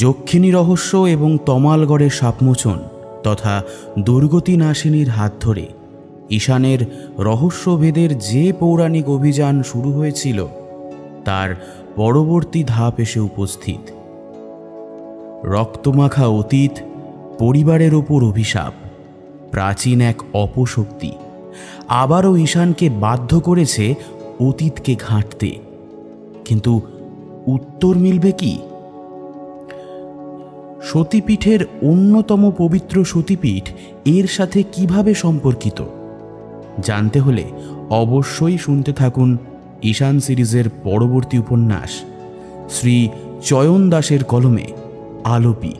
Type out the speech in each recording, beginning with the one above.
যক্ষিণী রহস্য এবং তমালগড়ের সাপমোচন তথা দুর্গতি নাশিনীর হাত ধরে ঈশানের রহস্যভেদের যে পৌরাণিক অভিযান শুরু হয়েছিল তার পরবর্তী ধাপ এসে উপস্থিত। রক্তমাখা অতীত, পরিবারের ওপর অভিশাপ, প্রাচীন এক অপশক্তি আবারও ঈশানকে বাধ্য করেছে অতীতকে ঘাঁটতে। কিন্তু উত্তর মিলবে কি? সতীপীঠের অন্যতম পবিত্র সতীপীঠ এর সাথে কিভাবে সম্পর্কিত জানতে হলে অবশ্যই শুনতে থাকুন ঈশান সিরিজের পরবর্তী উপন্যাস শ্রী চয়ন দাসের কলমে আলোপি।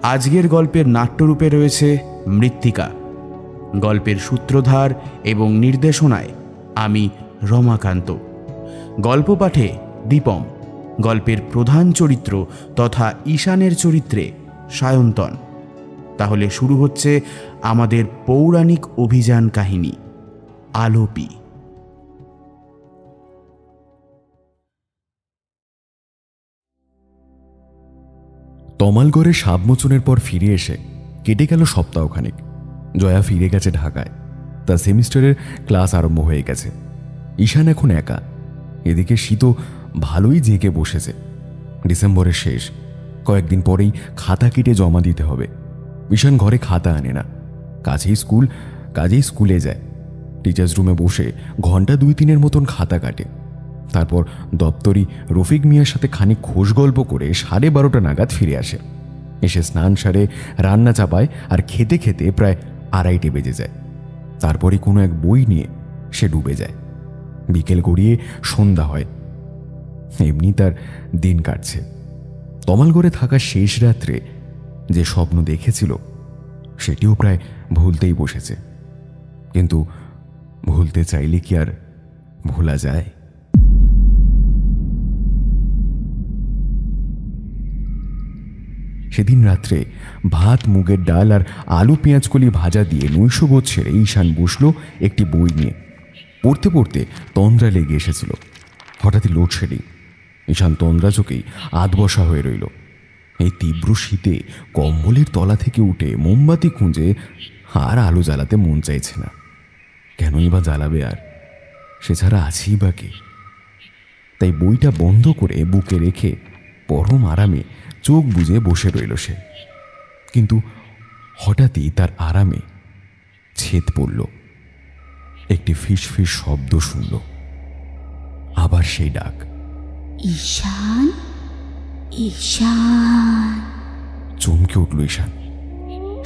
আজকের গল্পের নাট্যরূপে রয়েছে মৃত্তিকা, গল্পের সূত্রধার এবং নির্দেশনায় আমি রমাকান্ত, গল্প পাঠে দীপম, গল্পের প্রধান চরিত্র তথা ঈশানের চরিত্রে সায়ন্তন। তাহলে শুরু হচ্ছে আমাদের পৌরাণিক অভিযান কাহিনী আলোপি। তমালগড়ে সাবমোচনের পর ফিরে এসে কেটে গেল সপ্তাহখানেক। জয়া ফিরে গেছে ঢাকায়, তার সেমিস্টারের ক্লাস আরম্ভ হয়ে গেছে। ঈশান এখন একা। এদিকে শীতও ভালোই জেঁকে বসেছে। ডিসেম্বরের শেষ, কয়েকদিন পরেই খাতা কেটে জমা দিতে হবে। ঈশান ঘরে খাতা আনে না, কাজেই স্কুলে যায়। টিচার্স রুমে বসে ঘন্টা 2-3 মতন খাতা কাটে। তারপর দপ্তরি রফিক মিয়ার সাথে খানিক খোশ গল্প করে 12:30 নাগাদ ফিরে আসে। এসে স্নান সারে রান্না চাপায় আর খেতে খেতে প্রায় 2:30 বেজে যায়। তারপরে কোনো এক বই নিয়ে সে ডুবে যায়। বিকেল গড়িয়ে সন্ধ্যা হয়। এমনি তার দিন কাটছে। তমালগড়ে থাকা শেষ রাত্রে যে স্বপ্ন দেখেছিল সেটিও প্রায় ভুলতেই বসেছে। কিন্তু ভুলতে চাইলে কি আর ভোলা যায়? সেদিন রাত্রে ভাত, মুগের ডাল আর আলু পেঁয়াজকলি ভাজা দিয়ে নৈশবোধ ছেড়ে ঈশান বসল একটি বই নিয়ে। পড়তে পড়তে তন্দ্রা লেগে এসেছিল। হঠাৎই লোডশেডিং। ঈশান তন্দ্রা চোখেই আধবসা হয়ে রইল। এই তীব্র শীতে কম্বলের তলা থেকে উঠে মোমবাতি খুঁজে আর আলো জ্বালাতে মন চাইছে না। কেনই বা জ্বালাবে? আর সে ছাড়া আছেই বা কে? তাই বইটা বন্ধ করে বুকে রেখে পরম আরামে চোখ বুজে বসে রইল সে। কিন্তু হঠাৎই তার আরামে ছেদ পড়ল। একটি ফিসফিস শব্দ শুনল। আবার সেই ডাক, ঈশান, ঈশান। চমকে উঠল ঈশান।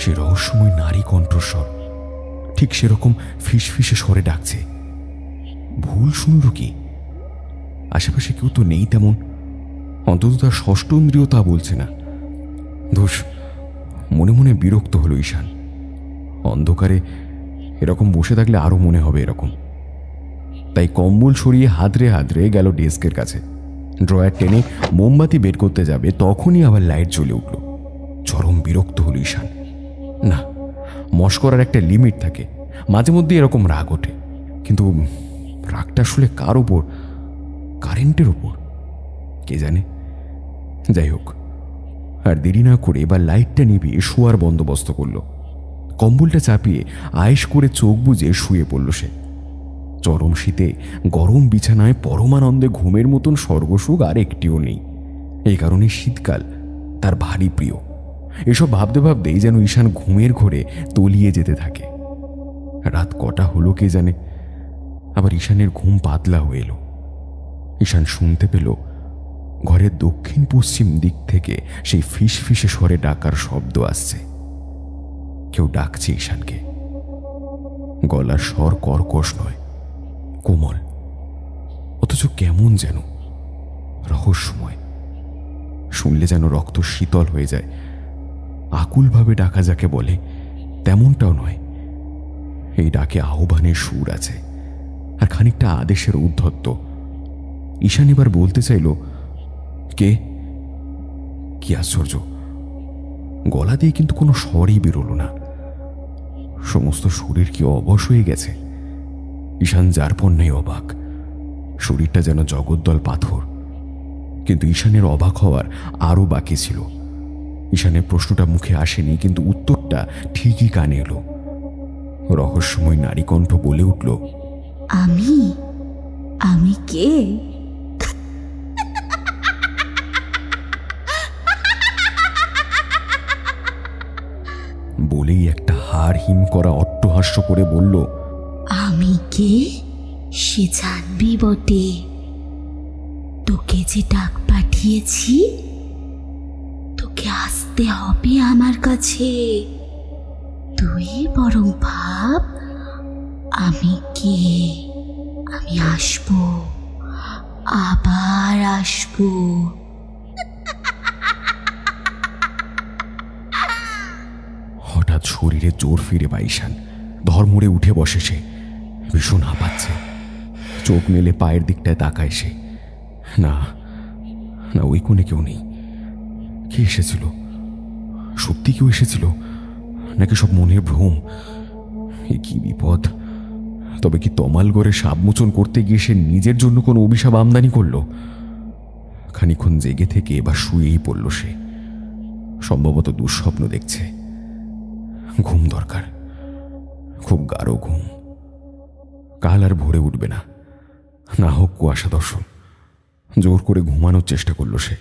সে রহস্যময় নারী কণ্ঠস্বর ঠিক সেরকম ফিসফিসে স্বরে ডাকছে। ভুল শুনল কি? আশেপাশে কেউ তো নেই তেমন। অন্তত তার ষষ্ঠ ইন্দ্রিয় তা বলছে না। ধুস, মনে মনে বিরক্ত হলো ঈশান। অন্ধকারে এরকম বসে থাকলে আরো মনে হবে এরকম। তাই কম্বল সরিয়ে হাতড়ে হাতড়ে গেল ডেস্কের কাছে। ড্রয়ার টেনে মোমবাতি বের করতে যাবে, তখনই আবার লাইট জ্বলে উঠল। চরম বিরক্ত হলো ঈশান। না, মস্করার একটা লিমিট থাকে। মাঝে মধ্যে এরকম রাগ ওঠে, কিন্তু রাগটা আসলে কার ওপর? কারেন্টের ওপর? কে জানে। যাই হোক, আর দেরি না করে এবার লাইটটা নিভিয়ে শোয়ার বন্দোবস্ত করল। কম্বলটা চাপিয়ে আয়েশ করে চোখ বুজে শুয়ে পড়ল সে। চরম শীতে গরম বিছানায় পরমানন্দে ঘুমের মতন স্বর্গসুখ আর একটিও নেই। এই কারণে শীতকাল তার ভারী প্রিয়। এসব ভাবতে ভাবতেই যেন ঈশান ঘুমের ঘোরে তলিয়ে যেতে থাকে। রাত কটা হলো কে জানে। আবার ঈশানের ঘুম পাতলা হয়ে এলো। ঈশান শুনতে পেল ঘরের দক্ষিণ পশ্চিম দিক থেকে সেই ফিসফিসে স্বরে ডাকার শব্দ আসছে। কেউ ডাকছে ঈশানকে। গলার স্বর কর্কশ নয়, কোমল, অথচ কেমন যেন রহস্যময়। শুনলে যেন রক্ত শীতল হয়ে যায়। আকুলভাবে ডাকা যাকে বলে তেমনটাও নয়। এই ডাকে আহ্বানের সুর আছে আর খানিকটা আদেশের উদ্ধত্ত। ঈশান এবার বলতে চাইল, কে? কি আশ্চর্য, গলা দিয়ে কিন্তু কোনো স্বরই বেরোলো না। সমস্ত শরীর কি অবশ হয়ে গেছে? ঈশান যারপর নেই অবাক। শরীরটা যেন জগদ্দল পাথর। কিন্তু ঈশানের অবাক হওয়ার আরও বাকি ছিল। ঈশানের প্রশ্নটা মুখে আসেনি, কিন্তু উত্তরটা ঠিকই কানে এলো। রহস্যময় নারী কণ্ঠ বলে উঠল, আমি আমি কে? বলেই একটা হাড় হিম করা অট্টহাস্য করে বলল, আমি কে সে জানবি বটে। তোকে যে ডাক পাঠিয়েছি, তোকে আসতে হবে আমার কাছে। তুই বরং ভাব আমি কে। আমি আসবো, আবার আসবো। হঠাৎ শরীরে জোর ফিরে পায় ঈশান। ধর্মড়ে উঠে বসে সে। ভীষণ হাঁপাচ্ছে। চোখ মেলে পায়ের দিকটায় তাকায় সে। না না, ওই কোণে কেউ নেই। কে এসেছিল? সত্যি কেউ এসেছিল নাকি সব মনের ভ্রম? এ কি বিপদ! তবে কি তমালগড়ে সাবমোচন করতে গিয়ে সে নিজের জন্য কোনো অভিশাপ আমদানি করল? খানিক্ষণ জেগে থেকে এবার শুয়েই পড়ল সে। সম্ভবত দুঃস্বপ্ন দেখছে। ঘুম দরকার, খুব গাঢ় ঘুম। কাল আর ভোরে উঠবে না, না হোক কুয়াশা দর্শন। জোর করে ঘুমানোর চেষ্টা করল সে।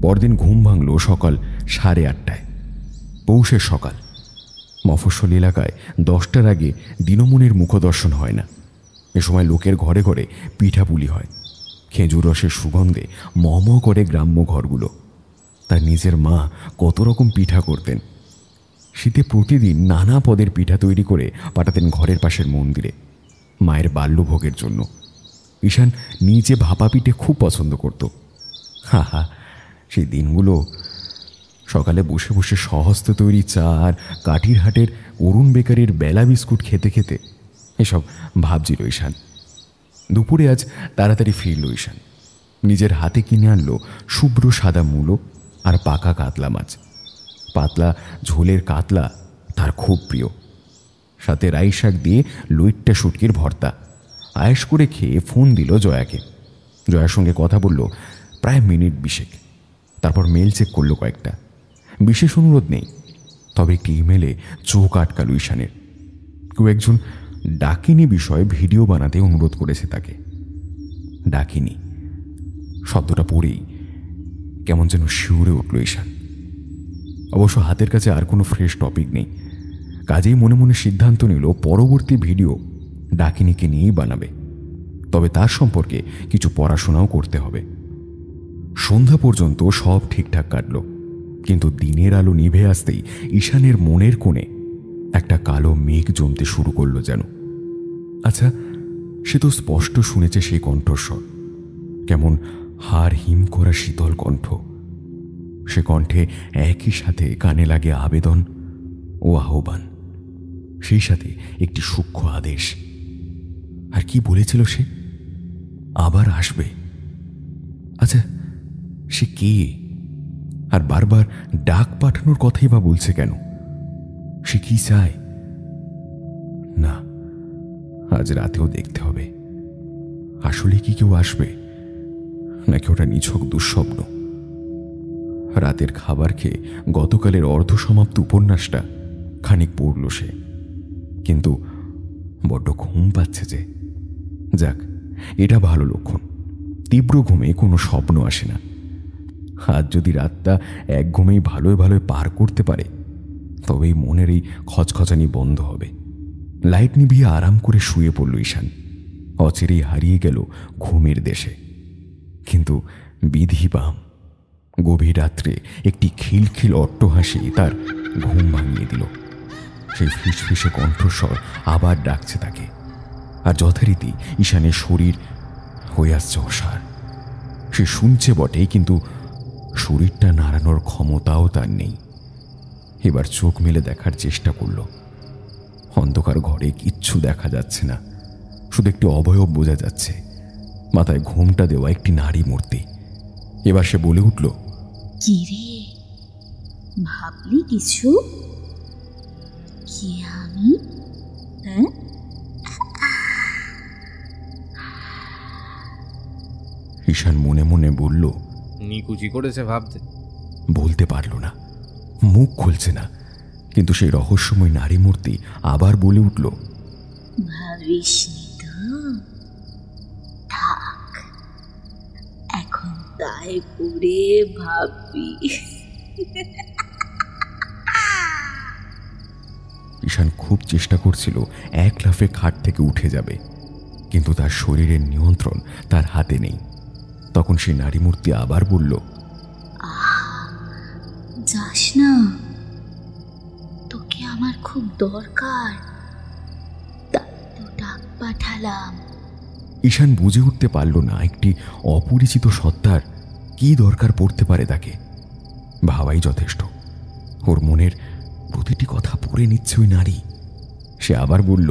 পরদিন ঘুম ভাঙল সকাল 8:30টায়। পৌষের সকাল। মফস্বল এলাকায় 10টার আগে দিনমনের মুখদর্শন হয় না। এ সময় লোকের ঘরে ঘরে পিঠাপুলি হয়। খেজুর রসের সুগন্ধে মম করে গ্রাম্য ঘরগুলো। তার নিজের মা কত রকম পিঠা করতেন। শীতে প্রতিদিন নানা পদের পিঠা তৈরি করে পাঠাতেন ঘরের পাশের মন্দিরে, মায়ের বাল্যভোগের জন্য। ঈশান নিজে ভাপা পিঠে খুব পছন্দ করত। হা হা, সেই দিনগুলো! সকালে বসে বসে স্বহস্তে তৈরি চা আর কাঠির হাটের অরুণ বেকারির বেলা বিস্কুট খেতে খেতে এসব ভাবছিল ঈশান। দুপুরে আজ তাড়াতাড়ি ফিরল ঈশান। নিজের হাতে কিনে আনলো শুভ্র সাদা মূলো আর পাকা কাতলা মাছ। পাতলা ঝোলের কাতলা তার খুব প্রিয়। সাথে রাই শাক দিয়ে লইট্টা শুটকির ভর্তা। আয়েশ করে খেয়ে ফোন দিল জয়াকে। জয়ার সঙ্গে কথা বলল প্রায় মিনিট 20। তারপর মেল চেক করলো কয়েকটা। বিশেষ অনুরোধ নেই, তবে একটি ইমেলে চোখ আটকাল ঈশানের। কেউ একজন ডাকিনী বিষয়ে ভিডিও বানাতে অনুরোধ করেছে তাকে। ডাকিনী শব্দটা পড়েই কেমন যেন শিউরে উঠল ঈশান। অবশ্য হাতের কাছে আর কোনো ফ্রেশ টপিক নেই। কাজেই মনে মনে সিদ্ধান্ত নিল পরবর্তী ভিডিও ডাকিনীকে নিয়েই বানাবে। তবে তার সম্পর্কে কিছু পড়াশোনাও করতে হবে। সন্ধ্যা পর্যন্ত সব ঠিকঠাক কাটল, কিন্তু দিনের আলো নিভে আসতেই ঈশানের মনের কোণে একটা কালো মেঘ জমতে শুরু করলো যেন। আচ্ছা, সে তো স্পষ্ট শুনেছে সেই কণ্ঠস্বর, কেমন হাড় হিম করা শীতল কণ্ঠ। সে কণ্ঠে একই সাথে কানে লাগে আবেদন ও আহ্বান, সেই সাথে একটি সূক্ষ্ম আদেশ। আর কি বলেছিল সে? আবার আসবে। আচ্ছা, সে কে? আর বারবার ডাক পাঠানোর কথাই বা বলছে কেন? সে কি চায়? না, আজ রাতেও দেখতে হবে আসলে কি কেউ আসবে নাকি ওটা নিছক দুঃস্বপ্ন। রাতের খাবার খেয়ে গতকালের অর্ধসমাপ্ত উপন্যাসটা খানিক পড়ল সে, কিন্তু বড্ড ঘুম পাচ্ছে যে। যাক, এটা ভালো লক্ষণ। তীব্র ঘুমে কোনো স্বপ্ন আসে না। আজ যদি রাতটা এক ঘুমেই ভালোই ভালোই পার করতে পারে, তবেই মনের এই খচখচানি বন্ধ হবে। লাইট নিভিয়ে আরাম করে শুয়ে পড়ল ঈশান। অচিরেই হারিয়ে গেল ঘুমের দেশে। কিন্তু বিধি বাম, গভীর রাত্রে একটি খিলখিল অট্টহাসি তার ঘুম ভাঙিয়ে দিল। সেই ফিসফিসে কণ্ঠস্বর আবার ডাকছে তাকে। আর যথারীতি ঈশানের শরীর হয়ে আসছে অসাড়। সে শুনছে বটে, কিন্তু শরীরটা নাড়ানোর ক্ষমতাও তার নেই। এবার চোখ মেলে দেখার চেষ্টা করল। অন্ধকার ঘরে কিচ্ছু দেখা যাচ্ছে না, শুধু একটি অবয়ব বোঝা যাচ্ছে, মাথায় ঘোমটা দেওয়া একটি নারী মূর্তি। এবার সে বলে উঠল, কি রে, ভাবলি কিছু? কে আমি? ঈশান মনে মনে বলল, নিকুচি করেছে ভাবতে। বলতে পারল না, মুখ খুলছে না, কিন্তু সেই রহস্যময় নারী মূর্তি আবার বলে উঠল, ভাবিসনি তো? থাক, এখন তাই পড়ে ভাববি। ঈশান খুব চেষ্টা করছিল এক লাফে খাট থেকে উঠে যাবে, কিন্তু তার শরীরের নিয়ন্ত্রণ তার হাতে নেই। তখন সেই নারী মূর্তি আবার বলল, যাস না, তোকে আমার খুব দরকার, তাই তো ডাক পাঠালাম। ঈশান বুঝে উঠতে পারল না একটি অপরিচিত সত্তার কি দরকার পড়তে পারে তাকে। ভাবাই যথেষ্ট, ওর মনের প্রতিটি কথা পড়ে নিচ্ছে ওই নারী। সে আবার বলল,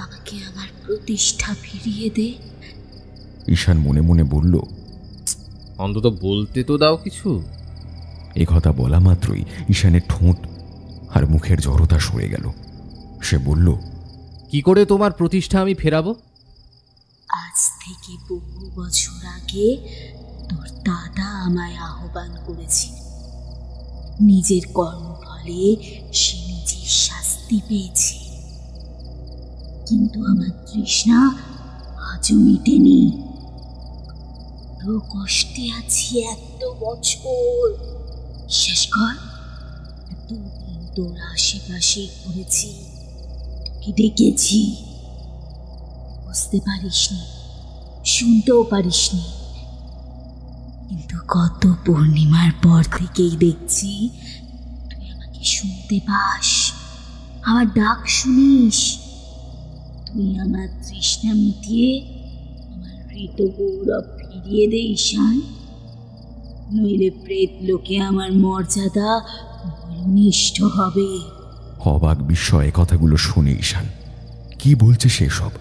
আমাকে আমার প্রতিষ্ঠা ফিরিয়ে দে। ঈশান মনে মনে বলল, অন্তত বলতে তো দাও কিছু। এ কথা বলা মাত্রই ঈশানের ঠোঁট আর মুখের জড়তা সরে গেল। সে বলল, কি করে তোমার প্রতিষ্ঠা আমি ফেরাবো? আজ থেকে বহু বছর আগে তোর দাদা আমায় আহ্বান করেছিল। নিজের কর্মফলে সে নিজের শাস্তি পেয়েছে, কিন্তু আমার তৃষ্ণা আজও মেটেনি। কষ্টে আছি এত বছর, শেষ কর। এতদিন তোর আশেপাশে ঘুরেছি, তোকে ডেকেছি, বুঝতে পারিসনি, শুনতেও পারিসনি, কিন্তু গত পূর্ণিমার পর থেকেই দেখছি তুই আমাকে শুনতে পাস, আমার ডাক শুনিস। তুই আমার তৃষ্ণা মিটিয়ে আমার হৃত গৌরব ফিরিয়ে দে ঈশান, নইলে প্রেত লোকে আমার মর্যাদা অনিষ্ট হবে। অবাক বিস্ময়ে কথাগুলো শুনে ঈশান, কি বলছে সেসব?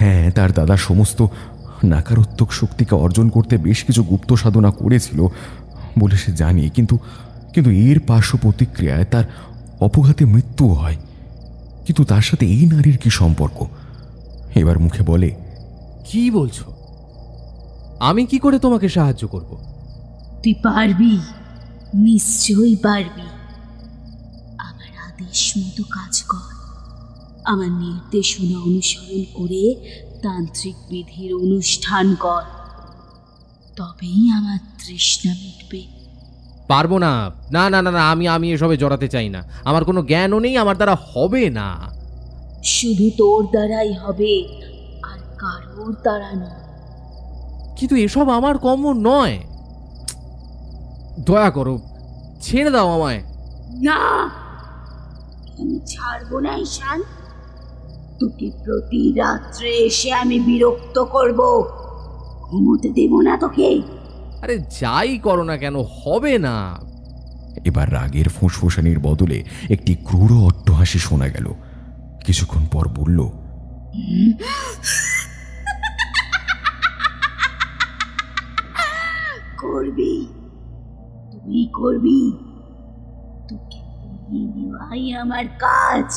হ্যাঁ, তার দাদা সমস্ত নাকারাত্মক শক্তিকে অর্জন করতে বেশ কিছু গুপ্ত সাধনা করেছিল বলে সে জানে, কিন্তু এর পার্শ্ব প্রতিক্রিয়ায় তার অপঘাতে মৃত্যুও হয়। কিন্তু তার সাথে এই নারীর কি সম্পর্ক? এবার মুখে বলে, কি বলছো? আমি কি করে তোমাকে সাহায্য করব? তুই পারবি, নিশ্চয়ই পারবি। আমার আদেশ মতো কাজ কর, আমার নির্দেশনা অনুসরণ করে তান্ত্রিক বিধির অনুষ্ঠান কর, তবেই আমার তৃষ্ণা মিটবে। পারবো না, না না না না, আমি এসবে জড়াতে চাই না। আমার কোনো জ্ঞানও নেই, আমার দ্বারা হবে না। শুধু তোর দ্বারাই হবে, আর কারোর দ্বারা নয়। কিন্তু এসব আমার কর্ম নয়। দয়া করো, ছেড়ে দাও আমায়। না, আমি ছাড়বো না ঈশান। তোকে প্রতি রাত্রে এসে আমি বিরক্ত করব, ঘুমোতে দেব না তোকে। আরে যাই করো না কেন, হবে না। এবার রাগের ফুঁসফুসানির বদলে একটি ক্রূর অট্টহাসি শোনা গেল। কিছুক্ষণ পর বলল, করবি, তুই করবি, তোকে করিয়ে নেওয়াই আমার কাজ।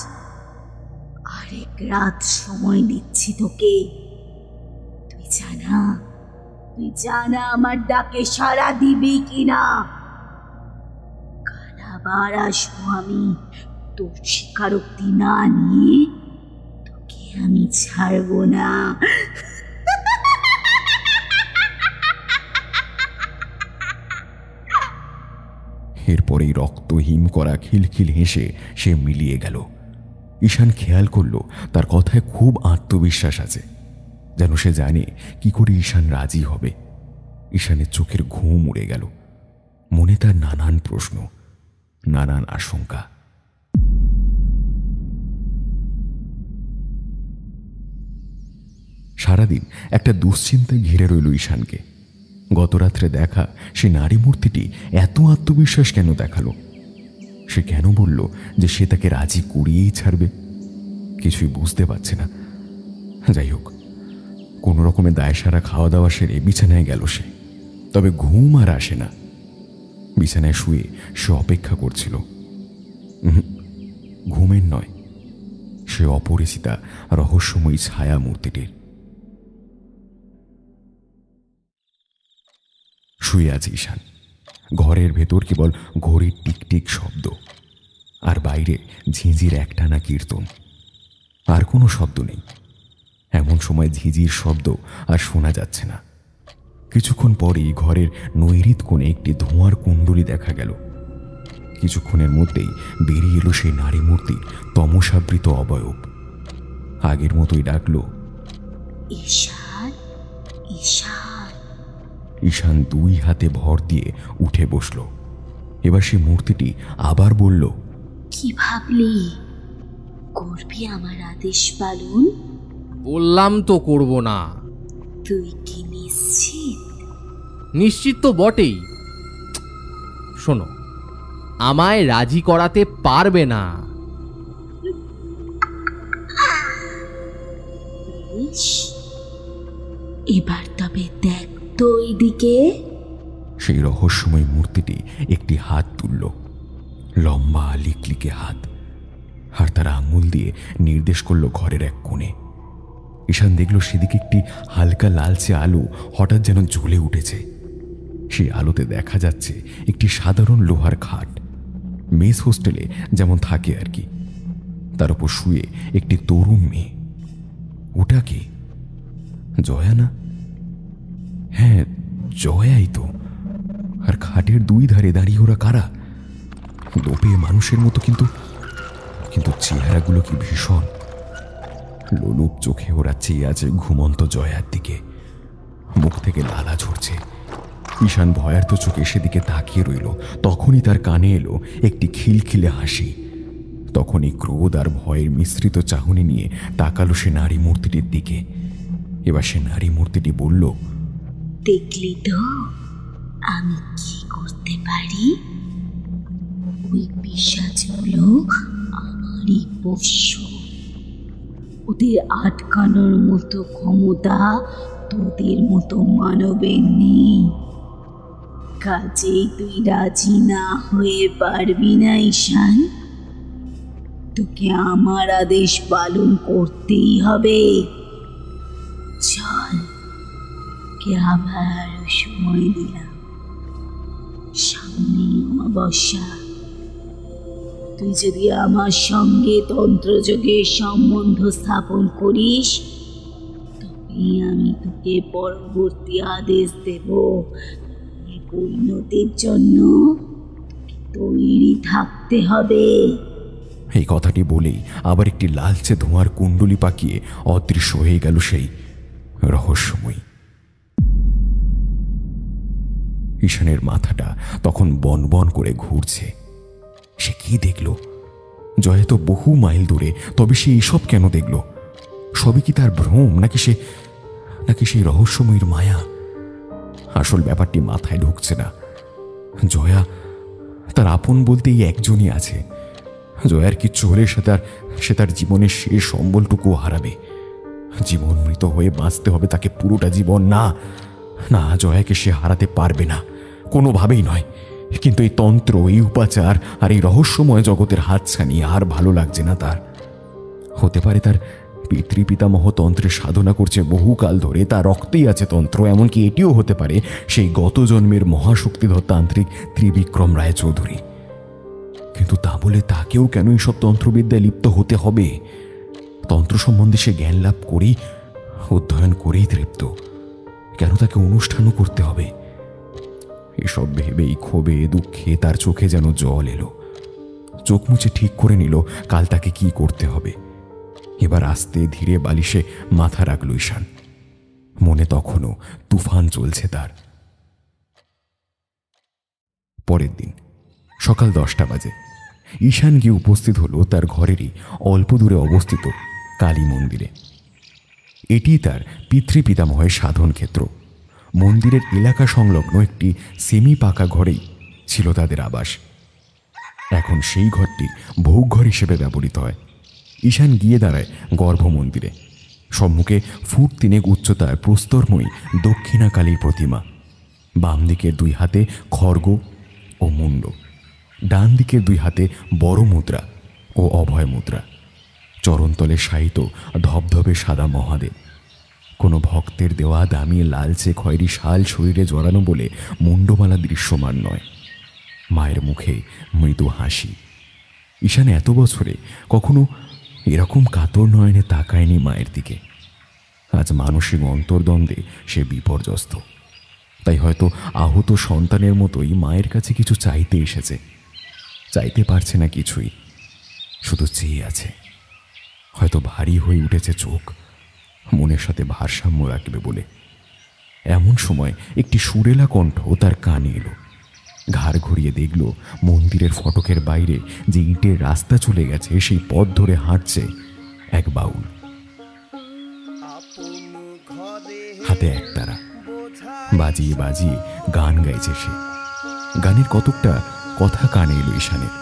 আরেক রাত সময় দিচ্ছি তোকে। তুই জানা আমার ডাকে সাড়া দিবি কিনা। কারাবার আসবো আমি, তোর স্বীকারোক্তি না নিয়ে তোকে আমি ছাড়বো না। এরপরেই রক্ত হিম করা খিলখিল হেসে সে মিলিয়ে গেল। ঈশান খেয়াল করল তার কথায় খুব আত্মবিশ্বাস আছে, যেন সে জানে কি করে ঈশান রাজি হবে। ঈশানের চোখের ঘুম উড়ে গেল, মনে তার নানান প্রশ্ন, নানান আশঙ্কা। সারাদিন একটা দুশ্চিন্তায় ঘিরে রইল ঈশানকে। গতরাত্রে দেখা সে নারী মূর্তিটি এত আত্মবিশ্বাস কেন দেখালো? সে কেন বলল যে সে তাকে রাজি করিয়েই ছাড়বে? কিছুই বুঝতে পারছে না। যাই হোক, কোনো রকমের দায়সারা খাওয়া দাওয়া সেরে বিছানায় গেল সে। তবে ঘুম আর আসে না। বিছানায় শুয়ে সে অপেক্ষা করছিল। ঘুমের নয়, সে অপরিচিতা রহস্যময়ী ছায়া মূর্তিটির। শুয়ে আছে ঈশান। ঘরের ভেতর কেবল ঘড়ির টিকটিক শব্দ, আর বাইরে ঝিঁঝির একটানা কীর্তন। আর কোনো শব্দ নেই। এমন সময় ঝিঁঝির শব্দ আর শোনা যাচ্ছে না। কিছুক্ষণ পরেই ঘরের নৈরিত কোণে একটি ধোঁয়ার কুণ্ডলী দেখা গেল। কিছুক্ষণের মধ্যেই বেরিয়ে এলো সেই নারী মূর্তির তমসাবৃত অবয়ব। আগের মতোই ডাকল, ঈশান, ঈশান। ঈশান দুই হাতে ভর দিয়ে উঠে বসল। এবার সে মূর্তিটি আবার বলল, কি ভাবলি? করবি আমার আদেশ পালন? বললাম তো করব না। তুই কি নিশ্চিত? নিশ্চিত তো বটেই। শোনো, আমায় রাজি করাতে পারবে না। বেশ, এবার তবে দেখ তো এইদিকে। সেই রহস্যময় মূর্তিটি একটি হাত তুলল, লম্বা লিকলিকে হাত, আর তার আঙুল দিয়ে নির্দেশ করলো ঘরের এক কোণে। ঈশান দেখল সেদিকে একটি হালকা লালচে আলো হঠাৎ যেন জ্বলে উঠেছে। সেই আলোতে দেখা যাচ্ছে একটি সাধারণ লোহার খাট, মেস হোস্টেলে যেমন থাকে আর কি। তার উপর শুয়ে একটি তরুণ মেয়ে। ওটা কি? জয়া না? হ্যাঁ, জয়াই তো। আর খাটের দুই ধারে দাঁড়িয়ে ওরা কারা? লোপে মানুষের মতো, কিন্তু কিন্তু চেহারাগুলো কি ভীষণ। লোলুপ চোখে ওরা চেয়ে আছে ঘুমন্ত জয়ার দিকে। মুখ থেকে লালা ঝরছে। ঈশান ভয়ার্ত চোখে সেদিকে তাকিয়ে রইল। তখনই তার কানে এলো একটি খিলখিলে হাসি। তখনই ক্রোধ আর ভয়ের মিশ্রিত চাহনি নিয়ে তাকালো সে নারী মূর্তিটির দিকে। এবার সে নারী মূর্তিটি বলল, দেখলি তো আমি কি করতে পারি? ওই পিশাচগুলো আমারই পোষ্য। ওদের আটকানোর মতো ক্ষমতা তোদের মতো মানবের নেই। কাজেই তুই রাজি না হয়ে পারবি না ঈশান। তোকে আমার আদেশ পালন করতেই হবে। চল, কে আবার সময় দিলাম। সামনে অমাবস্যা। তুই যদি আমার সঙ্গে তন্ত্রযোগের সম্বন্ধ স্থাপন করিস, তবে আমি তোকে পরবর্তী আদেশ দেব। এই পরিণতির জন্য তৈরি থাকতে হবে। এই কথাটি বলেই আবার একটি লালচে ধোঁয়ার কুণ্ডলী পাকিয়ে অদৃশ্য হয়ে গেল সেই রহস্যময়ী। ঈশানের মাথাটা তখন বনবন করে ঘুরছে। সে কি দেখল? জয়া তো বহু মাইল দূরে, তবে সে এসব কেন দেখল? সবই কি তার ভ্রম, নাকি সেই রহস্যময়ীর মায়া? আসল ব্যাপারটি মাথায় ঢুকছে না। জয়া তার আপন বলতে এই একজনই আছে। জয়ার কিচ্ছু হলে সে তার জীবনের শেষ সম্বলটুকু হারাবে। জীবন মৃত হয়ে বাঁচতে হবে তাকে পুরোটা জীবন। না না, জয়াকে সে হারাতে পারবে না, কোনোভাবেই নয়। কিন্তু এই তন্ত্র, এই উপাচার আর এই রহস্যময় জগতের হাতছানি আর ভালো লাগছে না তার। হতে পারে তার পিতৃপিতামহ তন্ত্রের সাধনা করছে বহুকাল ধরে, তার রক্তেই আছে তন্ত্র। এমনকি এটিও হতে পারে সেই গত জন্মের মহাশক্তিধর তান্ত্রিক ত্রিবিক্রম রায়চৌধুরী। কিন্তু তা বলে তাকেও কেন এইসব তন্ত্রবিদ্যায় লিপ্ত হতে হবে? তন্ত্র সম্বন্ধে সে জ্ঞান লাভ করেই, অধ্যয়ন করেই তৃপ্ত। কেন তাকে অনুষ্ঠানও করতে হবে? এসব ভেবেই ক্ষোভে দুঃখে তার চোখে যেন জল এলো। চোখ মুছে ঠিক করে নিল কাল তাকে কি করতে হবে। এবার আস্তে ধীরে বালিশে মাথা রাখল ঈশান। মনে তখনও তুফান চলছে তার। পরের দিন সকাল 10টা বাজে ঈশান গিয়ে উপস্থিত হলো তার ঘরেরই অল্প দূরে অবস্থিত কালী মন্দিরে। এটি তার পিতৃপিতামহের সাধন ক্ষেত্র। মন্দিরের এলাকা সংলগ্ন একটি সেমি পাকা ঘরেই ছিল তাদের আবাস। এখন সেই ঘরটি ভোগঘর হিসেবে ব্যবহৃত হয়। ঈশান গিয়ে দাঁড়ায় গর্ভ মন্দিরে। সম্মুখে ফুট 3 উচ্চতার প্রস্তরময়ী দক্ষিণাকালীর প্রতিমা। বাম দিকের 2 হাতে খড়গ ও মুন্ড, ডান দিকের 2 হাতে বড় মুদ্রা ও অভয় মুদ্রা। চরণতলে শায়িত ধবধবে সাদা মহাদেব। কোনো ভক্তের দেওয়া দামি লালচে খয়েরি শাল শরীরে জড়ানো বলে মুন্ডমালা দৃশ্যমান নয়। মায়ের মুখে মৃদু হাসি। ঈশান এত বছরে কখনো এরকম কাতর নয়নে তাকায়নি মায়ের দিকে। আজ মানসিক অন্তর্দ্বন্দ্বে সে বিপর্যস্ত। তাই হয়তো আহত সন্তানের মতোই মায়ের কাছে কিছু চাইতে এসেছে। চাইতে পারছে না কিছুই, শুধু চেয়ে আছে। হয়তো ভারী হয়ে উঠেছে চোখ, মনের সাথে ভারসাম্য রাখবে বলে। এমন সময় একটি সুরেলা কণ্ঠ তার কানে এলো। ঘাড় ঘুরিয়ে দেখল মন্দিরের ফটকের বাইরে যে ইটের রাস্তা চলে গেছে সেই পথ ধরে হাঁটছে এক বাউল। হাতে একতারা, বাজিয়ে বাজিয়ে গান গাইছে সে। গানের কতকটা কথা কানে এলো ঈশানের।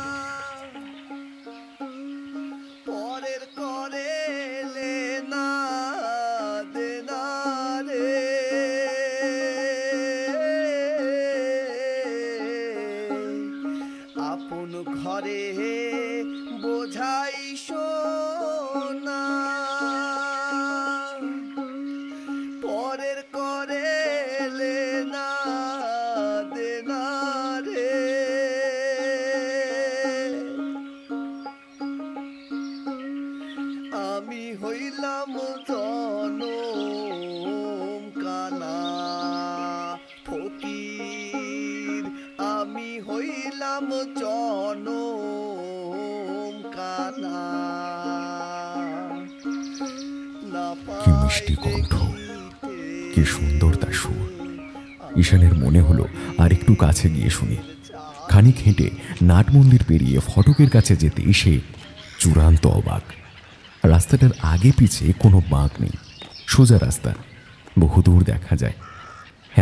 ঘরে বোঝাই সোনা, পরের করে না দেনা রে। আমি হইলাম জনম কানা ফকির, আমি হইলাম জনম কানা। কি মিষ্টি কণ্ঠ, কি সুন্দর তার সুর। ঈশানের মনে হলো আর একটু কাছে গিয়ে শুনি। খানিক হেঁটে নাট মন্দির পেরিয়ে ফটকের কাছে যেতে সে চূড়ান্ত অবাক। রাস্তাটার আগে পিছে কোনো বাঁক নেই, সোজা রাস্তা, বহুদূর দেখা যায়।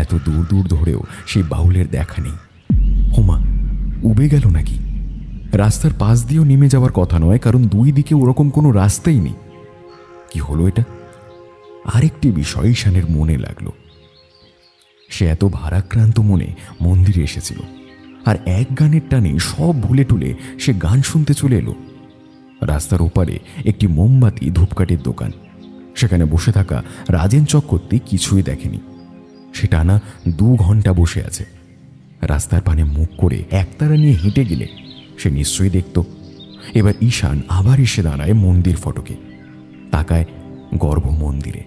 এত দূর দূর ধরেও সেই বাউলের দেখা নেই। হোমা, উবে গেল নাকি? রাস্তার পাশ দিয়েও নেমে যাওয়ার কথা নয়, কারণ দুই দিকে ওরকম কোনো রাস্তাই নেই। কি হলো এটা? আরেকটি বিষয় ঈশানের মনে লাগলো। সে এত ভারাক্রান্ত মনে মন্দিরে এসেছিল, আর এক গানের টানে সব ভুলে টুলে সে গান শুনতে চলে এলো। রাস্তার ওপারে একটি মোমবাতি ধূপকাঠির দোকান। সেখানে বসে থাকা রাজেন চক্রবর্তী কিছুই দেখেনি। সে টানা 2 ঘন্টা বসে আছে। রাস্তার পানে মুখ করে একতারা নিয়ে হেঁটে গেলে সে নিশ্চয়ই দেখত। এবার ঈশান আবার এসে দাঁড়ায় মন্দির ফটকে, তাকায় গর্ভ মন্দিরে।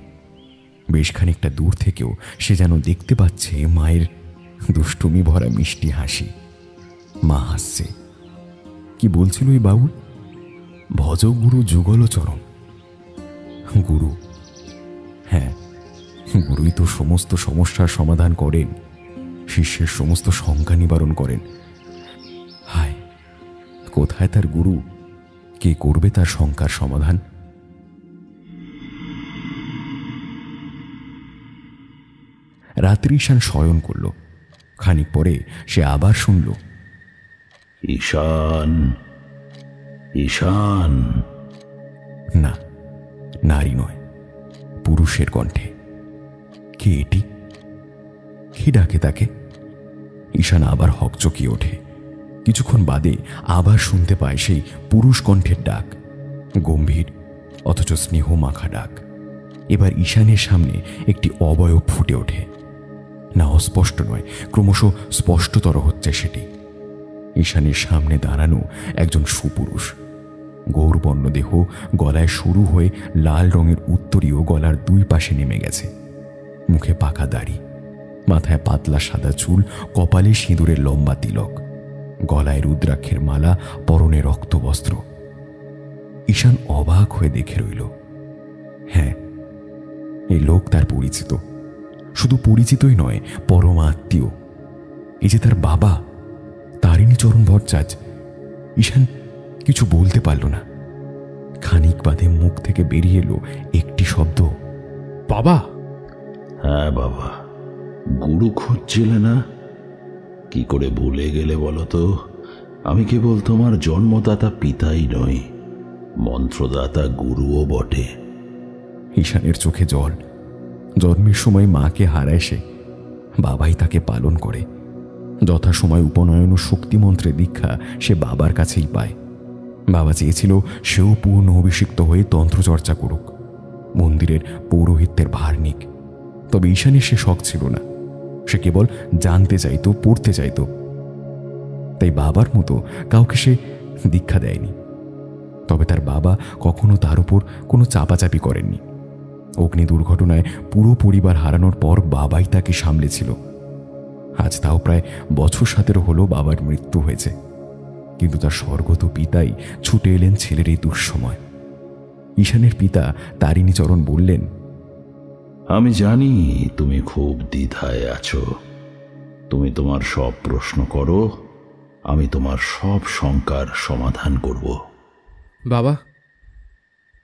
বেশ খানিকটা দূর থেকেও সে যেন দেখতে পাচ্ছে মায়ের দুষ্টুমি ভরা মিষ্টি হাসি। মা হাসছে। কি বলছিল এই বাউল? ভজ গুরু যুগল চরণ। গুরু, হ্যাঁ, গুরুই তো সমস্ত সমস্যার সমাধান করেন, শিষ্যের সমস্ত শঙ্কা নিবারণ করেন। হায়, কোথায় তার গুরু? কে করবে তার শঙ্কার সমাধান? রাত্রি ঈশান শয়ন করল। খানিক পরে সে আবার শুনল, ঈশান, ঈশান। না, নারী নয়, পুরুষের কণ্ঠে। কে এটি? কে ডাকে তাকে? ঈশান আবার হকচকিয়ে ওঠে। কিছুক্ষণ বাদে আবার শুনতে পায় সেই পুরুষ কণ্ঠের ডাক, গম্ভীর অথচ স্নেহ মাখা ডাক। এবার ঈশানের সামনে একটি অবয়ব ফুটে ওঠে। না, অস্পষ্ট নয়, ক্রমশ স্পষ্টতর হচ্ছে সেটি। ঈশানের সামনে দাঁড়ানো একজন সুপুরুষ। গৌরবর্ণ দেহ, গলায় সরু হয়ে লাল রঙের উত্তরীয় গলার 2 পাশে নেমে গেছে। মুখে পাকা দাড়ি, মাথায় পাতলা সাদা চুল, কপালে সিঁদুরের লম্বা তিলক, গলায় রুদ্রাক্ষের মালা, পরনে রক্তবস্ত্র। ঈশান অবাক হয়ে দেখে রইল। হ্যাঁ, এই লোক তার পরিচিত। শুধু পরিচিতই নয়, পরম আত্মীয়। এই যে তার বাবা, তারিণীচরণ ভট্টাচার্য। ঈশান কিছু বলতে পারল না। খানিক বাদে মুখ থেকে বেরিয়ে এলো একটি শব্দ, বাবা। হ্যাঁ বাবা, গুরু খুঁজছিলে না? কি করে ভুলে গেলে বলো তো? আমি কেবল তোমার জন্মদাতা পিতাই নই, মন্ত্রদাতা গুরুও বটে। ঈশানের চোখে জল। জন্মের সময় মাকে হারায় সে, বাবাই তাকে পালন করে। যথাসময় উপনয়ন ও শক্তিমন্ত্রে দীক্ষা সে বাবার কাছেই পায়। বাবা চেয়েছিল সেও পূর্ণ অভিষিক্ত হয়ে তন্ত্রচর্চা করুক। মন্দিরের পৌরোহিত্যের ভার নিক। তবে ঈশানের সে শখ ছিল না, সে কেবল জানতে চাইতো, পড়তে চাইতো। তাই বাবার মতো কাউকে সে দীক্ষা দেয়নি। তবে তার বাবা কখনো তার উপর কোনো চাপাচাপি করেননি। অগ্নি দুর্ঘটনায় পুরো পরিবার হারানোর পর বাবাই তাকে সামলেছিল। আজ তাও প্রায় বছর 17 হলো বাবার মৃত্যু হয়েছে, কিন্তু তার স্বর্গত পিতাই ছুটে এলেন ছেলের এই দুঃসময়। ঈশানের পিতা তারিণীচরণ বললেন, আমি জানি তুমি খুব দ্বিধায় আছো। তুমি তোমার সব প্রশ্ন করো, আমি তোমার সব শঙ্কার সমাধান করব। বাবা,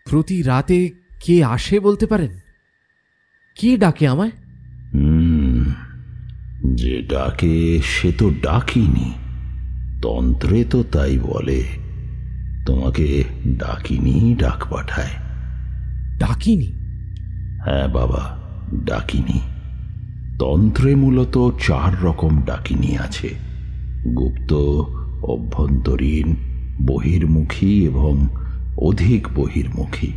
প্রতি রাতে কে আসে বলতে পারেন? কে ডাকে আমায়? যে ডাকে সে তো ডাকিনি, তন্ত্রে তো তাই বলে। তোমাকে ডাকিনি ডাক পাঠায়। ডাকিনি? হ্যাঁ বাবা, ডাকিনি। তন্ত্রে মূলত 4 রকম ডাকিনি আছে: গুপ্ত, অভ্যন্তরীণ, বহির্মুখী এবং অধিক বহির্মুখী।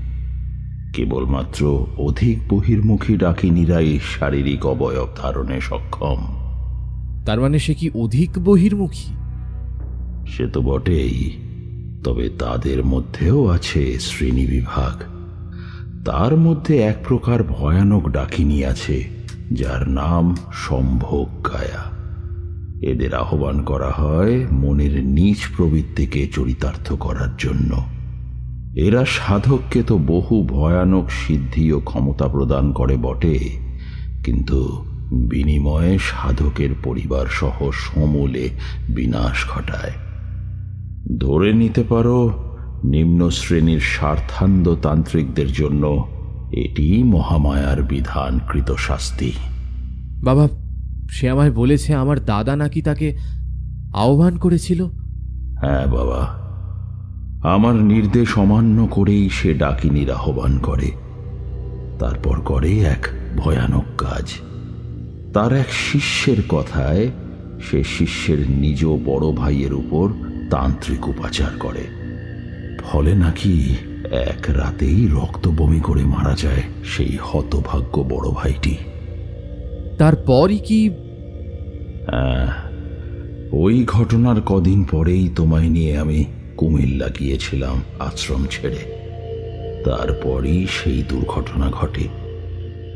কেবলমাত্র অধিক বহির্মুখী ডাকিনীরাই শারীরিক অবয়ব ধারণে সক্ষম। তার মানে সে কি অধিক বহির্মুখী? সে তো বটেই, তবে তাদের মধ্যেও আছে শ্রেণীবিভাগ। তার মধ্যে এক প্রকার ভয়ানক ডাকিনী আছে, যার নাম সম্ভোগ কায়া। এদের আহ্বান করা হয় মনের নীচ প্রবৃত্তিকে চরিতার্থ করার জন্য। এরা সাধককে তো বহু ভয়ানক সিদ্ধি ও ক্ষমতা প্রদান করে বটে, কিন্তু বিনিময়ে সাধকের পরিবার সহ সমূলে বিনাশ ঘটায়। ধরে নিতে পারো, নিম্ন শ্রেণীর স্বার্থান্ধ তান্ত্রিকদের জন্য এটি মহামায়ার বিধানকৃত শাস্তি। বাবা, সে আমায় বলেছে আমার দাদা নাকি তাকে আহ্বান করেছিল। হ্যাঁ বাবা, আমার নির্দেশ অমান্য করেই সে ডাকিনীর আহ্বান করে। তারপর করে এক ভয়ানক কাজ। তার এক শিষ্যের কথায় সে শিষ্যের নিজ বড় ভাইয়ের উপর তান্ত্রিক উপাচার করে। ফলে নাকি এক রাতেই রক্ত বমি করে মারা যায় সেই হতভাগ্য বড় ভাইটি। তারপরই কি? ওই ঘটনার কদিন পরেই তোমায় নিয়ে আমি কুমিল্লা গিয়েছিলাম আশ্রম ছেড়ে। তারপরই সেই দুর্ঘটনা ঘটে।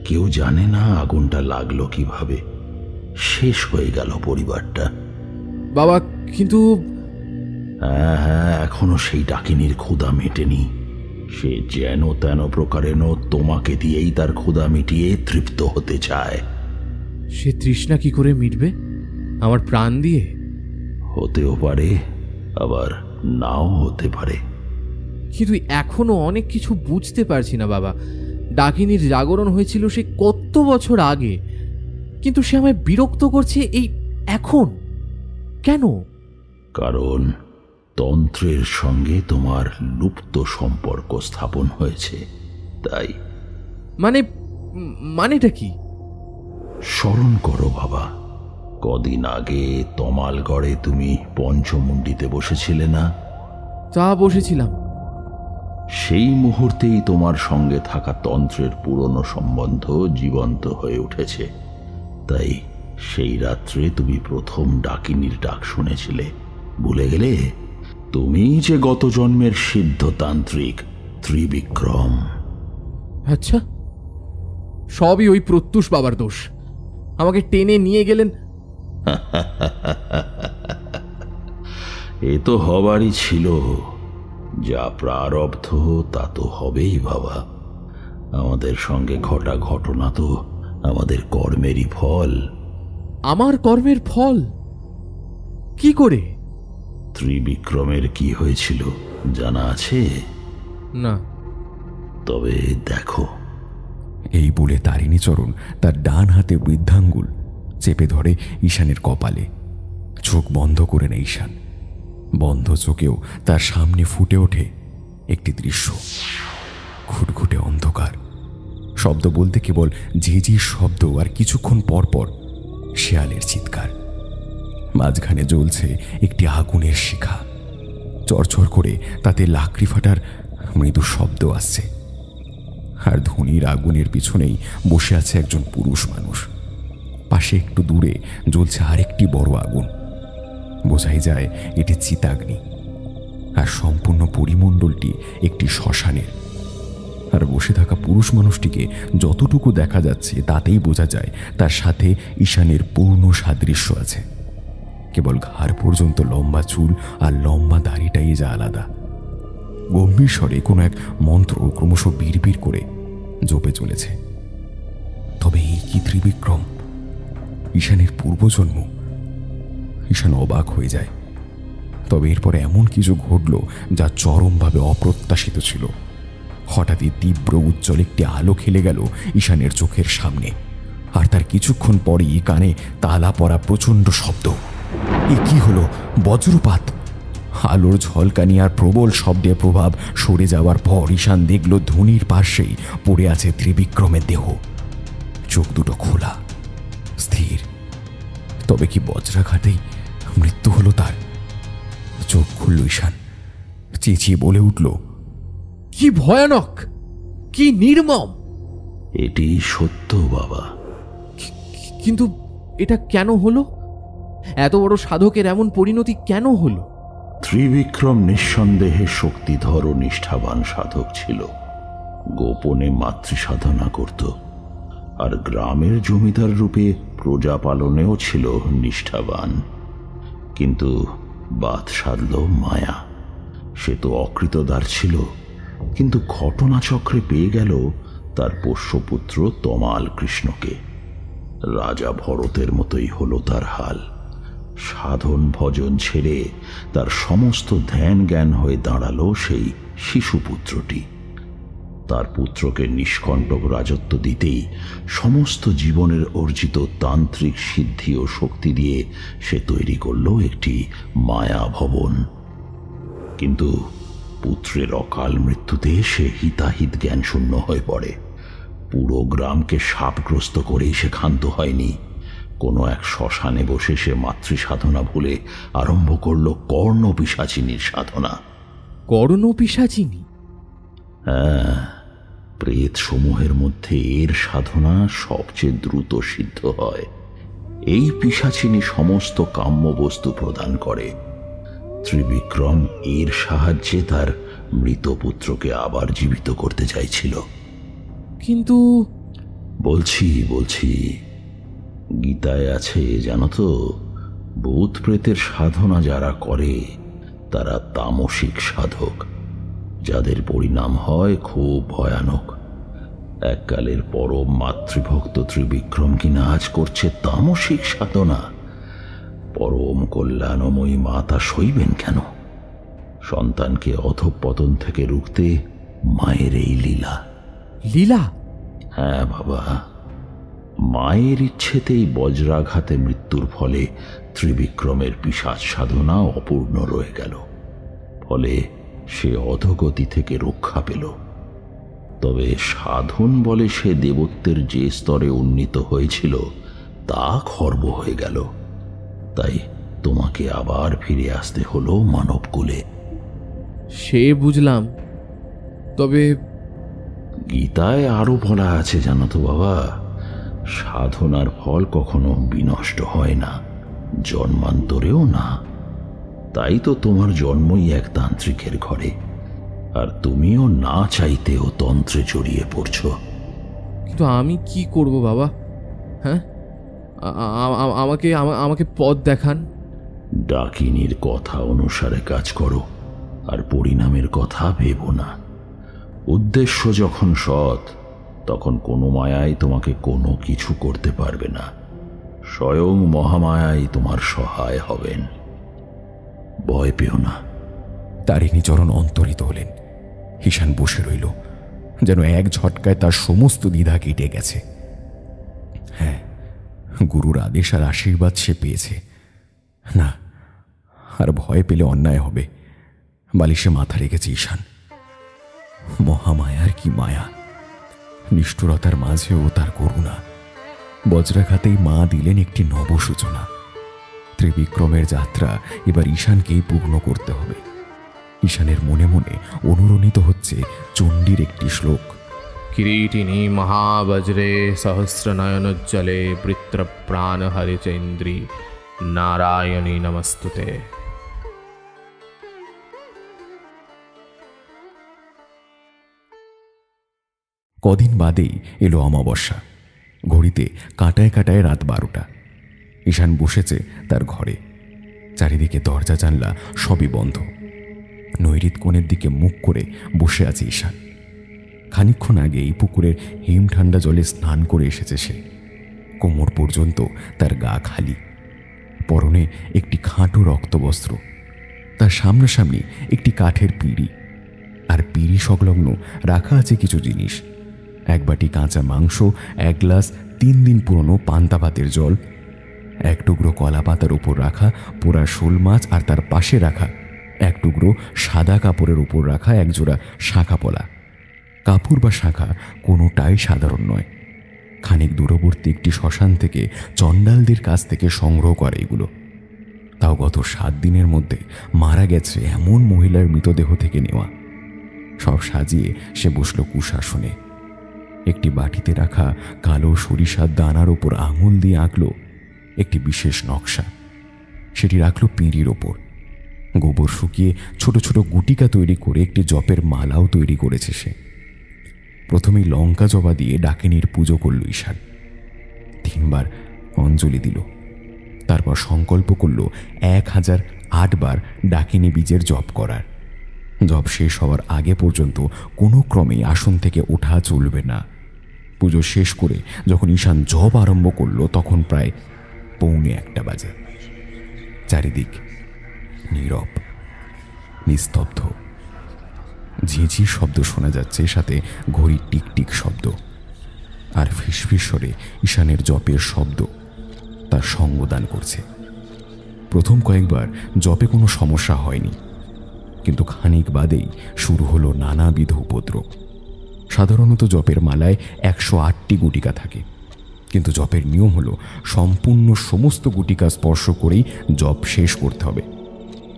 কেউ জানে না আগুনটা লাগলো কিভাবে। শেষ হয়ে গেল পরিবারটা। বাবা, কিন্তু হ্যাঁ, এখনো সেই ডাকিনীর ক্ষুধা মেটেনি। সে যেন তেন প্রকারেণ তোমাকে দিয়েই তার ক্ষুধা মিটিয়ে তৃপ্ত হতে চায়। সে তৃষ্ণা কি করে মিটবে? আমার প্রাণ দিয়ে? হতেও পারে, আবার নাও হতে পারে। কিন্তু এখনো অনেক কিছু বুঝতে পারছি না বাবা। ডাকিনীর জাগরণ হয়েছিল সে কত বছর আগে, কিন্তু সে আমায় বিরক্ত করছে এই এখন। কেন? কারণ তন্ত্রের সঙ্গে তোমার লুপ্ত সম্পর্ক স্থাপন হয়েছে, তাই। মানেটা কি? স্মরণ করো বাবা, কদিন আগে তমালগড়ে তুমি পঞ্চমুণ্ডিতে বসেছিলে না? তা বসেছিলাম। সেই মুহূর্তেই তোমার সঙ্গে থাকা তন্ত্রের পুরনো সম্বন্ধ জীবন্ত হয়ে উঠেছে। তাই সেই রাত্রে তুমি প্রথম ডাকিনীর ডাক শুনেছিলে। ভুলে গেলে? তুমি যে গত জন্মের সিদ্ধতান্ত্রিক ত্রিবিক্রম। আচ্ছা, সবই ওই প্রত্যুষ বাবার দোষ। আমাকে টেনে নিয়ে গেলেন। এ তো হবারই ছিল। যা প্রারব্ধ তা তো হবেই বাবা। আমাদের সঙ্গে ঘটা ঘটনা তো আমাদের কর্মেরই ফল। আমার কর্মের ফল? কি করে? ত্রিবিক্রমের কি হয়েছিল জানা আছে? না। তবে দেখো। এই বলে তারিণীচরণ তার ডান হাতে বৃদ্ধাঙ্গুল চেপে ধরে ঈশানের কপালে। চোখ বন্ধ করে নেয় ঈশান। বন্ধ চোখেও তার সামনে ফুটে ওঠে একটি দৃশ্য। ঘুটঘুটে অন্ধকার। শব্দ বলতে কেবল ঝিঝির শব্দ, আর কিছুক্ষণ পর পর শেয়ালের চিৎকার। মাঝখানে জ্বলছে একটি আগুনের শিখা। চরচর করে তাতে লাকড়ি ফাটার মৃদু শব্দ আসছে। আর ধনির আগুনের পিছনেই বসে আছে একজন পুরুষ মানুষ। পাশে একটু দূরে জ্বলছে আরেকটি বড় আগুন। বোঝাই যায় এটি চিতাগ্নি। আর সম্পূর্ণ পরিমণ্ডলটি একটি শ্মশানের। আর বসে থাকা পুরুষ মানুষটিকে যতটুকু দেখা যাচ্ছে তাতেই বোঝা যায় তার সাথে ঈশানের পূর্ণ সাদৃশ্য আছে। কেবল ঘাড় পর্যন্ত লম্বা চুল আর লম্বা দাড়িটাই যা আলাদা। গম্ভীর স্বরে কোনো এক মন্ত্র ক্রমশ বিড়বিড় করে জপে চলেছে। তবে এই কি ত্রিবিক্রম? ঈশানের পূর্বজন্ম? ঈশান অবাক হয়ে যায়। তবে এরপরে এমন কিছু ঘটল যা চরমভাবে অপ্রত্যাশিত ছিল। হঠাৎই তীব্র উজ্জ্বল একটি আলো খেলে গেল ঈশানের চোখের সামনে, আর তার কিছুক্ষণ পরেই কানে তালা পড়া প্রচণ্ড শব্দ। এ কি হলো? বজ্রপাত! আলোর ঝলকানি আর প্রবল শব্দের প্রভাব সরে যাওয়ার পর ঈশান দেখল ধনির পাশেই পড়ে আছে ত্রিবিক্রমের দেহ। চোখ দুটো খোলা, স্থির। তবে কি বজ্রাঘাতেই মৃত্যু হলো তার? চোখ খুলল ঈশান, চেঁচিয়ে বলে উঠল, কি ভয়ানক, কি নির্মম! এটি সত্য বাবা। কিন্তু এটা কেন হলো? এত বড় সাধকের এমন পরিণতি কেন হলো? ত্রিবিক্রম নিঃসন্দেহে শক্তিধর ও নিষ্ঠাবান সাধক ছিল। গোপনে মাতৃসাধনা করত, আর গ্রামের জমিদার রূপে প্রজা পালনেও ছিল নিষ্ঠাবান। কিন্তু বাদ সাধল মায়া। সে তো অকৃতদার ছিল, কিন্তু ঘটনাচক্রে পেয়ে গেল তার পোষ্যপুত্র তমাল কৃষ্ণকে। রাজা ভরতের মতোই হলো তার হাল। সাধন ভজন ছেড়ে তার সমস্ত ধ্যান জ্ঞান হয়ে দাঁড়ালো সেই শিশুপুত্রটি। তার পুত্রকে নিষ্কণ্টক রাজত্ব দিতেই সমস্ত জীবনের অর্জিত তান্ত্রিক সিদ্ধি ও শক্তি দিয়ে সে তৈরি করল একটি মায়া ভবন। কিন্তু পুত্রের অকাল মৃত্যুতে সে হিতাহিত জ্ঞান শূন্য হয়ে পড়ে। পুরো গ্রামকে শাপগ্রস্ত করেই সে ক্ষান্ত হয়নি। কোনো এক শ্মশানে বসে সে মাতৃসাধনা ভুলে আরম্ভ করল কর্ণপিশাচিনীর সাধনা। কর্ণপিশাচিনী? হ্যাঁ, প্রেত সমূহের মধ্যে এর সাধনা সবচেয়ে দ্রুত সিদ্ধ হয়। এই পিশাচিনী সমস্ত কাম্য বস্তু প্রদান করে। ত্রিবিক্রম এর সাহায্যে তার মৃত পুত্রকে আবার জীবিত করতে চাইছিল। কিন্তু বলছি গীতায় আছে জানো তো, ভূত প্রেতের সাধনা যারা করে তারা তামসিক সাধক, যাদের পরিণাম হয় খুব ভয়ানক। এককালের পরম মাতৃভক্ত ত্রিবিক্রম কিনা আজ করছে তামসিক সাধনা। পরম কল্যাণময়ী মা তা সইবেন কেন? সন্তানকে অধঃপতন থেকে রুখতে মায়ের এই লীলা। লীলা? হ্যাঁ বাবা, মায়ের ইচ্ছেতেই বজ্রাঘাতে মৃত্যুর ফলে ত্রিবিক্রমের পিশাচ সাধনা অপূর্ণ রয়ে গেল। ফলে সে অধোগতি থেকে রক্ষা পেল। তবে সাধন বলে সে দেবত্বের যে স্তরে উন্নীত হয়েছিল তা খর্ব হয়ে গেল। তাই তোমাকে আবার ফিরে আসতে হলো মানবকুলে। সে বুঝলাম, তবে গীতায় আরো বলা আছে জানো তো বাবা, সাধনার ফল কখনো বিনষ্ট হয় না, জন্মান্তরেও না। তাই তো তোমার জন্মই এক তান্ত্রিকের ঘরে, আর তুমিও না চাইতেও তন্ত্রে জড়িয়ে পড়ছ। কিন্তু আমি কি করব বাবা? হ্যাঁ, আমাকে পথ দেখান। ডাকিনীর কথা অনুসারে কাজ করো, আর পরিণামের কথা ভেবো না। উদ্দেশ্য যখন সৎ, তখন কোনো মায়াই তোমাকে কোনো কিছু করতে পারবে না। স্বয়ং মহামায়াই তোমার সহায় হবেন। ভয় পেও না। তারিণী চরণ অন্তরিত হলেন। ঈশান বসে রইল, যেন এক ঝটকায় তার সমস্ত দ্বিধা কেটে গেছে। হ্যাঁ, গুরুর আদেশ আর আশীর্বাদ সে পেয়েছে। না, আর ভয় পেলে অন্যায় হবে। বালিশে মাথা রেখেছে ঈশান। মহামায়ার কি মায়া! নিষ্ঠুরতার মাঝেও তার করুণা। বজ্রাঘাতেই মা দিলেন একটি নব সূচনা। ত্রিবিক্রমের যাত্রা এবার ঈশানকেই পূর্ণ করতে হবে। ঈশানের মনে মনে অনুরণিত হচ্ছে চণ্ডীর একটি শ্লোক, কিরীটিনী মহাবজ্রে সহস্রনয়নোজ্জ্বলে বৃত্রপ্রাণ হরিচৈন্দ্রী নারায়ণী নমস্তুতে। কদিন বাদেই এলো অমাবস্যা। ঘড়িতে কাঁটায় কাঁটায় রাত 12টা। ঈশান বসেছে তার ঘরে। চারিদিকে দরজা জানলা সবই বন্ধ। নৈরিত কোণের দিকে মুখ করে বসে আছে ঈশান। খানিকক্ষণ আগে এই পুকুরের হিম ঠান্ডা জলে স্নান করে এসেছে সে। কোমর পর্যন্ত তার গা খালি, পরনে একটি খাঁটো রক্তবস্ত্র। তার সামনাসামনি একটি কাঠের পিঁড়ি, আর পিঁড়ি সংলগ্ন রাখা আছে কিছু জিনিস। এক বাটি কাঁচা মাংস, 1 গ্লাস 3 দিন পুরনো পান্তা ভাতের জল, এক টুকরো কলা পাতার উপর রাখা পোড়া শোল মাছ, আর তার পাশে রাখা এক টুকরো সাদা কাপড়ের উপর রাখা একজোড়া শাঁখা পলা। কাপড় বা শাঁখা কোনোটাই সাধারণ নয়। খানিক দূরবর্তী একটি শ্মশান থেকে চণ্ডালদের কাছ থেকে সংগ্রহ করে এগুলো। তাও গত 7 দিনের মধ্যে মারা গেছে এমন মহিলার মৃতদেহ থেকে নেওয়া। সব সাজিয়ে সে বসল কুশাসনে। একটি বাটিতে রাখা কালো সরিষার দানার ওপর আঙুল দিয়ে আঁকল একটি বিশেষ নকশা। সেটি রাখল পিঁড়ির ওপর। গোবর শুকিয়ে ছোট ছোট গুটিকা তৈরি করে একটি জপের মালাও তৈরি করেছে সে। প্রথমেই লঙ্কা জবা দিয়ে ডাকিনীর পুজো করল ঈশান। 3 বার অঞ্জলি দিল। তারপর সংকল্প করল 1008 বার ডাকিনী বীজের জপ করার। জপ শেষ হওয়ার আগে পর্যন্ত কোনো ক্রমেই আসন থেকে ওঠা চলবে না। পুজো শেষ করে যখন ঈশান জপ আরম্ভ করল তখন প্রায় 1:45 বাজে। চারিদিক নীরব, নিস্তব্ধ। ঝিঁঝির শব্দ শোনা যাচ্ছে, সাথে ঘড়ির টিকটিক শব্দ, আর ফিসফিস স্বরে ঈশানের জপের শব্দ তার সঙ্গদান করছে। প্রথম কয়েকবার জপে কোনো সমস্যা হয়নি, কিন্তু খানিক বাদেই শুরু হলো নানাবিধ উপদ্রব। সাধারণত জপের মালায় 108টি গুটিকা থাকে, কিন্তু জপের নিয়ম হলো সম্পূর্ণ সমস্ত গুটিকা স্পর্শ করেই জপ শেষ করতে হবে।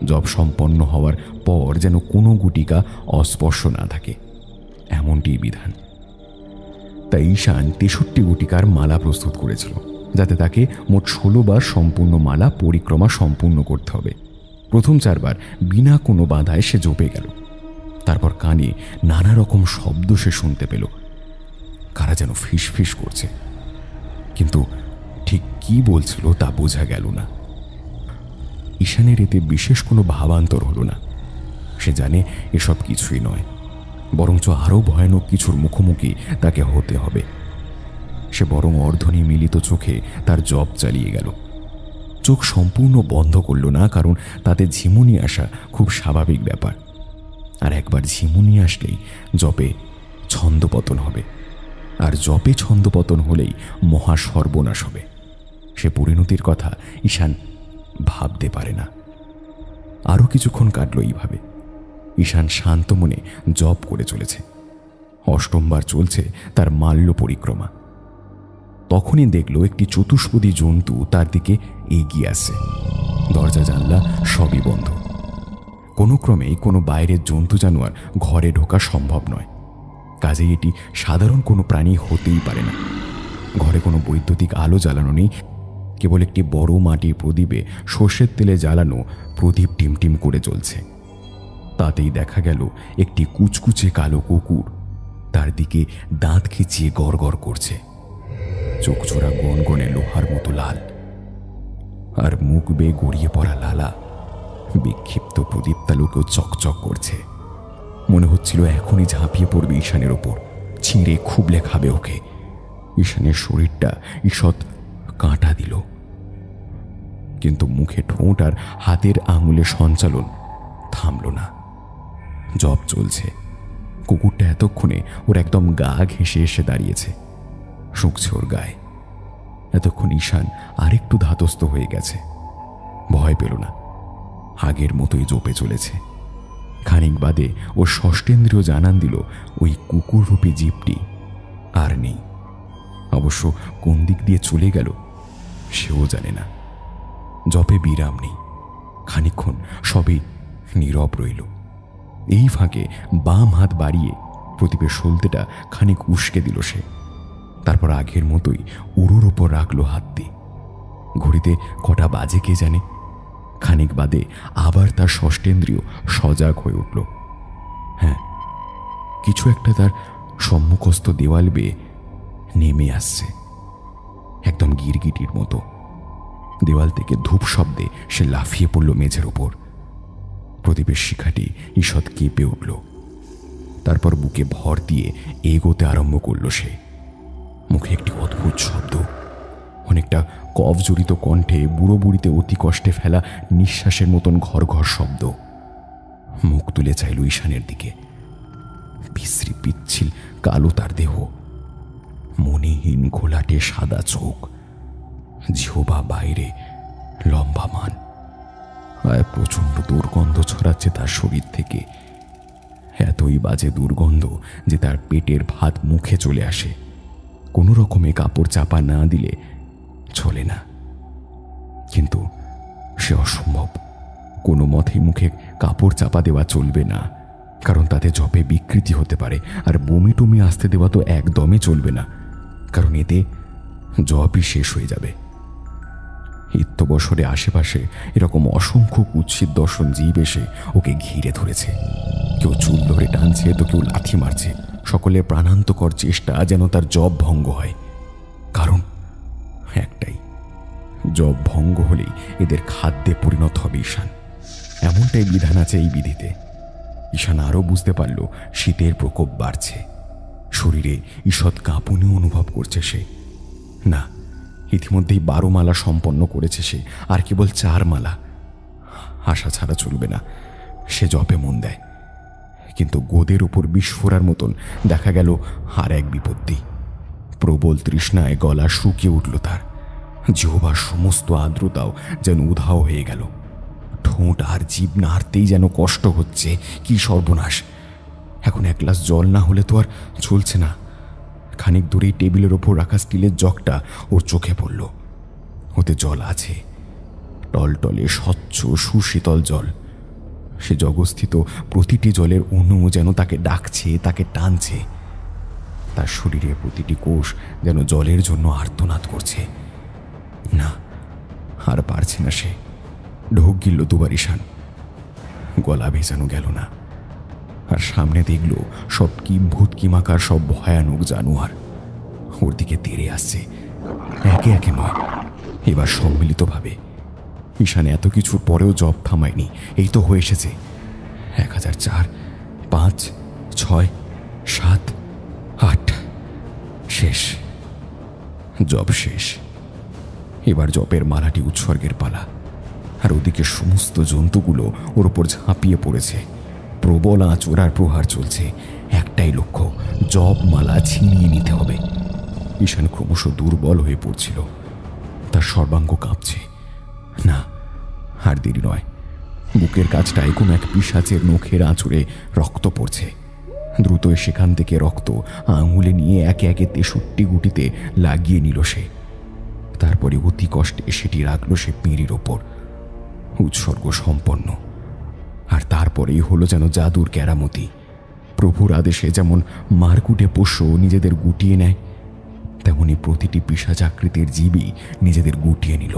জপ সম্পন্ন হওয়ার পর যেন কোনো গুটিকা অস্পর্শ না থাকে, এমনটি বিধান। তাই ঈশান 63 গুটিকার মালা প্রস্তুত করেছিল, যাতে তাকে মোট 16 বার সম্পূর্ণ মালা পরিক্রমা সম্পূর্ণ করতে হবে। প্রথম 4 বার বিনা কোনো বাধায় সে জপে গেল। তারপর কানে নানা রকম শব্দ সে শুনতে পেল। কারা যেন ফিসফিস করছে, কিন্তু ঠিক কি বলছিল তা বোঝা গেল না। ঈশানের এতে বিশেষ কোনো ভাবান্তর হলো না। সে জানে এসব কিছুই নয়, বরঞ্চ আরও ভয়ানক কিছুর মুখোমুখি তাকে হতে হবে। সে বরং অর্ধনিমিলিত চোখে তার জপ চালিয়ে গেল। চোখ সম্পূর্ণ বন্ধ করল না, কারণ তাতে ঝিমুনি আসা খুব স্বাভাবিক ব্যাপার। আর একবার ঝিমুনি আসলেই জপে ছন্দপতন হবে, আর জপে ছন্দপতন হলেই মহা সর্বনাশ হবে। সে পরিণতির কথা ঈশান ভাবতে পারে না। আরও কিছুক্ষণ কাটল এইভাবে। ঈশান শান্ত মনে জপ করে চলেছে। 8ম বার চলছে তার মাল্য পরিক্রমা। তখনই দেখল একটি চতুষ্পদী জন্তু তার দিকে এগিয়ে আসছে। দরজা জানলা সবই বন্ধ। কোনো ক্রমেই কোনো বাইরের জন্তু জানোয়ার ঘরে ঢোকা সম্ভব নয়। কাজেই এটি সাধারণ কোনো প্রাণী হতেই পারে না। ঘরে কোনো বৈদ্যুতিক আলো জ্বালানো নেই, কেবল একটি বড় মাটির প্রদীপে সর্ষের তেলে জ্বালানো প্রদীপ টিমটিম করে জ্বলছে। তাতেই দেখা গেল একটি কুচকুচে কালো কুকুর তার দিকে দাঁত খিচিয়ে গড়গড় করছে। চোখজোড়া গনগনে লোহার মতো লাল, আর মুখ বেয়ে গড়িয়ে পড়া লালা বিক্ষিপ্ত প্রদীপতালুকেও চকচক করছে। মনে হচ্ছিল এখনই ঝাঁপিয়ে পড়বে ঈশানের ওপর, ছিঁড়ে খুবলে খাবে ওকে। ঈশানের শরীরটা ঈষৎ কাঁটা দিল, কিন্তু মুখে ঠোঁট আর হাতের আঙুলে সঞ্চালন থামল না। জপ চলছে। কুকুরটা এতক্ষণে ওর একদম গা ঘেঁষে এসে দাঁড়িয়েছে, শুকছে ওর গায়ে। এতক্ষণ ঈশান আরেকটু ধাতস্থ হয়ে গেছে, ভয় পেল না, আগের মতোই জপে চলেছে। খানিক বাদে ওর ষষ্ঠেন্দ্রিয় জানান দিল ওই কুকুররূপী জীবটি আর নেই। অবশ্য কোন দিক দিয়ে চলে গেল সেও জানে না। জপে বিরাম নেই। খানিকক্ষণ সবই নীরব রইল। এই ফাঁকে বাম হাত বাড়িয়ে প্রদীপের সলতেটা খানিক উস্কে দিল সে। তারপর আগের মতোই উড়োর ওপর রাখলো হাত দিয়ে। ঘড়িতে কটা বাজে কে জানে। খানিক বাদে আবার তার ষষ্ঠেন্দ্রিয় সজাগ হয়ে উঠল। হ্যাঁ, কিছু একটা তার সম্মুখস্থ দেওয়াল বেয়ে নেমে আসছে, একদম গিরগিটির মতো। দেওয়াল থেকে ধূপ শব্দে সে লাফিয়ে পড়ল মেঝের ওপর। প্রদীপের শিখাটি ঈষৎ কেঁপে উঠল। তারপর বুকে ভর দিয়ে এগোতে আরম্ভ করল সে। মুখে একটি অদ্ভুত শব্দ, অনেকটা কফ জড়িত কণ্ঠে বুড়ো বুড়িতে অতি কষ্টে ফেলা নিঃশ্বাসের মতন ঘর ঘর শব্দ। মুখ তুলে চাইল ঈশানের দিকে। বিশ্রী পিচ্ছিল কালো তার দেহ, মনেহীন ঘোলাটে সাদা চোখ, জিহ্বা বাইরে, লম্বা মান। আর প্রচণ্ড দুর্গন্ধ ছড়াচ্ছে তার শরীর থেকে। এতই বাজে দুর্গন্ধ যে তার পেটের ভাত মুখে চলে আসে। কোনো রকমে কাপড় চাপা না দিলে চলে না। কিন্তু সে অসম্ভব। কোনো মতেই মুখে কাপড় চাপা দেওয়া চলবে না, কারণ তাতে জপে বিকৃতি হতে পারে। আর বমি টমি আসতে দেওয়া তো একদমই চলবে না, কারণ এতে জপই শেষ হয়ে যাবে। হিত্যবসরে আশেপাশে এরকম অসংখ্য কুৎসিত দর্শন জীব এসে ওকে ঘিরে ধরেছে। কেউ চুল ধরে টানছে, তো কেউ লাথি মারছে। সকলের প্রাণান্তকর চেষ্টা যেন তার জপ ভঙ্গ হয়। কারণ একটাই, জপ ভঙ্গ হলেই এদের খাদ্যে পরিণত হবে ঈশান। এমনটাই বিধান আছে এই বিধিতে। ঈশান আরও বুঝতে পারল শীতের প্রকোপ বাড়ছে। শরীরে ঈষৎ কাঁপুনি অনুভব করছে সে। না, ইতিমধ্যেই 12 মালা সম্পন্ন করেছে সে, আর কেবল 4 মালা। আশা ছাড়া চলবে না, সে জপে মন দেয়। কিন্তু গোদের উপর বিস্ফোরার মতন দেখা গেল আর এক বিপত্তি। প্রবল তৃষ্ণায় গলা শুকিয়ে উঠল তার। জিহ্বার সমস্ত আর্দ্রতাও যেন উধাও হয়ে গেল। ঠোঁট আর জিভ নাড়তেই যেন কষ্ট হচ্ছে। কি সর্বনাশ! এখন এক গ্লাস জল না হলে তো আর চলছে না। খানিক দূরেই টেবিলের ওপর রাখা স্টিলের জগটা ওর চোখে পড়ল। ওতে জল আছে, টলটলে স্বচ্ছ সুশীতল জল। সে জগস্থিত প্রতিটি জলের অণু যেন তাকে ডাকছে, তাকে টানছে। তার শরীরের প্রতিটি কোষ যেন জলের জন্য আর্তনাদ করছে। না, আর পারছে না সে। ঢোক গিলল দুবার ঈশান। গলা ভেজানো গেল না। আর সামনে দেখল সব কিম্ভূত কিমাকার সব ভয়ানক জানোয়ার ওর দিকে তেড়ে আসছে। একে একে নয়, এবার সম্মিলিতভাবে। ঈশান এত কিছুর পরেও জপ থামায়নি। এই তো হয়ে এসেছে 1004, 5, 6, 7, 8। শেষ, জপ শেষ। এবার জপের মালাটি উৎসর্গের পালা। আর ওদিকে সমস্ত জন্তুগুলো ওর ওপর ঝাঁপিয়ে পড়েছে। প্রবল আঁচড়ার প্রহার চলছে। একটাই লক্ষ্য, জপ মালা ছিনিয়ে নিতে হবে। ঈশান ক্রমশ দুর্বল হয়ে পড়ছিল। তার সর্বাঙ্গ কাঁপছে। না, আর দেরি নয়। বুকের কাছটায় কোনো এক পিশাচের নখের আঁচড়ে রক্ত পড়ছে। দ্রুত সেখান থেকে রক্ত আঙুলে নিয়ে একে একে 63 গুটিতে লাগিয়ে নিল সে। তারপরে অতি কষ্টে সেটি রাখল সে পিঁড়ির ওপর। উৎসর্গ সম্পন্ন। আর তারপরেই হলো যেন জাদুর কেরামতি। প্রভুর আদেশে যেমন মারকুটে পোষ্য নিজেদের গুটিয়ে নেয়, তেমনি প্রতিটি পিশাচাকৃতির জীবই নিজেদের গুটিয়ে নিল।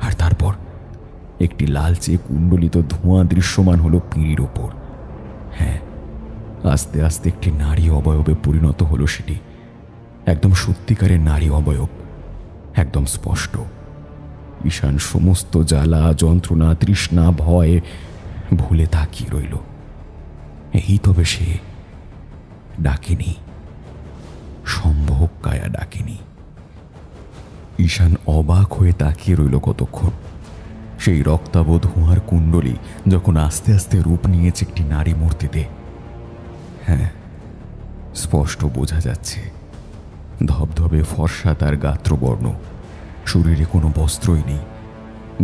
আর তারপর একটি লালচে কুণ্ডলিত ধোঁয়া দৃশ্যমান হলো পিঁড়ির ওপর। হ্যাঁ, আস্তে আস্তে একটি নারী অবয়বে পরিণত হলো সেটি। একদম সত্যিকারের নারী অবয়ব, একদম স্পষ্ট। ঈশান সমস্ত জ্বালা যন্ত্রণা তৃষ্ণা ভয় ভুলে তাকিয়ে রইল। এই তবে সে ডাকেনি, সম্ভোগ কায়া ডাকেনি। ঈশান অবাক হয়ে তাকিয়ে রইল কতক্ষণ। সেই রক্তাভ ধোঁয়ার কুণ্ডলী যখন আস্তে আস্তে রূপ নিয়েছে একটি নারী মূর্তিতে। হ্যাঁ, স্পষ্ট বোঝা যাচ্ছে ধবধবে ফর্সা তার গাত্রবর্ণ। শরীরে কোনো বস্ত্রই নেই।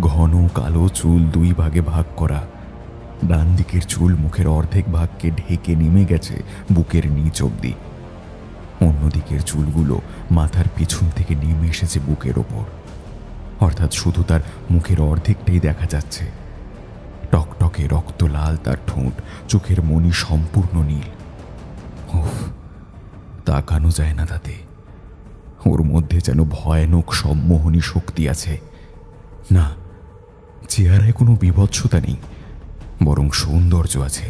ঘন কালো চুল 2 ভাগে ভাগ করা। ডান দিকের চুল মুখের অর্ধেক ভাগকে ঢেকে নেমে গেছে বুকের নিচ অবধি। অন্যদিকের চুলগুলো মাথার পিছন থেকে নেমে এসেছে বুকের ওপর। অর্থাৎ শুধু তার মুখের অর্ধেকটাই দেখা যাচ্ছে। টকটকে রক্ত লাল তার ঠোঁট, চোখের মণি সম্পূর্ণ নীল। ও তাকানো যায় না তাতে। ওর মধ্যে যেন ভয়ানক সম্মোহনী শক্তি আছে। না, চেহারায় কোনো বিভৎসতা নেই, বরং সৌন্দর্য আছে।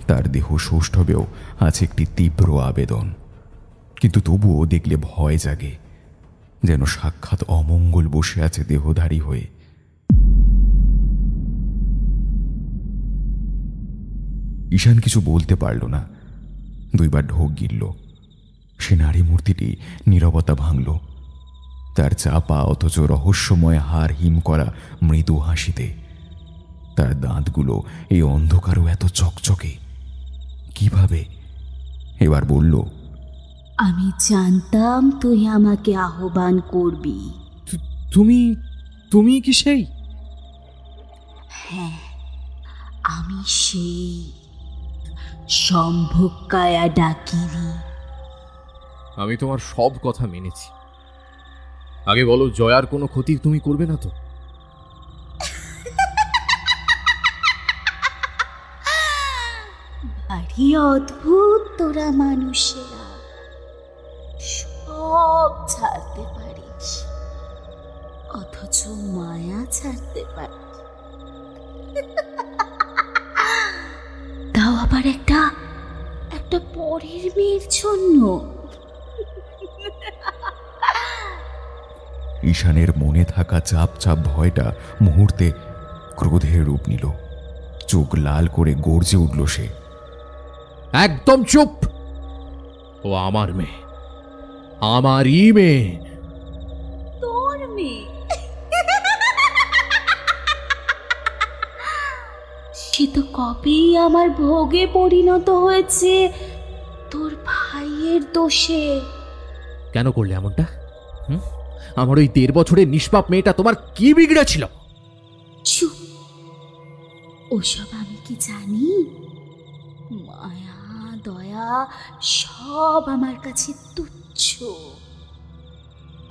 তার দেহ সৌষ্ঠবেও আছে একটি তীব্র আবেদন, কিন্তু তবুও দেখলে ভয় জাগে, যেন সাক্ষাৎ অমঙ্গল বসে আছে দেহধারী হয়ে। ঈশান কিছু বলতে পারল না, দুইবার ঢোক গিলল। সে নারী মূর্তিটি নীরবতা ভাঙল, তার চাপা অথচ রহস্যময় হার হিম করা মৃদু হাসিতে। তার দাঁতগুলো এই অন্ধকারও এত চকচকে কিভাবে? এবার বলল, আমি জানতাম তুই আমাকে আহ্বান করবি। তুমি তুমি কি সেই? হ্যাঁ, আমি সেই সম্ভবকায়া ডাকিনি। আমি তোমার সব কথা মেনেছি। আগে বলো, জয়ার কোনো ক্ষতি তুমি করবে না তো? ভারী অদ্ভুত তোরা মানুষেরা, সব ছাড়তে পারিস অথচ মায়া ছাড়তে পারিস, তাও আবার একটা পরের মেয়ের জন্য। ঈশানের মনে থাকা চাপ চাপ ভয়টা মুহূর্তে ক্রোধের রূপ নিল। চোখ লাল করে গর্জে উঠল সে, একদম চুপ! ও আমার মেয়ে, আমারই মেয়ে। তোর মেয়ে? সে তো কবেই আমার ভোগে পরিণত হয়েছে তোর ভাইয়ের দোষে। কেন করলে এমনটা? আমার ওই 1.5 বছরের নিষ্পাপ মেয়েটা তোমার কি বিগড়েছিল? চুপ! ওসব আমি কি জানি? মায়া দয়া সব আমার কাছে তুচ্ছ।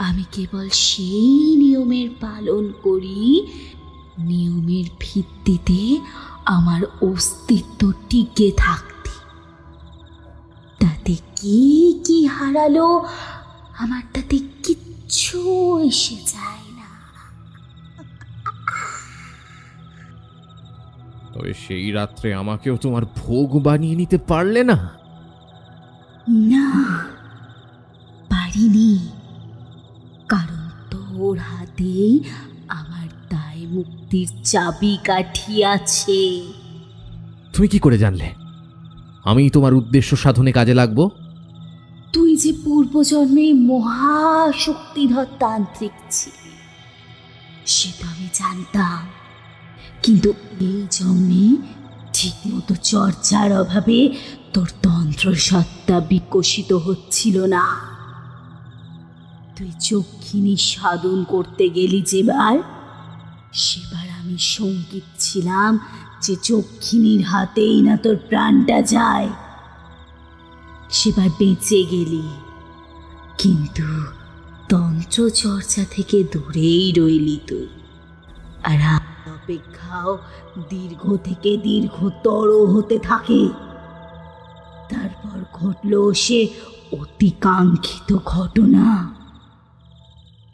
আমি কেবল সেই নিয়মের পালন করি, নিয়মের ভিত্তিতে আমার অস্তিত্ব টিকে থাকতে। তাতে কি কি হারালো আমার তাতে কিচ্ছু এসে যায় না। তবে সেই রাত্রে আমাকেও তোমার ভোগ বানিয়ে নিতে পারলে না? না, পারিনি, কারণ তোর হাতেই আমার দায় মুক্তির চাবিকাঠি আছে। তুমি কি করে জানলে আমি তোমার উদ্দেশ্য সাধনে কাজে লাগবো? তুই যে পূর্বজন্মে মহাশক্তিধর তান্ত্রিক ছিলি সে তো আমি জানতাম, কিন্তু এই জন্মে ঠিক মতো চর্চার অভাবে তোর তন্ত্র সত্তা বিকশিত হচ্ছিল না। তুই যক্ষিণী সাধন করতে গেলি যেবার, সেবার আমি শঙ্কিত ছিলাম যে যক্ষিণীর হাতেই না তোর প্রাণটা যায়। সেবার বেঁচে গেলি, কিন্তু তন্ত্র চর্চা থেকে দূরেই রইলি তুই। আর অপেক্ষাও দীর্ঘ থেকে দীর্ঘতর হতে থাকে। তারপর ঘটল সে অতিকাঙ্ক্ষিত ঘটনা।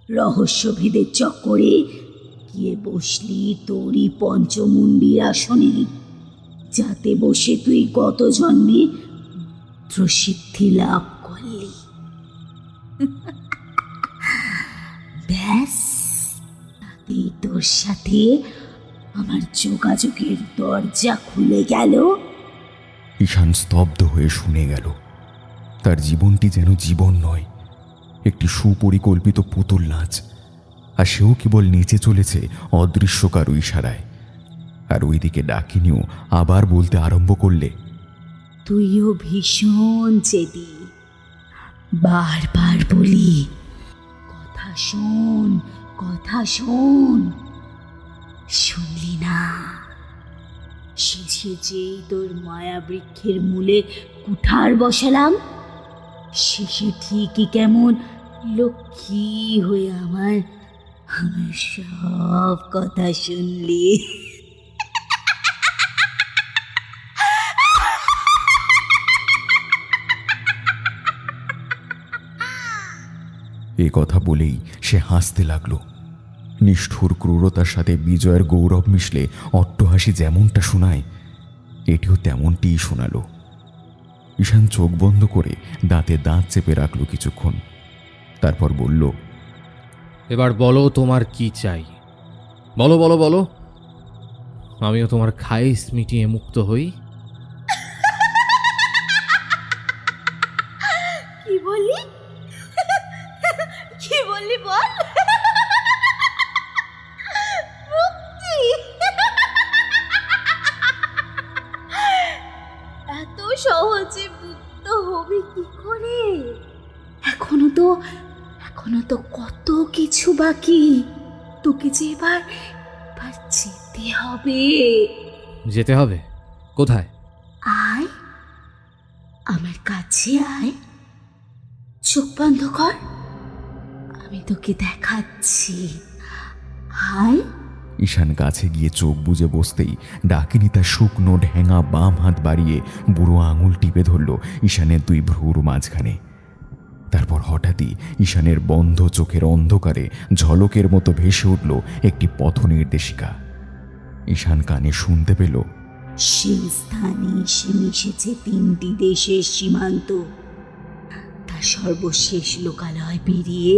রহস্যভেদের চক্করে গিয়ে বসলি তোরই পঞ্চমুণ্ডির আসনে, যাতে বসে তুই গত জন্মে মন্ত্রসিদ্ধি লাভ করলি। ব্যাস, তাতেই তোর সাথে আমার যোগাযোগের দরজা খুলে গেল। ঈশান স্তব্ধ হয়ে শুনে গেল। তার জীবনটি যেন জীবন নয়, একটি সুপরিকল্পিত পুতুল নাচ, আর সেও কেবল নেচে চলেছে অদৃশ্য কারো ইশারায়। আর ওইদিকে ডাকিনিও আবার বলতে আরম্ভ করলে, তুইও ভীষণ জেদি, বারবার বলি কথা শোন, কথা শোন, শুনলি না? শেষে যেই তোর মায়া বৃক্ষের মূলে কুঠার বসালাম, শেষে ঠিকই কেমন লক্ষ্মী হয়ে আমার সব কথা শুনলি। এ কথা বলেই সে হাসতে লাগলো। নিষ্ঠুর ক্রূরতার সাথে বিজয়ের গৌরব মিশলে অট্টহাসি যেমনটা শোনায়, এটিও তেমনটিই শোনালো। ঈশান চোখ বন্ধ করে দাঁতে দাঁত চেপে রাখলো কিছুক্ষণ, তারপর বলল, এবার বলো তোমার কি চাই। বলো বলো বলো, আমিও তোমার খায়েশ মিটিয়ে মুক্ত হই। কি বললি? কি বললি বল? মুক্তি? এত সহজে মুক্ত হবে কি করে? এখনো তো কত কিছু বাকি। তোকে যে এবার যেতে হবে। যেতে হবে? কোথায়? আয়, আমার কাছে আয়। চোখ বন্ধ কর, আমি তোকে দেখাচ্ছি। আয়। ঈশান কাছে গিয়ে চোখ বুজে বসতেই ডাকিনী তার শুকনো ঢেঙা বাম হাত বাড়িয়ে বুড়ো আঙুল টিপে ধরল ঈশানের দুই ভ্রুর মাঝখানে। তারপর হঠাৎই ঈশানের বন্ধ চোখের অন্ধকারে ঝলকের মতো ভেসে উঠল একটি পথ নির্দেশিকা। ঈশান কানে শুনতে পেল, সেই স্থানে এসে মিশেছে 3টি দেশের সীমান্ত। তার সর্বশেষ লোকালয় পেরিয়ে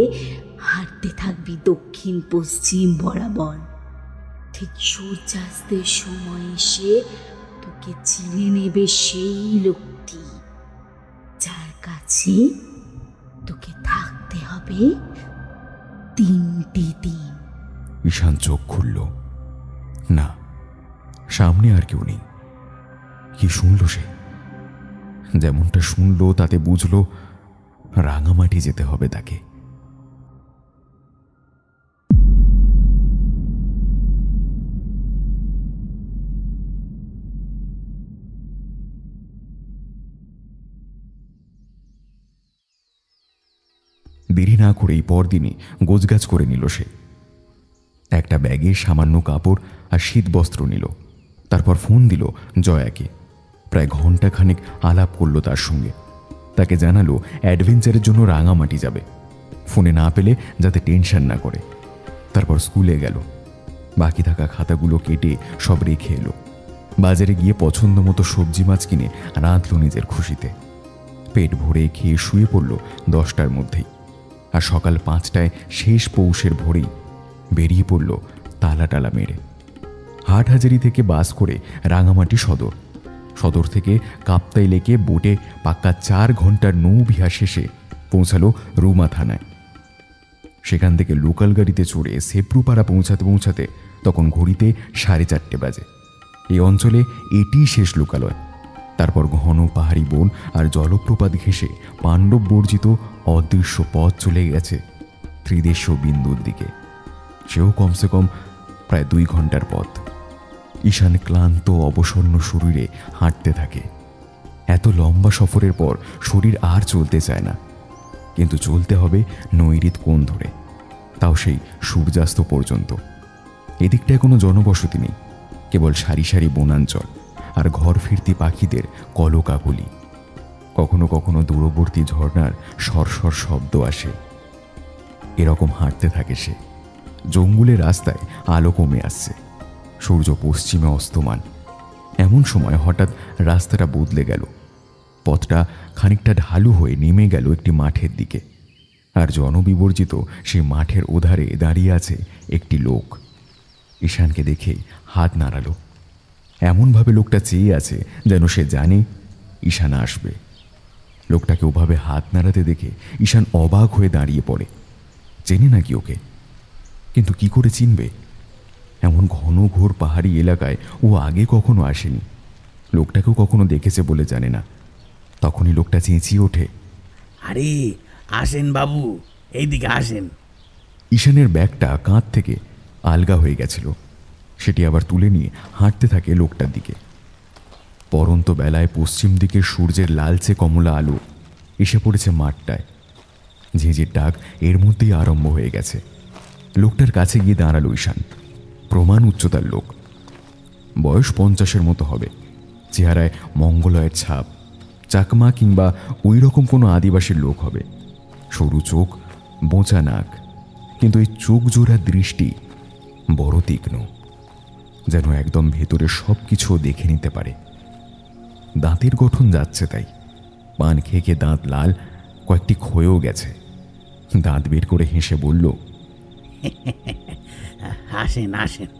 হাঁটতে থাকবি দক্ষিণ পশ্চিম বরাবর। ঠিক সূর্যাস্তের সময় এসে তোকে চিনে নেবে সেই লোকটি, যার কাছে তোকে থাকতে হবে 3টি দিন। ঈশান চোখ খুলল। না, সামনে আর কেউ নেই। কি শুনল সে? যেমনটা শুনল তাতে বুঝল রাঙামাটি যেতে হবে তাকে। দেরি না করেই পরদিনই গোছগাছ করে নিল সে। একটা ব্যাগে সামান্য কাপড় আর শীত বস্ত্র নিল। তারপর ফোন দিল জয়াকে। প্রায় ঘণ্টাখানেক আলাপ করল তার সঙ্গে। তাকে জানালো অ্যাডভেঞ্চারের জন্য রাঙামাটি যাবে, ফোনে না পেলে যাতে টেনশন না করে। তারপর স্কুলে গেল। বাকি থাকা খাতাগুলো কেটে সব রেখে এলো। বাজারে গিয়ে পছন্দ মতো সবজি মাছ কিনে রাঁধল নিজের খুশিতে। পেট ভরে খেয়ে শুয়ে পড়ল 10টার মধ্যেই। আর সকাল 5টায় শেষ পৌষের ভোরেই বেরিয়ে পড়ল তালা টালা মেরে। হাটহাজারি থেকে বাস করে রাঙামাটি সদর থেকে কাপ্তাই লেকে বোটে পাক্কা 4 ঘন্টার নৌবিহার শেষে পৌঁছালো রুমা থানায়। সেখান থেকে লোকাল গাড়িতে চড়ে সেপ্রুপাড়া পৌঁছাতে তখন ঘড়িতে 4:30 বাজে। এই অঞ্চলে এটিই শেষ লোকালয়। তারপর ঘন পাহাড়ি বন আর জলপ্রপাত ঘেঁষে পাণ্ডব বর্জিত অদৃশ্য পথ চলে গেছে ত্রিদেশীয় বিন্দুর দিকে। সেও কমসে কম প্রায় 2 ঘন্টার পথ। ঈশান ক্লান্ত অবসন্ন শরীরে হাঁটতে থাকে। এত লম্বা সফরের পর শরীর আর চলতে চায় না, কিন্তু চলতে হবে নৈরিত কোণ ধরে, তাও সেই সূর্যাস্ত পর্যন্ত। এদিকটায় কোনো জনবসতি নেই, কেবল সারি সারি বনাঞ্চল আর ঘর ফিরতি পাখিদের কলকাকলি। কখনো কখনো দূরবর্তী ঝর্ণার সরসর শব্দ আসে। এরকম হাঁটতে থাকে সে। জঙ্গলের রাস্তায় আলো কমে আসছে, সূর্য পশ্চিমে অস্তমান। এমন সময় হঠাৎ রাস্তাটা বদলে গেল। পথটা খানিকটা ঢালু হয়ে নেমে গেল একটি মাঠের দিকে। আর জনবিবর্জিত সেই মাঠের ওধারে দাঁড়িয়ে আছে একটি লোক। ঈশানকে দেখে হাত নাড়ালো। এমনভাবে লোকটা চেয়ে আছে যেন সে জানে ঈশান আসবে। লোকটাকে ওভাবে হাত নাড়াতে দেখে ঈশান অবাক হয়ে দাঁড়িয়ে পড়ে। চেনে নাকি ওকে? কিন্তু কি করে চিনবে? এমন ঘন ঘোর পাহাড়ি এলাকায় ও আগে কখনো আসেনি। লোকটাকেও কখনো দেখেছে বলে জানে না। তখনই লোকটা চেঁচিয়ে ওঠে, আরে আসেন বাবু, এইদিকে আসেন। ঈশানের ব্যাগটা কাঁধ থেকে আলগা হয়ে গেছিল। সেটি আবার তুলে নিয়ে হাঁটতে থাকে লোকটার দিকে। পরন্ত বেলায় পশ্চিম দিকে সূর্যের লালচে কমলা আলো এসে পড়েছে মাঠটায়। ঝিঁঝির ডাক এর মধ্যেই আরম্ভ হয়ে গেছে। লোকটার কাছে গিয়ে দাঁড়ালো ঈশান। প্রমাণ উচ্চতার লোক, বয়স 50-এর মতো হবে। চেহারায় মঙ্গলয়ের ছাপ, চাকমা কিংবা ওই রকম কোনো আদিবাসীর লোক হবে। সরু চোখ, বোঁচা নাক, কিন্তু এই চোখ জোড়া দৃষ্টি বড় তীক্ষ্ণ, যেন একদম ভেতরে সব কিছু দেখে নিতে পারে। দাঁতের গঠন যাচ্ছে তাই, পান খেয়ে খেয়ে দাঁত লাল, কয়েকটি ক্ষয়েও গেছে। দাঁত বের করে হেসে বলল, আসেন আসেন,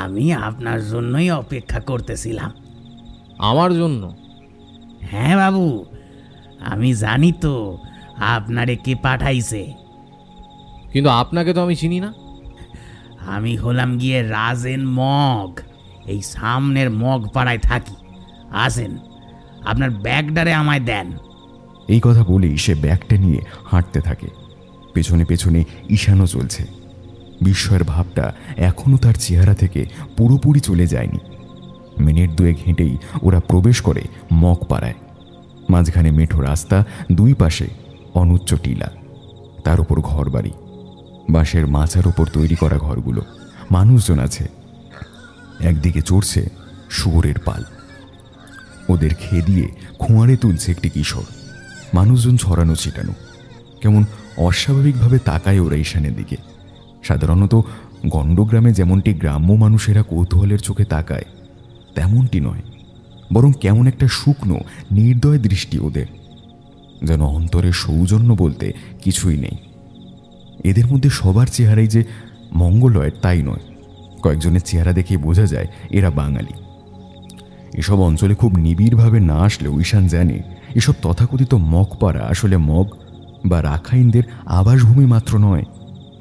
আমি আপনার জন্যই অপেক্ষা করতেছিলাম। আমার জন্য? হ্যাঁ বাবু, আমি জানি তো আপনারে কে পাঠাইছে। কিন্তু আপনাকে তো আমি চিনি না। আমি হলাম গিয়ে রাজেন মগ, এই সামনের মগ পাড়ায় থাকি। আসেন, আপনার ব্যাগটারে আমায় দেন। এই কথা বলেই সে ব্যাগটা নিয়ে হাঁটতে থাকে। পেছনে পেছনে ঈশানও চলছে। বিস্ময়ের ভাবটা এখনো তার চেহারা থেকে পুরোপুরি চলে যায়নি। মিনিট দুয়েক হেঁটেই ওরা প্রবেশ করে মগ পাড়ায়। মাঝখানে মেঠো রাস্তা, দুই পাশে অনুচ্চ টিলা, তার উপর ঘর বাড়ি, বাঁশের মাচার ওপর তৈরি করা ঘরগুলো। মানুষজন আছে। একদিকে চড়ছে শুয়োরের পাল, ওদের খেয়ে দিয়ে খোঁয়াড়ে তুলছে একটি কিশোর। মানুষজন ছড়ানো ছিটানো, কেমন অস্বাভাবিকভাবে তাকায় ওরা ঈশানের দিকে। সাধারণত গণ্ডগ্রামে যেমনটি গ্রাম্য মানুষেরা কৌতূহলের চোখে তাকায়, তেমনটি নয়, বরং কেমন একটা শুকনো নির্দয় দৃষ্টি ওদের, যেন অন্তরে সৌজন্য বলতে কিছুই নেই। এদের মধ্যে সবার চেহারাই যে মঙ্গলয়ের তাই নয়, কয়েকজনের চেহারা দেখে বোঝা যায় এরা বাঙালি। এসব অঞ্চলে খুব নিবিড়ভাবে না আসলেও ঈশান জানে এসব তথাকথিত মগপাড়া আসলে মগ বা রাখাইনদের আবাসভূমি মাত্র নয়,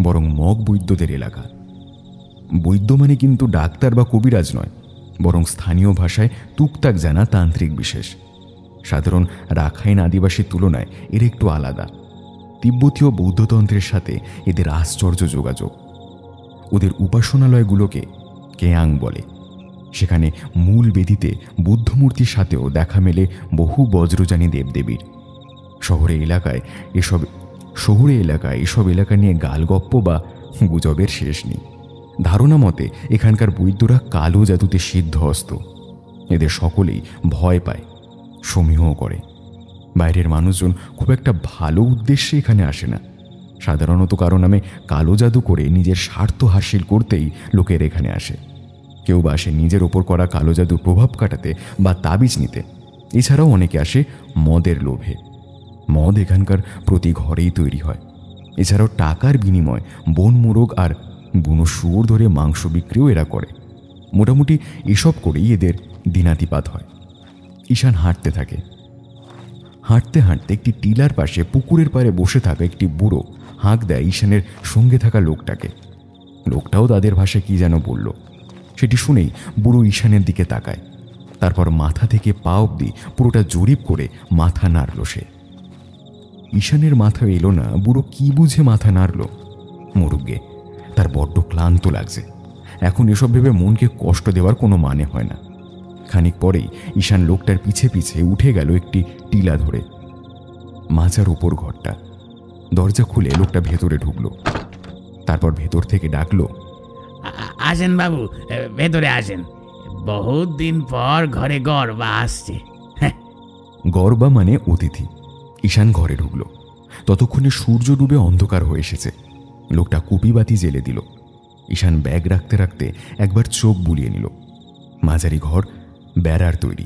বরং মগ বৈদ্যদের এলাকা। বৈদ্য মানে কিন্তু ডাক্তার বা কবিরাজ নয়, বরং স্থানীয় ভাষায় টুকটাক জানা তান্ত্রিক বিশেষ। সাধারণ রাখাইন আদিবাসীর তুলনায় এর একটু আলাদা। তিব্বতীয় বৌদ্ধতন্ত্রের সাথে এদের আশ্চর্য যোগাযোগ। ওদের উপাসনালয়গুলোকে কেয়াং বলে। সেখানে মূল বেদিতে বুদ্ধমূর্তির সাথেও দেখা মেলে বহু বজ্রযানী দেবদেবীর। শহরে এলাকায় এসব এলাকা নিয়ে গালগপ্প বা গুজবের শেষ নেই। ধারণা মতে এখানকার বৈদ্যরা কালো জাদুতে সিদ্ধহস্ত। এদের সকলেই ভয় পায়, সমীহ করে। বাইরের মানুষজন খুব একটা ভালো উদ্দেশ্যে এখানে আসে না, সাধারণত কারো নামে কালো জাদু করে নিজের স্বার্থ হাসিল করতেই লোকের এখানে আসে। কেউ বা আসে নিজের ওপর করা কালো জাদুর প্রভাব কাটাতে বা তাবিজ নিতে। এছাড়াও অনেকে আসে মদের লোভে। মদ এখানকার প্রতি ঘরেই তৈরি হয়। এছাড়াও টাকার বিনিময় বন মোরগ আর বুনো শুয়োর ধরে মাংস বিক্রিও এরা করে। মোটামুটি এসব করেই এদের দিনাতিপাত হয়। ঈশান হাঁটতে থাকে। হাঁটতে হাঁটতে একটি টিলার পাশে পুকুরের পাড়ে বসে থাকা একটি বুড়ো হাঁক দেয় ঈশানের সঙ্গে থাকা লোকটাকে। লোকটাও তাদের ভাষায় কি যেন বলল। সেটি শুনেই বুড়ো ঈশানের দিকে তাকায়। তারপর মাথা থেকে পা অবধি পুরোটা জরিপ করে মাথা নাড়ল সে। ঈশানের মাথা এলো না বুড়ো কি বুঝে মাথা নাড়ল। মরুগে, তার বড্ড ক্লান্ত লাগছে। এখন এসব ভেবে মনকে কষ্ট দেওয়ার কোনো মানে হয় না। খানিক পরেই ঈশান লোকটার পিছে পিছে উঠে গেল একটি টিলা ধরে। মাচার ওপর ঘরটা। দরজা খুলে লোকটা ভেতরে ঢুকলো। তারপর ভেতর থেকে ডাকলো, আসেন বাবু, ভেতরে আসেন। বহুত দিন পর ঘরে গরবা আসছে। গরবা মানে অতিথি। ঈশান ঘরে ঢুকল। ততক্ষণে সূর্য ডুবে অন্ধকার হয়ে এসেছে। লোকটা কুপিবাতি জেলে দিল। ঈশান ব্যাগ রাখতে রাখতে একবার চোখ বুলিয়ে নিল। মাঝারি ঘর, বেড়ার তৈরি।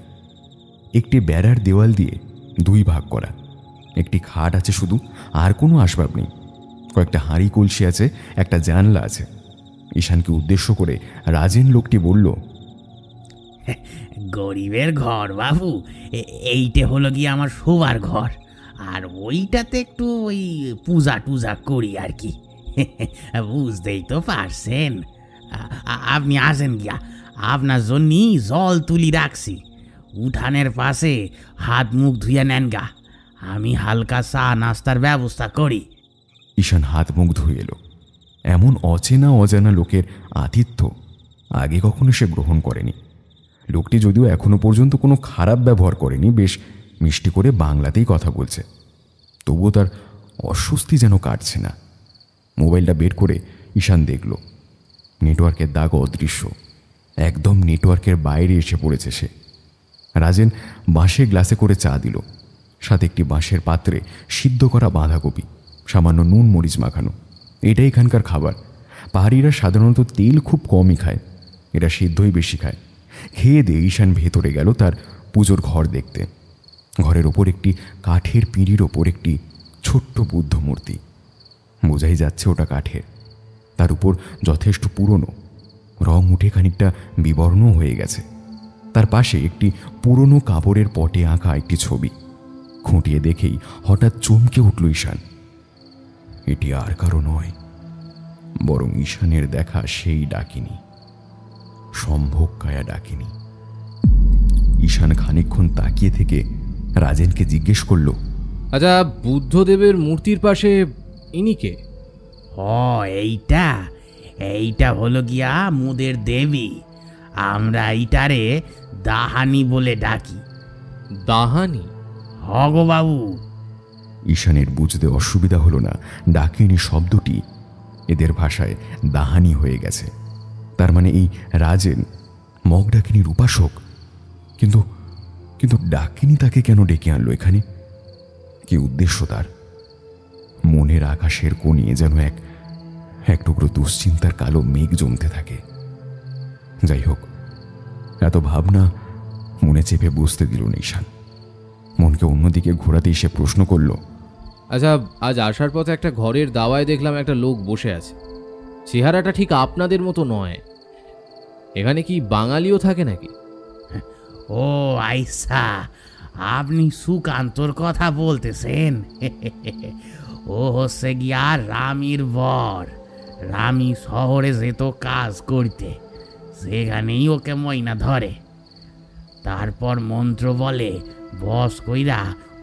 একটি বেড়ার দেওয়াল দিয়ে দুই ভাগ করা। একটি খাট আছে শুধু, আর কোনো আসবাব নেই। কয়েকটা হাঁড়ি কলসি আছে, একটা জানলা আছে। ঈশানকে উদ্দেশ্য করে রাজেন লোকটি বলল, গরিবের ঘর বাবু, এইটা হলো গিয়ে আমার শোবার ঘর, আর ওইটাতে একটু ওই পূজা টুজা করি আর কি। বুঝতেই তো পারছেন। আপনি আসেন গিয়া, আপনার জন্যই জল তুলি রাখছি। উঠানের পাশে হাত মুখ ধুয়ে নেন গা, আমি হালকা চা নাস্তার ব্যবস্থা করি। ঈশান হাত মুখ ধুয়ে এলো। এমন অচেনা অজানা লোকের আতিথ্য আগে কখনো সে গ্রহণ করেনি। লোকটি যদিও এখনো পর্যন্ত কোনো খারাপ ব্যবহার করেনি, বেশ মিষ্টি করে বাংলাতেই কথা বলছে, তবুও তার অস্বস্তি যেন কাটছে না। মোবাইলটা বের করে ঈশান দেখল নেটওয়ার্কের দাগ অদৃশ্য। একদম নেটওয়ার্কের বাইরে এসে পড়েছে সে। রাজেন বাঁশে গ্লাসে করে চা দিল, সাথে একটি বাঁশের পাত্রে সিদ্ধ করা বাঁধাকপি, সামান্য নুন মরিচ মাখানো, এটাই এখানকার খাবার। পাহাড়িরা সাধারণত তেল খুব কমই খায়, এরা সিদ্ধই বেশি খায়। খেয়ে দিয়ে ঈশান ভেতরে গেল তার পুজোর ঘর দেখতে। ঘরের ওপর একটি কাঠের পিঁড়ির ওপর একটি ছোট্ট বুদ্ধ মূর্তি, বোঝাই যাচ্ছে ওটা কাঠের। তার উপর যথেষ্ট পুরনো, রং উঠে খানিকটা বিবর্ণ হয়ে গেছে। তার পাশে একটি পুরনো কাপড়ের পটে আঁকা একটি ছবি। খুঁটিয়ে দেখেই হঠাৎ চমকে উঠল ঈশান। এটি আর কারো নয়, বরং ঈশানের দেখা সেই ডাকিনী, সম্ভোগকায়া ডাকিনী। ঈশান খানিকক্ষণ তাকিয়ে থেকে রাজেনকে জিজ্ঞেস করল, আচ্ছা, বুদ্ধদেবের মূর্তির পাশে ইনি কে? এইটা এইটা হলো গিয়া মুদের দেবী। আমরা এইটারে দাহানি বলে ডাকি। দাহানি? গো বাবু। ঈশানের বুঝতে অসুবিধা হলো না ডাকিনী শব্দটি এদের ভাষায় দাহানি হয়ে গেছে। তার মানে এই রাজেন মগ ডাকিনীর উপাসক। কিন্তু কিন্তু ডাকিনী তাকে কেন ডেকে আনলো এখানে? কি উদ্দেশ্য তার? মনের আকাশের কোণে যেন এক টুকরো দুশ্চিন্তার কালো মেঘ জমতে থাকে। যাই হোক, এত ভাবনা মনে চেপে বুঝতে দিল না ঈশান। মনকে অন্যদিকে ঘোরাতেই সে প্রশ্ন করল, আচ্ছা, আজ আসার পথে একটা ঘরের দাওয়ায় দেখলাম একটা লোক বসে আছে। চেহারাটা ঠিক আপনাদের মতো নয়। এখানে কি বাঙালিও থাকে নাকি? ও আইসা, আপনি সুকান্তর কথা বলতেছেন? ও হচ্ছে গিয়া রামির বর। রামি শহরে যেত কাজ করতে, সেখানেই ওকে ময়না ধরে। তারপর মন্ত্র বলে বস কইরা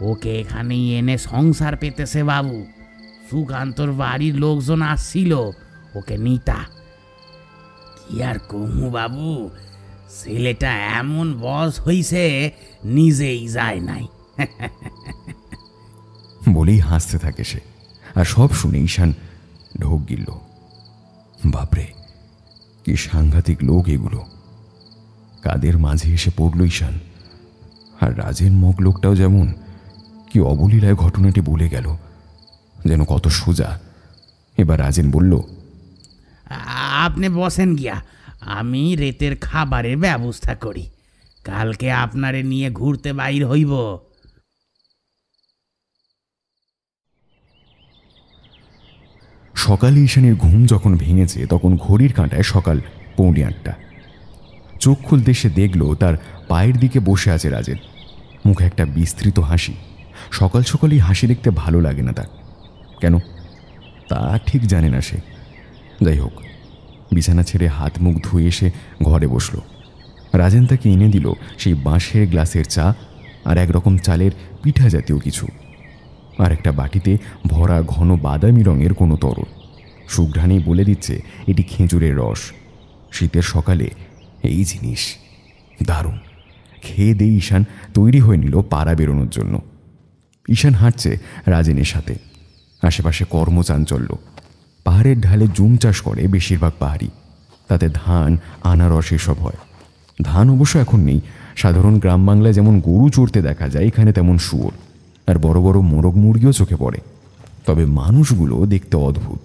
ওকে এখানেই এনে সংসার পেতেছে বাবু। সুকান্তর বাড়ির লোকজন আসছিল ওকে নিতা। কি আর কমু বাবু, ছেলেটা এমন বস হইছে নিজেই যায় নাই। বলেই হাসতে থাকে সে। আর সব শুনে ঈশান ঢোক গিলল। বাপরে, কি সাংঘাতিক লোক এগুলো! কাদের মাঝে এসে পড়ল ঈশান। আর রাজেন মগ লোকটাও যেমন কি অবলীলায় ঘটনাটি বলে গেল, যেন কত সোজা। এবার রাজেন বলল, আপনি বসেন গিয়া, আমি রেতের খাবারের ব্যবস্থা করি। কালকে আপনারে নিয়ে ঘুরতে বাইর হইব। সকালে ঈশানের ঘুম যখন ভেঙেছে তখন ঘড়ির কাঁটায় সকাল 8:45। চোখ খুলতে সে দেখল তার পায়ের দিকে বসে আছে রাজেন, মুখে একটা বিস্তৃত হাসি। সকাল সকালই হাসি দেখতে ভালো লাগে না তার। কেন তা ঠিক জানে না সে। যাই হোক, বিছানা ছেড়ে হাত মুখ ধুয়ে এসে ঘরে বসল। রাজেন তাকে এনে দিল সেই বাঁশের গ্লাসের চা আর একরকম চালের পিঠা জাতীয় কিছু, আর একটা বাটিতে ভরা ঘন বাদামি রঙের কোনো তরল। সুঘ্রাণেই বলে দিচ্ছে এটি খেজুরের রস। শীতের সকালে এই জিনিস দারুণ। খেয়ে দিয়ে ঈশান তৈরি হয়ে নিল পাড়া বেরোনোর জন্য। ঈশান হাঁটছে রাজেনের সাথে। আশেপাশে কর্মচাঞ্চল্য। পাহাড়ের ঢালে জুম চাষ করে বেশিরভাগ পাহাড়ি, তাতে ধান, আনারস এসব হয়। ধান অবশ্য এখন নেই। সাধারণ গ্রাম বাংলায় যেমন গরু চড়তে দেখা যায়, এখানে তেমন শুয়োর আর বড় বড় মোরগ মুরগিও চোখে পড়ে। তবে মানুষগুলো দেখতে অদ্ভুত।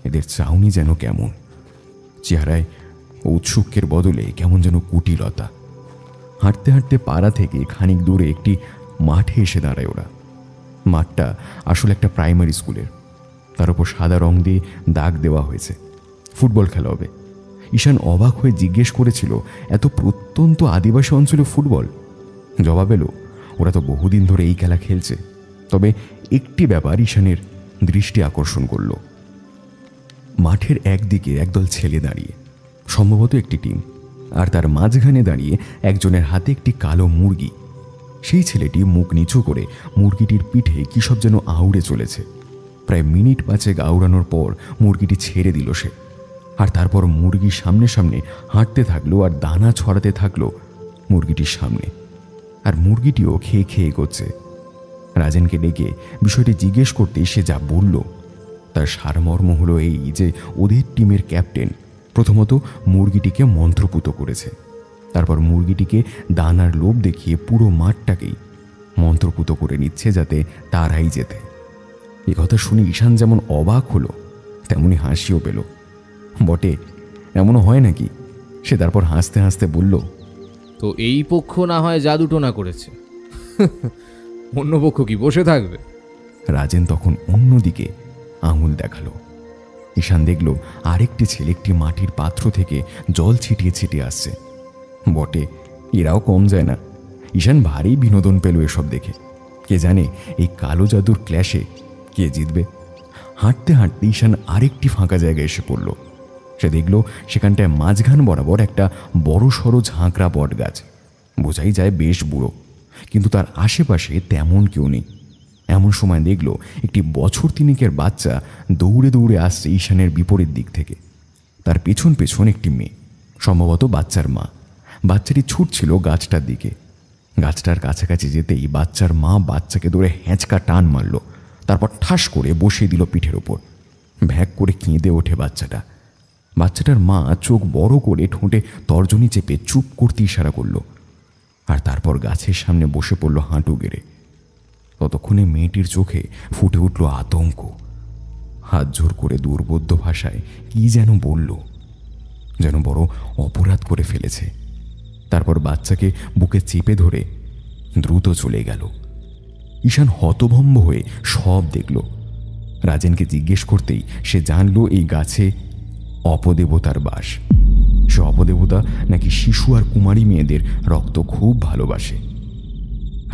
এদের চাউনি যেন কেমন, চেহারায় ঔৎসুক্যের বদলে কেমন যেন কুটিলতা। হাঁটতে হাঁটতে পাড়া থেকে খানিক দূরে একটি মাঠে এসে দাঁড়ায় ওরা। মাঠটা আসলে একটা প্রাইমারি স্কুলের। তার উপর সাদা রং দিয়ে দাগ দেওয়া হয়েছে। ফুটবল খেলা হবে। ঈশান অবাক হয়ে জিজ্ঞেস করেছিল, এত প্রত্যন্ত আদিবাসী অঞ্চলে ফুটবল? জবাব এলো, ওরা তো বহুদিন ধরে এই খেলা খেলছে। তবে একটি ব্যাপার ঈশানের দৃষ্টি আকর্ষণ করল। মাঠের একদিকে একদল ছেলে দাঁড়িয়ে, সম্ভবত একটি টিম, আর তার মাঝখানে দাঁড়িয়ে একজনের হাতে একটি কালো মুরগি। সেই ছেলেটি মুখ নিচু করে মুরগিটির পিঠে কী সব যেন আউড়ে চলেছে। প্রায় মিনিট 5 আউড়ানোর পর মুরগিটি ছেড়ে দিল সে। আর তারপর মুরগি সামনে সামনে হাঁটতে থাকলো আর দানা ছড়াতে থাকলো মুরগিটির সামনে। আর মুরগিটিও খেয়ে খেয়ে এগোচ্ছে। রাজেনকে ডেকে বিষয়টি জিজ্ঞেস করতেই সে যা বলল তার সারমর্ম হলো এই যে ওদের টিমের ক্যাপ্টেন প্রথমত মুরগিটিকে মন্ত্রপুত করেছে, তারপর মুরগিটিকে দানার লোভ দেখিয়ে পুরো মাঠটাকেই মন্ত্রপুত করে নিচ্ছে যাতে তারাই যেতে। এ কথা শুনে ঈশান যেমন অবাক হলো তেমনি হাসিও পেল। বটে, এমনও হয় নাকি? সে তারপর হাসতে হাসতে বলল, তো এই পক্ষ না হয় জাদুটোনা করেছে, অন্য পক্ষ কি বসে থাকবে? রাজেন তখন অন্যদিকে আঙুল দেখালো। ঈশান দেখল আরেকটি ছেলে একটি মাটির পাত্র থেকে জল ছিটিয়ে ছিটিয়ে আসছে। বটে, এরাও কম যায় না। ঈশান ভারী বিনোদন পেল এসব দেখে। কে জানে এই কালো জাদুর ক্ল্যাশে কে জিতবে। হাঁটতে হাঁটতে ঈশান আরেকটি ফাঁকা জায়গায় এসে পড়ল। সে দেখল সেখানটায় মাঝখান বরাবর একটা বড় সড়ো ঝাঁকড়া বট গাছ। বোঝাই যায় বেশ বুড়ো, কিন্তু তার আশেপাশে তেমন কেউ নেই। এমন সময় দেখল একটি বছর তিনেকের বাচ্চা দৌড়ে দৌড়ে আসছে ঈশানের বিপরীত দিক থেকে। তার পেছন পেছন একটি মেয়ে, সম্ভবত বাচ্চার মা। বাচ্চাটি ছুটছিল গাছটার দিকে। গাছটার কাছাকাছি যেতেই বাচ্চার মা বাচ্চাকে ধরে হ্যাঁচকা টান মারল, তারপর ঠাস করে বসিয়ে দিল পিঠের ওপর। ভ্যাক করে কেঁদে ওঠে বাচ্চাটা। বাচ্চাটার মা চোখ বড় করে ঠোঁটে তর্জনী চেপে চুপ করতে ইশারা করল, আর তারপর গাছের সামনে বসে পড়ল হাঁটু গেড়ে। ততক্ষণে মেয়েটির চোখে ফুটে উঠল আতঙ্ক। হাত জোর করে দুর্বোধ্য ভাষায় কি যেন বলল, যেন বড় অপরাধ করে ফেলেছে। তারপর বাচ্চাকে বুকে চেপে ধরে দ্রুত চলে গেল। ঈশান হতভম্ব হয়ে সব দেখল। রাজেনকে জিজ্ঞেস করতেই সে জানল এই গাছে অপদেবতার বাস। সে অপদেবতা নাকি শিশু আর কুমারী মেয়েদের রক্ত খুব ভালোবাসে,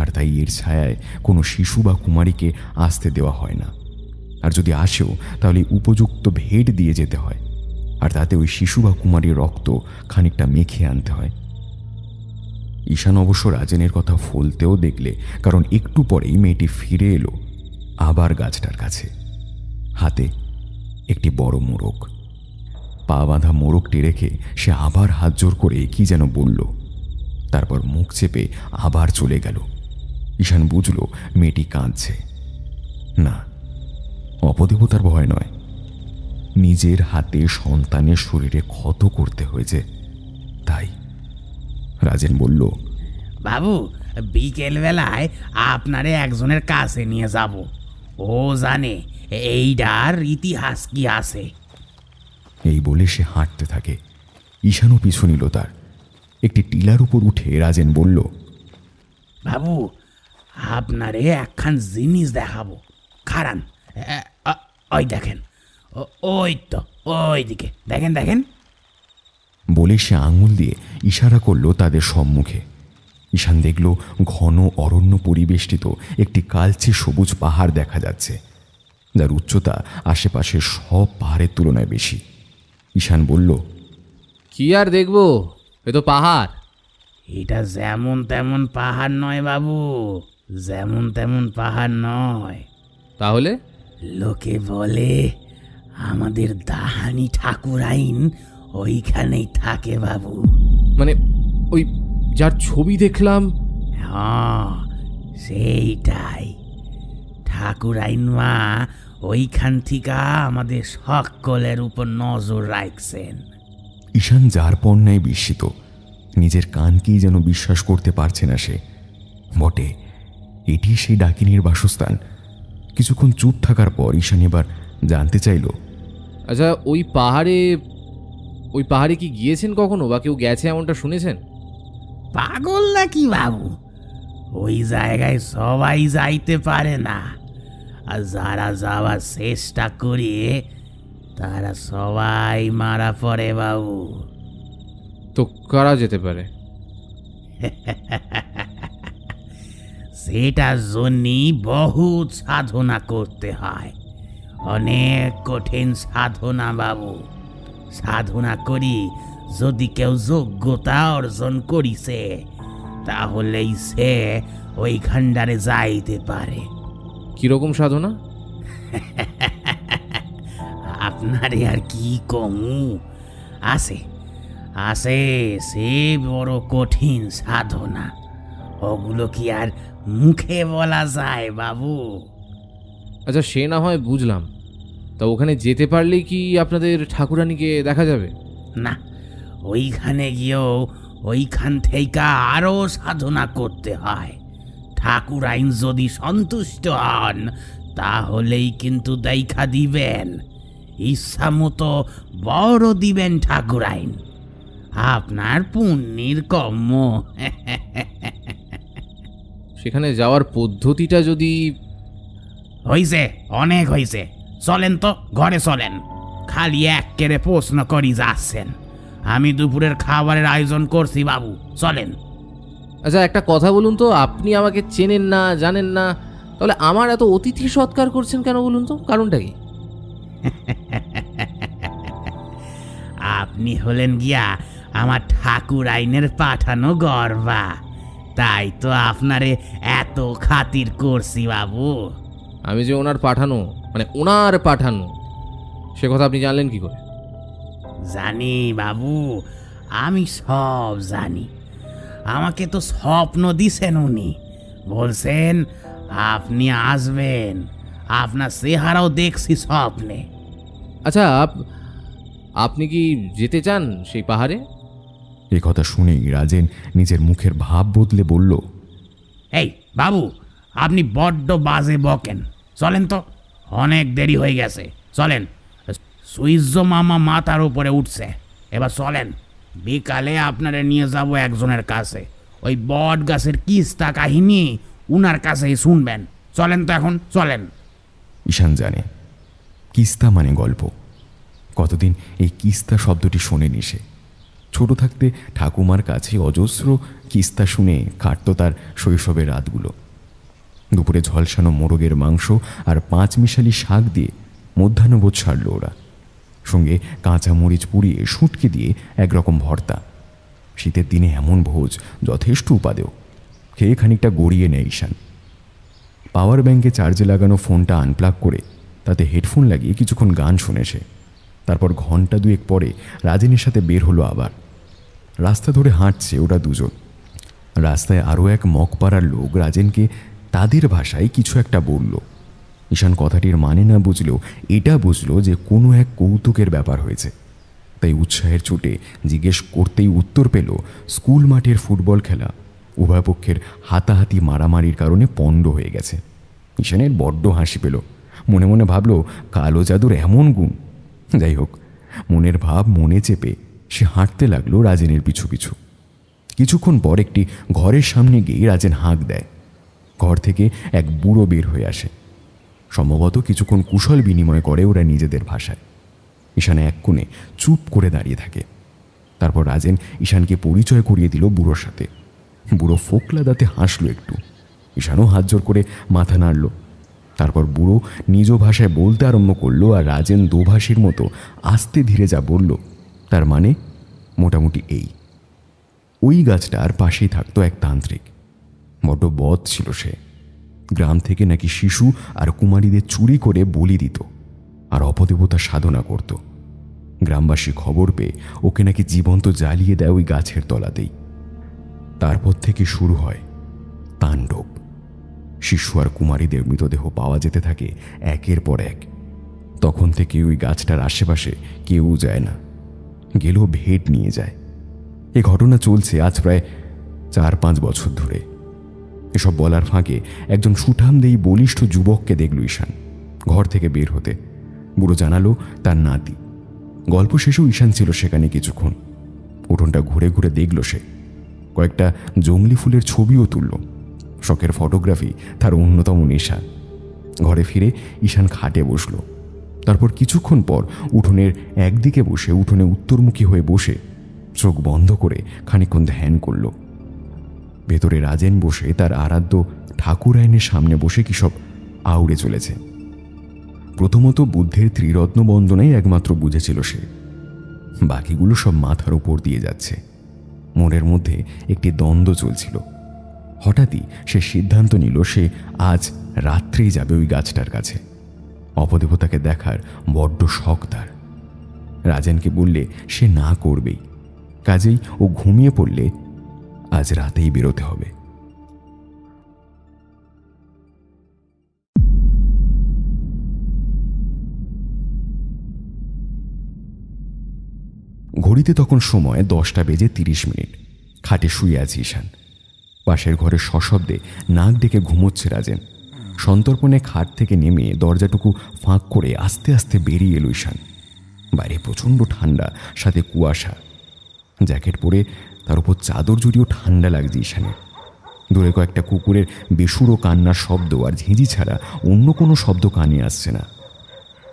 আর তাই এর ছায়ায় কোনো শিশু বা কুমারীকে আসতে দেওয়া হয় না। আর যদি আসেও তাহলে উপযুক্ত ভেট দিয়ে যেতে হয়, আর তাতে ওই শিশু বা কুমারীর রক্ত খানিকটা মেখে আনতে হয়। ঈশান অবশ্য রাজেনের কথা ফলতেও দেখলে, কারণ একটু পরেই মেয়েটি ফিরে এলো আবার গাছটার কাছে। হাতে একটি বড় মোরগ। পা বাঁধা মোরগটি রেখে সে আবার হাত জোর করে কি যেন বলল, তারপর মুখ চেপে আবার চলে গেল। ঈশান বুঝল মেয়েটি কাঁদছে। না, অপদেবতার ভয় নয়, নিজের হাতে সন্তানের শরীরে ক্ষত করতে হয়েছে তাই। রাজেন বলল, বাবু, বিকেল বেলায় আপনারে একজনের কাছে নিয়ে যাব। ও জানে এইটার ইতিহাস কি আছে। এই বলে সে হাঁটতে থাকে। ঈশানও পিছু নিল তার। একটি টিলার উপর উঠে রাজেন বলল, বাবু, আপনারে একখান জিনিস দেখাবো, খারান। ওই দেখেন, ওই তো ওই দিকে দেখেন দেখেন। বলে সে আঙুল দিয়ে ইশারা করল তাদের সম্মুখে। ঈশান দেখল ঘন অরণ্য পরিবেষ্টিত একটি কালচে সবুজ পাহাড় দেখা যাচ্ছে, যার উচ্চতা আশেপাশের সব পাহাড়ের তুলনায় বেশি। ঈশান বলল, কি আর দেখবো, এ তো পাহাড়। এটা যেমন তেমন পাহাড় নয় বাবু, যেমন তেমন পাহাড় নয়। তাহলে? লোকে বলে আমাদের দাহানি ঠাকুরাইন ওইখানেই থাকে বাবু। মানে ওই যার ছবি দেখলাম? হ্যাঁ, সেইটাই। ঠাকুরাইন মা ওইখান থেকে আমাদের সকলের উপর নজর রাখছেন। ঈশান যার পণ্যায় বিস্মিত, নিজের কানকেই যেন বিশ্বাস করতে পারছে না সে। বটে, এটি সেই ডাকিনীর বাসস্থান। কিছুক্ষণ চুপ থাকার পর ঈশান এবার জানতে চাইল, আচ্ছা, ওই পাহাড়ে কি গিয়েছেন কখনো, বা কেউ গেছে এমনটা শুনেছেন? পাগল নাকি বাবু? ওই জায়গায় সবাই যাইতে পারে না, আর যারা যাওয়ার চেষ্টা করে তারা সবাই মারা পড়ে বাবু। তো কারা যেতে পারে? সেটার জন্যই বহুত সাধনা করতে হয়, অনেক কঠিন সাধনা বাবু। সাধনা করি যদি কেউ যোগ্যতা অর্জন করিছে, তাহলেই সে ওই খান্ডারে যাইতে পারে। কিরকম সাধনা? আপনারে আর কি কমু, আছে আছে সে বড় কঠিন সাধনা। ওগুলো কি আর মুখে বলা যায় বাবু? আচ্ছা, সে না হয় বুঝলাম। তা ওখানে যেতে পারলেই কি আপনাদের ঠাকুরানীকে দেখা যাবে? না, ওইখানে গিয়েও ওইখান থেকে আরো সাধনা করতে হয়। ঠাকুরাইন যদি সন্তুষ্ট হন, তাহলেই কিন্তু দেখা দিবেন, ইচ্ছা মতো বড় দিবেন ঠাকুরাইন, আপনার পুণ্যের কর্ম। সেখানে যাওয়ার পদ্ধতিটা যদি... হইছে, অনেক হইছে, চলেন তো ঘরে চলেন। খালি এক কেড়ে প্রশ্ন করি যাচ্ছেন। আমি দুপুরের খাবারের আয়োজন করছি বাবু, চলেন। আচ্ছা, একটা কথা বলুন তো, আপনি আমাকে চেনেন না, জানেন না, তাহলে আমার এত অতিথি সৎকার করছেন কেন বলুন তো, কারণটা কি? আপনি হলেন গিয়া আমার ঠাকুর আইনের পাঠানো গর্বা, তাই তো আপনারে এত খাতির করছি বাবু। আমি যে ওনার পাঠানো, মানে ওনার পাঠানো, সে কথা আপনি জানলেন কি করে? জানি বাবু, আমি সব জানি। আমাকে তো স্বপ্ন দিছেন উনি, বলছেন আপনি আসবেন, আপনার চেহারাও দেখছি স্বপ্নে। আচ্ছা, আপনি কি যেতে চান সেই পাহাড়ে? এ কথা শুনেই রাজেন নিজের মুখের ভাব বদলে বলল, এই বাবু, আপনি বড্ড বাজে বকেন, চলেন তো, অনেক দেরি হয়ে গেছে, চলেন। সূর্য মামা মাথার উপরে উঠছে, এবার চলেন। বিকালে আপনারে নিয়ে যাব একজনের কাছে, ওই বট গাছের কিস্তা কাহিনী উনার কাছেই শুনবেন। চলেন তো এখন, চলেন। ঈশান জানে কিস্তা মানে গল্প। কতদিন এই কিস্তা শব্দটি শোনেনি সে। ছোট থাকতে ঠাকুমার কাছে অজস্র কিস্তা শুনে কাটত তার শৈশবের রাতগুলো। দুপুরে ঝলসানো মোরগের মাংস আর 5 মিশালি শাক দিয়ে মধ্যাহ্নভোজ সারল ওরা, সঙ্গে কাঁচা মরিচ পুড়িয়ে শুটকি দিয়ে একরকম ভর্তা। শীতের দিনে এমন ভোজ যথেষ্ট উপাদেয়। খেয়ে খানিকটা গড়িয়ে নেয় ঈশান। পাওয়ার ব্যাংকে চার্জে লাগানো ফোনটা আনপ্লাগ করে তাতে হেডফোন লাগিয়ে কিছুক্ষণ গান শুনে সে। তারপর ঘন্টা 2 পরে রাজেনের সাথে বের হলো আবার। রাস্তা ধরে হাঁটছে ওরা দুজন। রাস্তায় আরও এক মগপাড়ার লোক রাজেনকে তাদের ভাষায় কিছু একটা বলল। ঈশান কথাটির মানে না বুঝলেও এটা বুঝলো যে কোনো এক কৌতুকের ব্যাপার হয়েছে। তাই উৎসাহের চোটে জিজ্ঞেস করতেই উত্তর পেল স্কুল মাঠের ফুটবল খেলা উভয় পক্ষের হাতাহাতি মারামারির কারণে পণ্ড হয়ে গেছে। ঈশানের বড্ড হাসি পেল। মনে মনে ভাবল কালো জাদুর এমন গুণ। যাই হোক, মনের ভাব মনে চেপে সে হাঁটতে লাগলো রাজেনের পিছু পিছু। কিছুক্ষণ পর একটি ঘরের সামনে গিয়ে রাজেন হাঁক দেয়। ঘর থেকে এক বুড়ো বের হয়ে আসে। সম্ভবত কিছুক্ষণ কুশল বিনিময় করে ওরা নিজেদের ভাষায়। ঈশান এক কোণে চুপ করে দাঁড়িয়ে থাকে। তারপর রাজেন ঈশানকে পরিচয় করিয়ে দিল বুড়োর সাথে। বুড়ো ফোকলা দাঁতে হাসলো একটু। ঈশানও হাত জোর করে মাথা নাড়ল। তারপর বুড়ো নিজ ভাষায় বলতে আরম্ভ করলো, আর রাজেন দোভাষীর মতো আস্তে ধীরে যা বলল তার মানে মোটামুটি এই: ওই গাছটার পাশেই থাকতো এক তান্ত্রিক। বড্ড বদ ছিল সে। গ্রাম থেকে নাকি শিশু আর কুমারীদের চুরি করে বলি দিত আর অপদেবতার সাধনা করত। গ্রামবাসী খবর পেয়ে ওকে নাকি জীবন্ত জ্বালিয়ে দেয় ওই গাছের তলাতেই। তারপর থেকে শুরু হয় তাণ্ডব। শিশু আর কুমারীদের মৃতদেহ পাওয়া যেতে থাকে একের পর এক। তখন থেকে ওই গাছটার আশেপাশে কেউ যায় না, গেলেও ভেট নিয়ে যায়। এ ঘটনা চলছে আজ প্রায় 4-5 বছর ধরে। এসব বলার ফাঁকে একজন সুঠামদেহী বলিষ্ঠ যুবককে দেখল ঈশান ঘর থেকে বের হতে। বুড়ো জানালো তার নাতি। গল্প শেষেও ঈশান ছিল সেখানে কিছুক্ষণ। উঠোনটা ঘুরে ঘুরে দেখল সে। কয়েকটা জংলি ফুলের ছবিও তুলল। শখের ফটোগ্রাফি তার অন্যতম নেশা। ঘরে ফিরে ঈশান খাটে বসল। তারপর কিছুক্ষণ পর উঠোনের একদিকে বসে উঠোনে উত্তরমুখী হয়ে বসে চোখ বন্ধ করে খানিকক্ষণ ধ্যান করল। ভেতরে রাজেন বসে তার আরাধ্য ঠাকুর আইনের সামনে বসে কি সব আউড়ে চলেছে। প্রথমত বুদ্ধের ত্রিরত্ন বন্দনাই একমাত্র বুঝেছিল সে। বাকিগুলো সব মাথার উপর দিয়ে যাচ্ছে। মনের মধ্যে একটি দ্বন্দ্ব চলছিল। হঠাৎই সে সিদ্ধান্ত নিল সে আজ রাত্রেই যাবে ওই গাছটার কাছে। অপদেবতাকে দেখার বড্ড শখ তার। রাজেনকে বললে সে না করবেই, কাজেই ও ঘুমিয়ে পড়লে আজ রাতেই বেরোতে হবে। ঘড়িতে তখন সময় 10:30। খাটে শুয়ে আছে ঈশান। পাশের ঘরে সশব্দে নাক ডেকে ঘুমোচ্ছে রাজেন। সন্তর্পণে খাট থেকে নেমে দরজাটুকু ফাঁক করে আস্তে আস্তে বেরিয়ে এলো ঈশান। বাইরে প্রচণ্ড ঠান্ডা, সাথে কুয়াশা। জ্যাকেট পরে তার উপর চাদর জড়িয়েও ঠান্ডা লাগছে ঈশানের। দূরে কয়েকটা কুকুরের বেসুরো কান্নার শব্দ আর ঝিঁঝি ছাড়া অন্য কোনো শব্দ কানে আসছে না।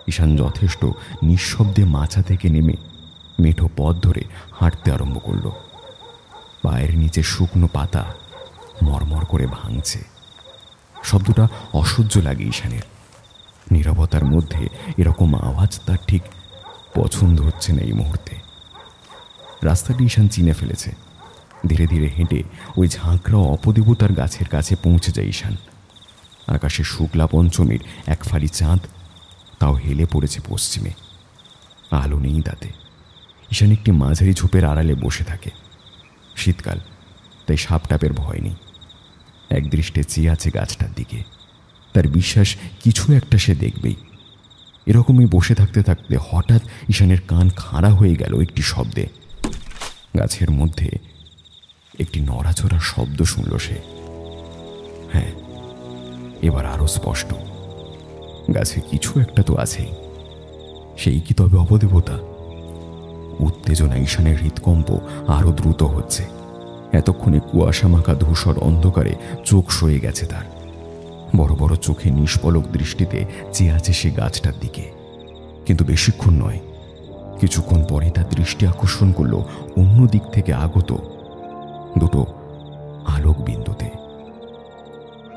ঈশান যথেষ্ট নিঃশব্দে মাচা থেকে নেমে মেঠো পথ ধরে হাঁটতে আরম্ভ করল। পায়ের নিচে শুকনো পাতা মরমর করে ভাঙছে। শব্দটা অসহ্য লাগে ঈশানের। নীরবতার মধ্যে এরকম আওয়াজ তার ঠিক পছন্দ হচ্ছে না এই মুহূর্তে। রাস্তাটি ঈশান চিনে ফেলেছে। ধীরে ধীরে হেঁটে ওই ঝাঁকড়া অপদেবতার গাছের কাছে পৌঁছে যায় ঈশান। আকাশে শুক্লা পঞ্চমীর এক ফালি চাঁদ তাও হেলে পড়েছে পশ্চিমে। আলো নেই তাতে। ঈশান একটি মাঝারি ঝোপের আড়ালে বসে থাকে। শীতকাল, তাই সাপটাপের ভয় নেই। একদৃষ্টে চেয়ে আছে গাছটার দিকে। তার বিশ্বাস কিছু একটা সে দেখবেই। এরকমই বসে থাকতে থাকতে হঠাৎ ঈশানের কান খাড়া হয়ে গেল একটি শব্দে। গাছের মধ্যে একটি নড়াচড়া শব্দ শুনল সে। হ্যাঁ, এবার আরো স্পষ্ট। গাছে কিছু একটা তো আছেই। সেই কি তবে অপদেবতা? উত্তেজনা ঈশানের হৃৎকম্প আরো দ্রুত হচ্ছে। এতক্ষণে কুয়াশা মাখা ধূসর অন্ধকারে চোখ সয়ে গেছে তার। বড় বড় চোখে নিষ্পলক দৃষ্টিতে চেয়ে আছে সে গাছটার দিকে। কিন্তু বেশিক্ষণ নয়। কিছুক্ষণ পরে তার দৃষ্টি আকর্ষণ করল অন্য দিক থেকে আগত দুটো আলোক বিন্দুতে।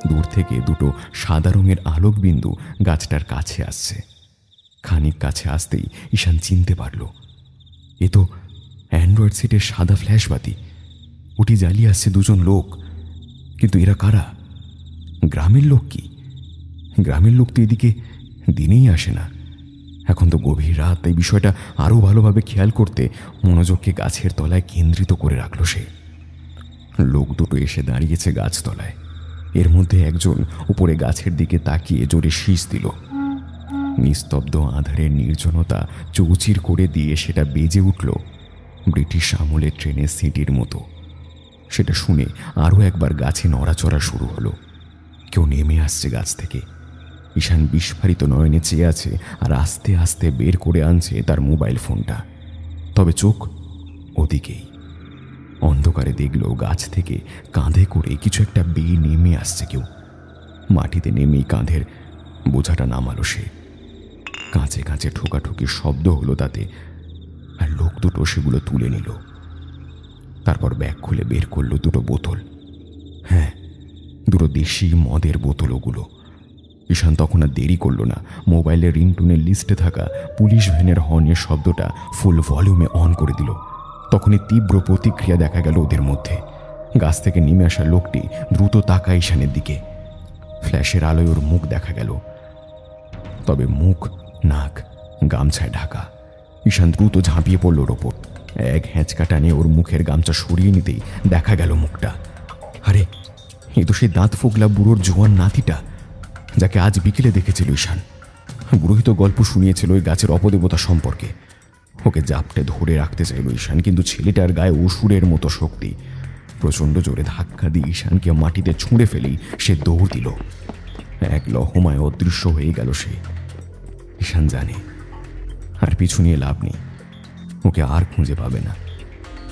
দূর থেকে দুটো সাদা রঙের আলোক বিন্দু গাছটার কাছে আসছে। খানিক কাছে আসতেই ঈশান চিনতে পারল, এ তো অ্যান্ড্রয়েড সেটের সাদা ফ্ল্যাশবাতি। ওটি জ্বালিয়ে আসছে দুজন লোক। কিন্তু এরা কারা? গ্রামের লোক কি? গ্রামের লোক তো এদিকে দিনেই আসে না। এখন তো গভীর রাত, তাই বিষয়টা আরও ভালোভাবে খেয়াল করতে মনোযোগকে গাছের তলায় কেন্দ্রিত করে রাখল সে। লোক দুটো এসে দাঁড়িয়েছে গাছতলায়। এর মধ্যে একজন উপরে গাছের দিকে তাকিয়ে জোরে শীষ দিল। নিস্তব্ধ আঁধারের নির্জনতা চৌচির করে দিয়ে সেটা বেজে উঠল ব্রিটিশ আমলের ট্রেনের সিটির মতো। সেটা শুনে আরও একবার গাছে নড়াচড়া শুরু হলো। কেউ নেমে আসছে গাছ থেকে। ঈশান বিস্ফারিত নয়নে চেয়ে আছে আর আস্তে আস্তে বের করে আনছে তার মোবাইল ফোনটা। তবে চোখ ওদিকেই। অন্ধকারে দেখল গাছ থেকে কাঁধে করে কিছু একটা বেয়ে নেমে আসছে কেউ। মাটিতে নেমেই কাঁধের বোঝাটা নামালো সে। কাঁচে কাঁচে ঠোকাঠুকির শব্দ হলো তাতে, আর লোক দুটো সেগুলো তুলে নিল। তারপর ব্যাগ খুলে বের করলো দুটো বোতল। হ্যাঁ, দুটো দেশি মদের বোতল ওগুলো। ঈশান তখন আর দেরি করল না। মোবাইলের রিংটোনের লিস্টে থাকা পুলিশ ভ্যানের হর্নের শব্দটা ফুল ভলিউমে অন করে দিল। তখনই তীব্র প্রতিক্রিয়া দেখা গেল ওদের মধ্যে। গাছ থেকে নেমে আসা লোকটি দ্রুত তাকায় ঈশানের দিকে। ফ্ল্যাশের আলোয় ওর মুখ দেখা গেল, তবে মুখ নাক গামছায় ঢাকা। ঈশান দ্রুত ঝাঁপিয়ে পড়ল ওর ওপর। এক হ্যাঁচকা টানে ওর মুখের গামছা সরিয়ে নিতেই দেখা গেল মুখটা। আরে, এ তো সেই দাঁত ফোগলা বুড়োর জোয়ান নাতিটা, যাকে আজ বিকেলে দেখেছিল ঈশান। বুড়োই তো গল্প শুনিয়েছিল ওই গাছের অপদেবতা সম্পর্কে। ওকে জাপটে ধরে রাখতে চাইল ঈশান, কিন্তু ছেলেটার গায়ে অসুরের মতো শক্তি। প্রচণ্ড জোরে ধাক্কা দিয়ে ঈশানকে মাটিতে ছুঁড়ে ফেলেই সে দৌড় দিল। এক লহমায় অদৃশ্য হয়ে গেল সে। ঈশান জানে আর পিছু নিয়ে লাভ নেই। ওকে আর খুঁজে পাবে না।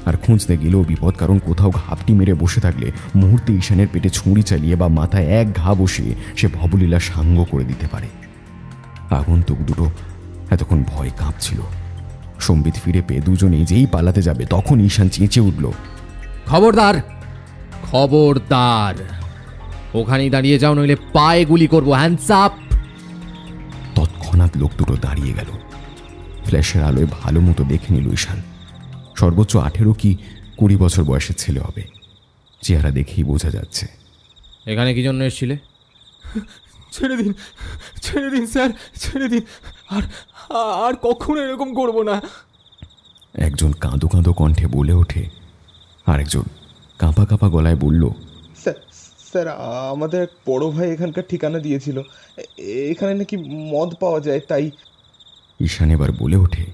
আর খুঁজতে গেলেও বিপদ, কারণ কোথাও ঘাপটি মেরে বসে থাকলে মুহূর্তে ঈশানের পেটে ছুরি চালিয়ে বা মাথায় এক ঘা বসিয়ে সে ভবলীলা সাঙ্গ করে দিতে পারে। আগন্তুক দুটো এতক্ষণ ভয় কাঁপছিল। সম্বিত ফিরে পেয়ে দুজনেই যেই পালাতে যাবে তখন ঈশান চেঁচে উঠল, খবরদার, খবরদার! ওখানেই দাঁড়িয়ে যাও, নইলে পায়ে গুলি করবো। Hands up! তৎক্ষণাৎ লোক দুটো দাঁড়িয়ে গেল। ফ্ল্যাশের আলোয় ভালো মতো দেখে নিল ঈশান। সর্বোচ্চ 18 কি 20 বছর বয়সের ছেলে হবে। চেহারা দেখেই বোঝা যাচ্ছে। এখানে কি জন্য এসেছিলে? ছেড়ে দিন, ছেড়ে দিন স্যার, ছেড়ে দিন। আর আর কখনো এরকম করব না। একজন কাঁদো কাঁদো কণ্ঠে বলে ওঠে। আরেকজন কাঁপা কাঁপা গলায় বলল, স্যার, আমাদের এক বড় ভাই এখানকার ঠিকানা দিয়েছিল। এখানে নাকি মদ পাওয়া যায়, তাই। ঈশান এবার বলে ওঠে,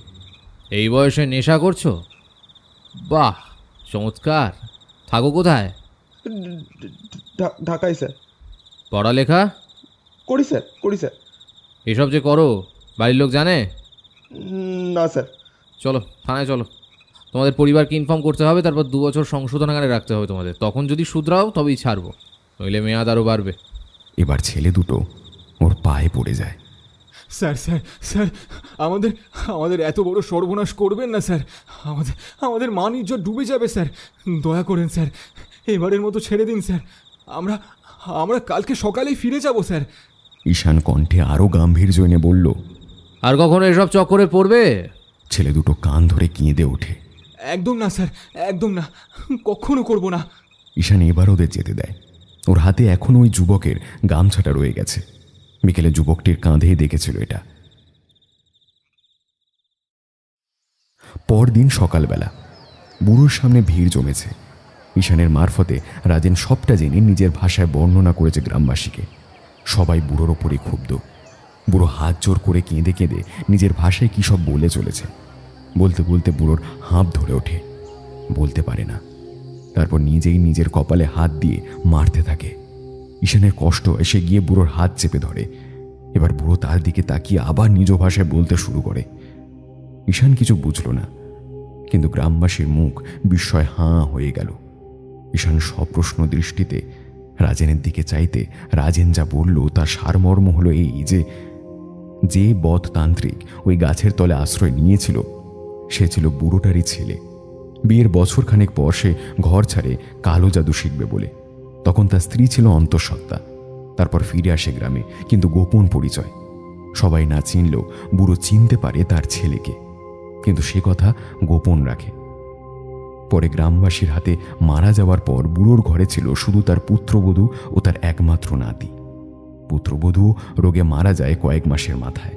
এই বয়সে নেশা করছো? বাহ, চমৎকার! থাকো কোথায়? ঢাকায় স্যার। পড়ালেখা? করি স্যার, করি স্যার। এসব যে করো বাড়ির লোক জানে? না স্যার। চলো থানায় চলো, তোমাদের পরিবারকে ইনফর্ম করতে হবে, তারপর 2 বছর সংশোধনাগারে রাখতে হবে তোমাদের। তখন যদি শুধরাও তবেই ছাড়বো, নইলে মেয়াদ আরও বাড়বে। এবার ছেলে দুটো ওর পায়ে পড়ে যায়। স্যার স্যার স্যার, আমাদের আমাদের এত বড় সর্বনাশ করবেন না স্যার। আমাদের মান ইজ্জত ডুবে যাবে স্যার। দয়া করেন স্যার, এবারের মতো ছেড়ে দিন স্যার। আমরা কালকে সকালেই ফিরে যাব স্যার। ঈশান কণ্ঠে আরও গাম্ভীর্য এনে বলল, আর কখনো এসব চক্করে পড়বে? ছেলে দুটো কান ধরে কেঁদে ওঠে। একদম না স্যার, একদম না, কখনো করব না। ঈশান এবার ওদের যেতে দেয়। ওর হাতে এখনও ওই যুবকের গামছাটা রয়ে গেছে। বিকেলে যুবকটির কাঁধেই দেখেছিল এটা। পরদিন সকালবেলা বুড়োর সামনে ভিড় জমেছে। ঈশানের মারফতে রাজেন সবটা জেনে নিজের ভাষায় বর্ণনা করেছে গ্রামবাসীকে। সবাই বুড়োর ওপরে ক্ষুব্ধ। বুড়ো হাত জোর করে কেঁদে কেঁদে নিজের ভাষায় কী সব বলে চলেছে। বলতে বলতে বুড়োর হাঁপ ধরে ওঠে, বলতে পারে না। তারপর নিজেই নিজের কপালে হাত দিয়ে মারতে থাকে। ঈশানের কষ্ট এসে গিয়ে বুড়োর হাত চেপে ধরে। এবার বুড়ো তার দিকে তাকিয়ে আবার নিজ ভাষায় বলতে শুরু করে। ঈশান কিছু বুঝল না, কিন্তু গ্রামবাসীর মুখ বিস্ময় হাঁ হয়ে গেল। ঈশান সপ্রশ্ন দৃষ্টিতে রাজেনের দিকে চাইতে রাজেন যা বলল তার সারমর্ম হলো এই যে বদতান্ত্রিক ওই গাছের তলে আশ্রয় নিয়েছিল সে ছিল বুড়োটারই ছেলে। বিয়ের বছরখানেক পর সে ঘর ছাড়ে কালো জাদু শিখবে বলে। তখন তার স্ত্রী ছিল অন্তঃসত্ত্বা। তারপর ফিরে আসে গ্রামে, কিন্তু গোপন পরিচয়। সবাই না চিনলেও বুড়ো চিনতে পারে তার ছেলেকে, কিন্তু সে কথা গোপন রাখে। পরে গ্রামবাসীর হাতে মারা যাওয়ার পর বুড়োর ঘরে ছিল শুধু তার পুত্রবধূ ও তার একমাত্র নাতি। পুত্রবধূ রোগে মারা যায় কয়েক মাসের মাথায়।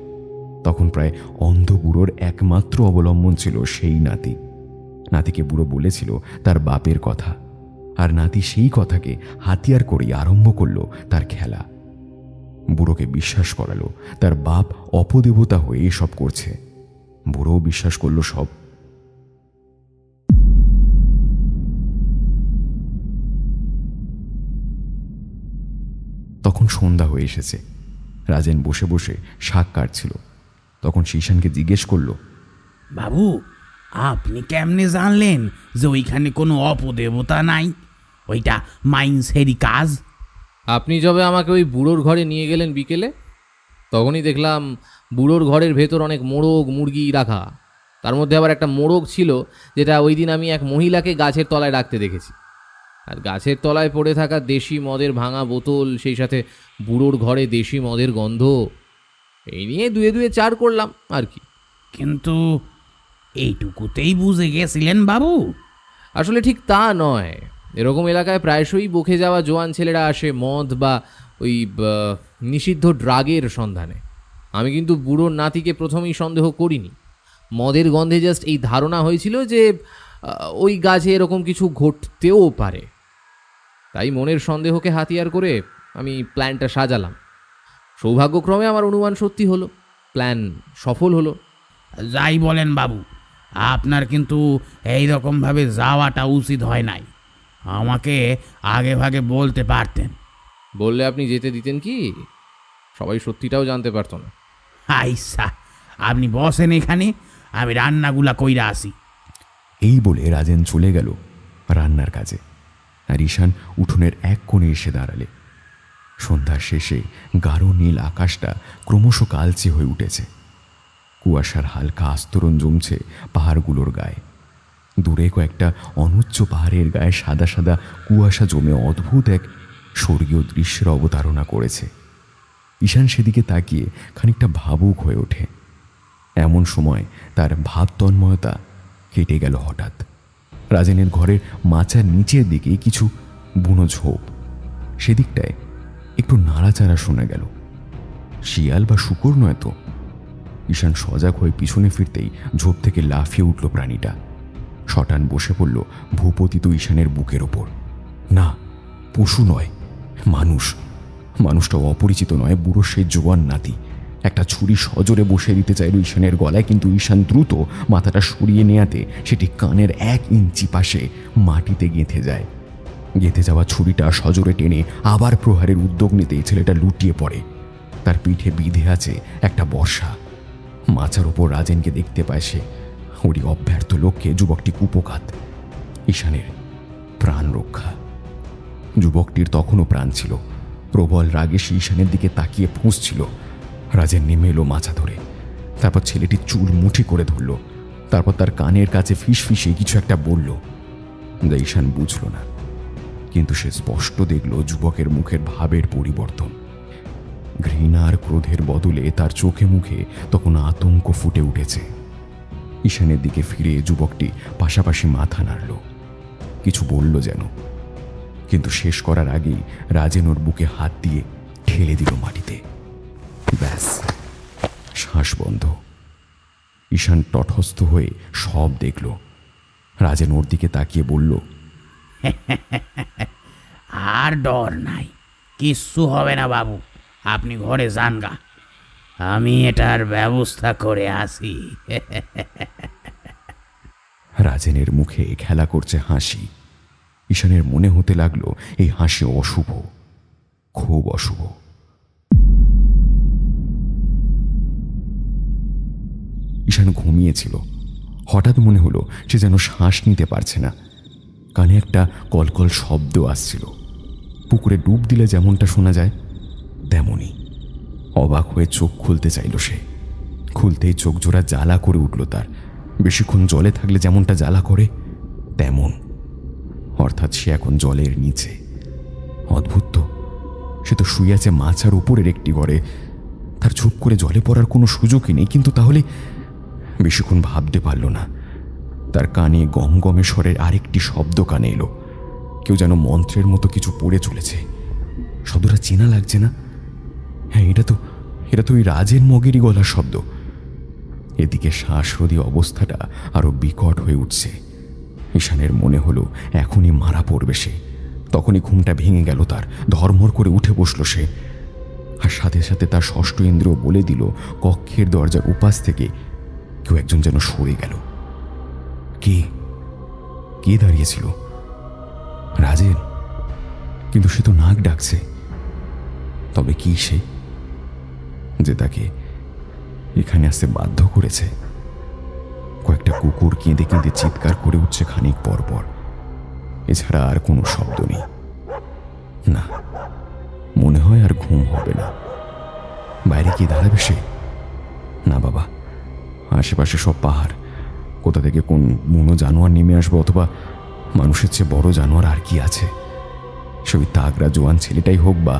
তখন প্রায় অন্ধ বুড়োর একমাত্র অবলম্বন ছিল সেই নাতি। নাতিকে বুড়ো বলেছিল তার বাপের কথা, আর নাতি সেই কথাকে হাতিয়ার করেই আরম্ভ করলো তার খেলা। বুড়োকে বিশ্বাস করালো তার বাপ অপদেবতা হয়ে এসব করছে। বুড়োও বিশ্বাস করলো সব। তখন সন্ধ্যা হয়ে এসেছে। রাজেন বসে বসে শাক কাটছিল। তখন ঈশানকে জিজ্ঞেস করলো, বাবু, আপনি কেমনে জানলেন যে ওইখানে কোনো অপদেবতা নাই? ওইটা মাইন্সেরই কাজ। আপনি যবে আমাকে ওই বুড়োর ঘরে নিয়ে গেলেন বিকেলে, তখনই দেখলাম বুড়োর ঘরের ভেতর অনেক মোরগ মুরগি রাখা। তার মধ্যে আবার একটা মোরগ ছিল যেটা ওই দিন আমি এক মহিলাকে গাছের তলায় রাখতে দেখেছি। আর গাছের তলায় পড়ে থাকা দেশি মদের ভাঙা বোতল, সেই সাথে বুড়োর ঘরে দেশি মদের গন্ধ, এই নিয়ে দুয়ে দুয়ে চার করলাম আর কি। কিন্তু এইটুকুতেই বুঝে গেছিলেন বাবু? আসলে ঠিক তা নয়। এরকম এলাকায় প্রায়শই বকে যাওয়া জোয়ান ছেলেরা আসে মদ বা ওই নিষিদ্ধ ড্রাগের সন্ধানে। আমি কিন্তু বুড়োর নাতিকে প্রথমেই সন্দেহ করিনি। মদের গন্ধে জাস্ট এই ধারণা হয়েছিল যে ওই গাছে এরকম কিছু ঘটতেও পারে। তাই মনের সন্দেহকে হাতিয়ার করে আমি প্ল্যানটা সাজালাম। সৌভাগ্যক্রমে আমার অনুমান সত্যি হলো, প্ল্যান সফল হলো। যাই বলেন বাবু, আপনার কিন্তু এইরকমভাবে যাওয়াটা উচিত হয় নাই। আমাকে আগে ভাগে বলতে পারতেন। বললে আপনি যেতে দিতেন কি? সবাই সত্যিটাও জানতে পারতো না। আইসা, আপনি বসেন এখানে, আমি রান্নাগুলা কইরা আসি। এই বলে রাজেন চলে গেল রান্নার কাজে। আর ঈশান উঠোনের এক কোণে এসে দাঁড়ালে। সন্ধ্যার শেষে গাঢ় নীল আকাশটা ক্রমশ কালচে হয়ে উঠেছে। কুয়াশার হালকা আস্তরণ জমছে পাহাড়গুলোর গায়ে। দূরে কয়েকটা অনুচ্চ পাহাড়ের গায়ে সাদা সাদা কুয়াশা জমে অদ্ভুত এক স্বর্গীয় দৃশ্যের অবতারণা করেছে। ঈশান সেদিকে তাকিয়ে খানিকটা ভাবুক হয়ে ওঠে। এমন সময় তার ভাবতন্ময়তা কেটে গেল হঠাৎ। রাজেনের ঘরের মাচার নিচের দিকে কিছু বুনো ঝোপ, সেদিকটায় একটু নাড়াচাড়া শোনা গেল। শিয়াল বা শূকর নয় তো। ঈশান সজাগ হয়ে পিছনে ফিরতেই ঝোপ থেকে লাফিয়ে উঠল প্রাণীটা। শটান বসে পড়ল ভূপতিত ঈশানের বুকের ওপর। না, পশু নয়, মানুষ। মানুষটা অপরিচিত নয়, বুড়ো সেই জোয়ান নাতি। একটা ছুরি সজোরে বসে দিতে চাইল ঈশানের গলায়, কিন্তু ঈশান দ্রুত মাথাটা সরিয়ে নেয়াতে সেটি কানের 1 ইঞ্চি পাশে মাটিতে গেঁথে যায়। গেঁথে যাওয়া ছুরিটা সজোরে টেনে আবার প্রহারের উদ্যোগ নিতেই ছেলেটা লুটিয়ে পড়ে। তার পিঠে বিঁধে আছে একটা বর্ষা। মাচার ওপর রাজেনকে দেখতে পায় সে। ওরই অব্যর্থ লক্ষ্যে যুবকটি কুপোকাত। ঈশানের প্রাণ রক্ষা। যুবকটির তখনও প্রাণ ছিল। প্রবল রাগে সে ঈশানের দিকে তাকিয়ে ফুঁসছিল। রাজেন নেমে এলো মাচা ধরে। তারপর ছেলেটির চুল মুঠি করে ধরল। তারপর তার কানের কাছে ফিসফিসে কিছু একটা বলল, যা ঈশান বুঝল না। কিন্তু সে স্পষ্ট দেখল যুবকের মুখের ভাবের পরিবর্তন। ঘৃণা আর ক্রোধের বদলে তার চোখে মুখে তখন আতঙ্ক ফুটে উঠেছে। ঈশানের দিকে ফিরে যুবকটি পাশাপাশি মাথা নাড়ল, কিছু বলল যেন, কিন্তু শেষ করার আগেই রাজেন ওর বুকে হাত দিয়ে ঠেলে দিল মাটিতে। ব্যাস, শ্বাস বন্ধ। ঈশান তটস্থ হয়ে সব দেখল। রাজেন ওর দিকে তাকিয়ে বলল, আর ডর নাই, কিচ্ছু হবে না বাবু, আপনি ঘরে যান গা, আমি এটার ব্যবস্থা করে আসি। রাজেনের মুখে খেলা করছে হাসি। ঈশানের মনে হতে লাগলো এই হাসি অশুভ, খুব অশুভ। ঈশান ঘুমিয়েছিল। হঠাৎ মনে হলো সে যেন শ্বাস নিতে পারছে না। কানে একটা কলকল শব্দ আসছিল। পুকুরে ডুব দিলে যেমনটা শোনা যায় তেমনই। অবাক হয়ে চোখ খুলতে চাইল সে। খুলতেই চোখ জোড়া জ্বালা করে উঠল তার। বেশিক্ষণ জলে থাকলে যেমনটা জ্বালা করে তেমন। অর্থাৎ সে এখন জলের নিচে। অদ্ভুত তো, সে তো শুয়ে আছে মাচার উপরের একটি ঘরে। তার চুপ করে জলে পড়ার কোনো সুযোগই নেই। কিন্তু তাহলে বেশিক্ষণ ভাবতে পারল না। তার কানে গমগমে স্বরের আরেকটি শব্দ কানে এলো। কেউ যেন মন্ত্রের মতো কিছু পড়ে চলেছে। শব্দটা চেনা লাগছে না? হ্যাঁ, এটা তো ওই রাজের মগেরই গলার শব্দ। এদিকে শ্বাসরোধী অবস্থাটা আরো বিকট হয়ে উঠছে। ঈশানের মনে হলো এখনই মারা পড়বে সে। তখনই ঘুমটা ভেঙে গেল তার। ধর্মর করে উঠে বসল সে। আর সাথে সাথে তার ষষ্ঠ ইন্দ্রিয় বলে দিল কক্ষের দরজার উপাস থেকে কেউ একজন যেন সরে গেল। কে দাঁড়িয়েছিল? রাজেন। কিন্তু সে তো নাক ডাকছে। তবে কি সে যে তাকে এখানে আসতে বাধ্য করেছে? কয়েকটা কুকুর কেঁদে কেঁদে চিৎকার করে উঠছে খানিক পর পর। এছাড়া আর কোনো শব্দ নেই। না, মনে হয় আর ঘুম হবে না। বাইরে কি দাঁড়াবে সে? না বাবা, আশেপাশে সব পাহাড়। কোথা থেকে কোন বুনো জানোয়ার নেমে আসবে, অথবা মানুষের চেয়ে বড় জানোয়ার আর কি আছে? সে ওই তাগড়া জোয়ান ছেলেটাই হোক বা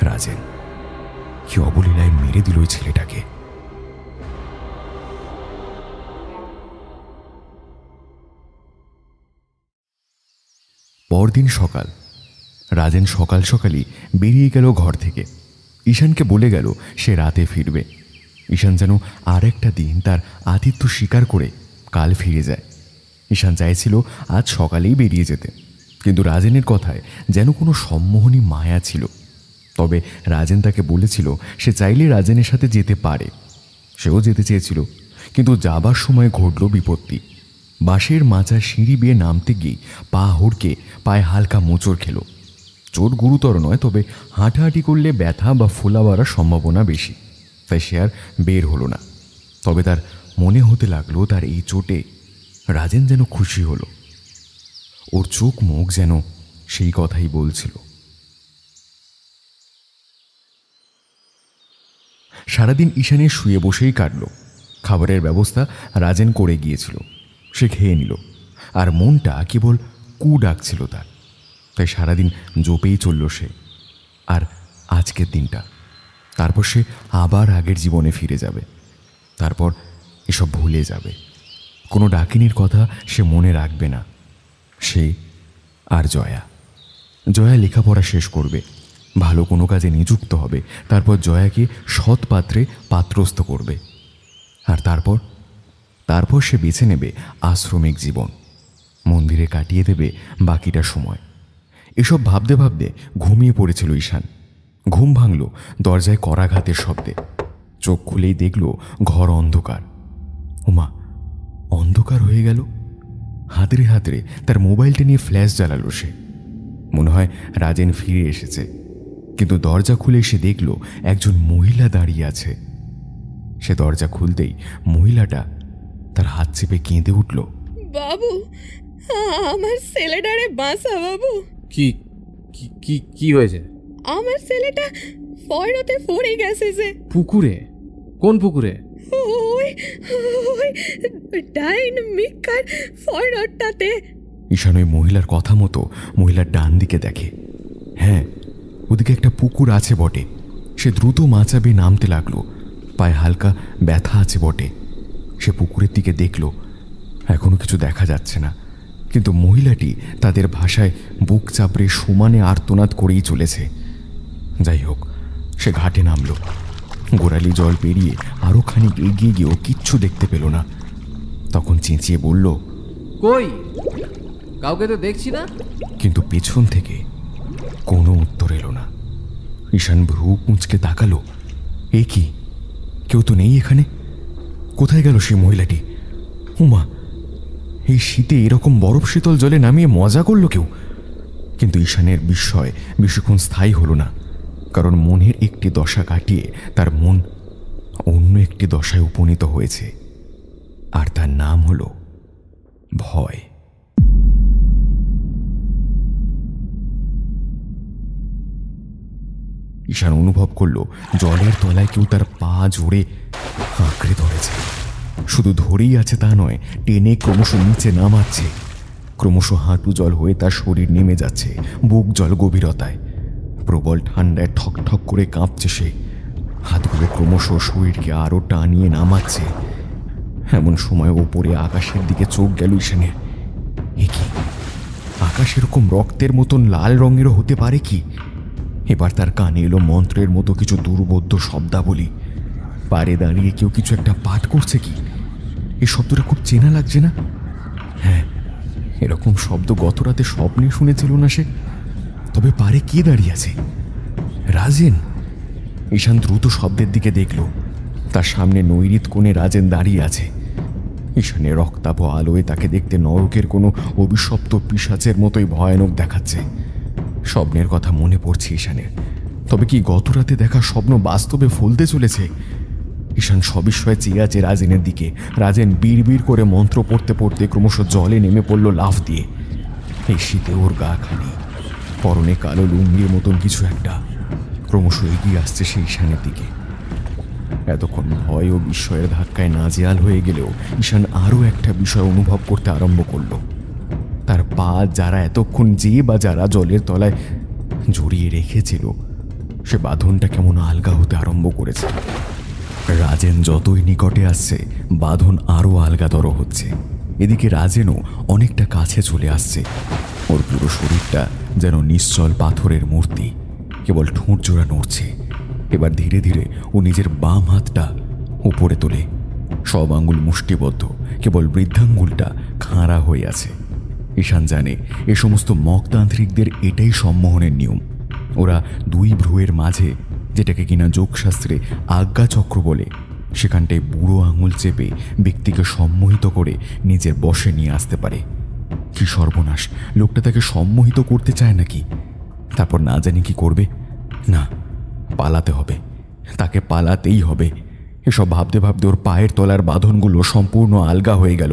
রাজেন। কি অবলীলায় মেরে দিল ওই ছেলেটাকে। পরদিন সকাল। রাজেন সকাল সকালই বেরিয়ে গেল ঘর থেকে। ঈশানকে বলে গেল সে রাতে ফিরবে। ঈশান যেন আর একটা দিন তার আতিথ্য স্বীকার করে কাল ফিরে যায়। ঈশান চাইছিল আজ সকালেই বেরিয়ে যেতে, কিন্তু রাজেনের কথায় যেন কোনো সম্মোহনী মায়া ছিল। তবে রাজেন তাকে বলেছিল সে চাইলে রাজেনের সাথে যেতে পারে। সেও যেতে চেয়েছিল, কিন্তু যাবার সময় ঘটল বিপত্তি। বাঁশের মাচার সিঁড়ি বেয়ে নামতে গিয়ে পা হড়কে পায়ে হালকা মোচড় খেল। চোট গুরুতর নয়, তবে হাঁটাহাঁটি করলে ব্যথা বা ফোলা বাড়ার সম্ভাবনা বেশি। তাই সে আর বের হলো না। তবে তার মনে হতে লাগলো তার এই চোটে রাজেন যেন খুশি হলো। ওর চোখ মুখ যেন সেই কথাই বলছিল। সারাদিন ঈশানের শুয়ে বসেই কাটল। খাবারের ব্যবস্থা রাজেন করে গিয়েছিল। সে খেয়ে নিল, আর মনটা কেবল কু ডাকছিল তার। তাই সারাদিন জোপেই চলল সে। আর আজকের দিনটা, তারপর সে আবার আগের জীবনে ফিরে যাবে। তারপর এসব ভুলে যাবে। কোনো ডাকিনীর কথা সে মনে রাখবে না। সে আর জয়া লেখাপড়া শেষ করবে, ভালো কোনো কাজে নিযুক্ত হবে। তারপর জয়াকে সৎ পাত্রে পাত্রস্থ করবে। আর তারপর সে বেছে নেবে আশ্রমিক জীবন। মন্দিরে কাটিয়ে দেবে বাকিটা সময়। এসব ভাবতে ভাবতে ঘুমিয়ে পড়েছিল ঈশান। ঘুম ভাঙল দরজায় করাঘাতের শব্দে। চোখ খুলেই দেখল ঘর অন্ধকার। ওমা, অন্ধকার হয়ে গেল। হাতড়ে তার মোবাইলটা নিয়ে ফ্ল্যাশ জ্বালালো সে। মনে হয় রাজেন ফিরে এসেছে। কিন্তু দরজা খুলে সে দেখল একজন মহিলা দাঁড়িয়ে আছে। সে দরজা খুলতেই মহিলাটা তার হাত চেপে কেঁদে উঠল। বাবু, আমার ছেলেটারে বাঁচা বাবু। কি কি কি হয়েছে? আমার ছেলেটা ফয়রতে পড়ে গেছে যে। পুকুরে? কোন পুকুরে? ওই ওই ডাইন মিকার ফয়রটাতে। ঈশান ওই মহিলার কথা মতো মহিলার ডান দিকে দেখে। হ্যাঁ, ওদিকে একটা পুকুর আছে বটে। সে দ্রুত মাচাবে নামতে লাগলো। পায়ে হালকা ব্যথা আছে বটে। সে পুকুরের দিকে দেখল, এখনো কিছু দেখা যাচ্ছে না, কিন্তু মহিলাটি তাদের ভাষায় বুক চাপড়ে সমানে আর্তনাদ করেই চলেছে। যাই হোক, সে ঘাটে নামল। গোড়ালি জল পেরিয়ে আরো খানিক এগিয়ে গিয়েও কিচ্ছু দেখতে পেল না। তখন চেঁচিয়ে বলল, কই? কাউকে তো দেখছি না। কিন্তু পেছন থেকে কোনো উত্তর এলো না। ঈশান ভ্রু কুঁচকে তাকালো। এ কি, কেউ তো নেই এখানে। কোথায় গেল সেই মহিলাটি? উমা, এই শীতে এরকম বরফ শীতল জলে নামিয়ে মজা করলো কেউ। কিন্তু ঈশানের বিস্ময় বেশিক্ষণ স্থায়ী হলো না, কারণ মনের একটি দশা কাটিয়ে তার মন অন্য একটি দশায় উপনীত হয়েছে, আর তার নাম হলো ভয়। ঈশান অনুভব করল জলের তলায় কেউ তার পা জোড়ে আঁকড়ে ধরেছে। শুধু ধরেই আছে তা নয়, টেনে ক্রমশ নিচে নামাচ্ছে। ক্রমশ হাঁটু জল হয়ে তার শরীর নেমে যাচ্ছে বুক জল গভীরতায়। প্রবল ঠান্ডায় ঠক ঠক করে কাঁপছে সে। হাতগুলো ক্রমশ শরীরকে আরো টানিয়ে নামাচ্ছে। এমন সময় ওপরে আকাশের দিকে চোখ গেল ঈশানের। এ কি, আকাশ এরকম রক্তের মতন লাল রঙেরও হতে পারে কি? এবার তার কানে এলো মন্ত্রের মতো কিছু দুর্বোধ্য শব্দাবলী। পারে দাঁড়িয়ে কেউ কিছু একটা পাঠ করছে কি? এই শব্দটা খুব চেনা লাগছে না? হ্যাঁ, এরকম শব্দ গত রাতে স্বপ্নে শুনেছিল না সে? তবে পারে কে দাঁড়িয়ে আছে? রাজেন। ঈশান দ্রুত শব্দের দিকে দেখল। তার সামনে নৈরিত কোণে রাজেন দাঁড়িয়ে আছে। ঈশানের রক্তাভ আলোয় তাকে দেখতে নরকের কোনো অভিশপ্ত পিশাচের মতোই ভয়ানক দেখাচ্ছে। স্বপ্নের কথা মনে পড়ছে ঈশানের। তবে কি গত রাতে দেখা স্বপ্ন বাস্তবে ফলতে চলেছে? ঈশান সবিস্ময়ে চেয়ে আছে রাজেনের দিকে। রাজেন বিড় করে মন্ত্র পড়তে পড়তে ক্রমশ জলে নেমে পড়ল লাফ দিয়ে। এই শীতে ওর গা খালি, পরনে কালো লুঙ্গির মতন কিছু একটা। ক্রমশ এগিয়ে আসছে সেই ঈশানের দিকে। এতক্ষণ ভয় ও বিস্ময়ের ধাক্কায় নাজেহাল হয়ে গেলেও ঈশান আরও একটা বিষয় অনুভব করতে আরম্ভ করল। তার পা যারা এতক্ষণ যারা জলের তলায় জড়িয়ে রেখেছিল, সে বাঁধনটা কেমন আলগা হতে আরম্ভ করেছে। রাজেন যতই নিকটে আসছে, বাঁধন আরও আলগাতর হচ্ছে। এদিকে রাজেনও অনেকটা কাছে চলে আসছে। ওর পুরো শরীরটা যেন নিশ্চল পাথরের মূর্তি, কেবল ঠোঁট জোড়া নড়ছে। এবার ধীরে ধীরে ও নিজের বাম হাতটা উপরে তোলে। সব আঙ্গুল মুষ্টিবদ্ধ, কেবল বৃদ্ধাঙ্গুলটা খাঁড়া হয়ে আছে। ঈশান জানে এ সমস্ত মগতান্ত্রিকদের এটাই সম্মোহনের নিয়ম। ওরা দুই ভ্রুয়ের মাঝে, যেটাকে কিনা যোগশাস্ত্রে আজ্ঞাচক্র বলে, সেখানটায় বুড়ো আঙুল চেপে ব্যক্তিকে সম্মোহিত করে নিজের বশে নিয়ে আসতে পারে। কি সর্বনাশ, লোকটা তাকে সম্মোহিত করতে চায় নাকি? তারপর না জানি কি করবে। না, পালাতে হবে, তাকে পালাতেই হবে। এসব ভাবতে ভাবতে ওর পায়ের তলার বাঁধনগুলো সম্পূর্ণ আলগা হয়ে গেল।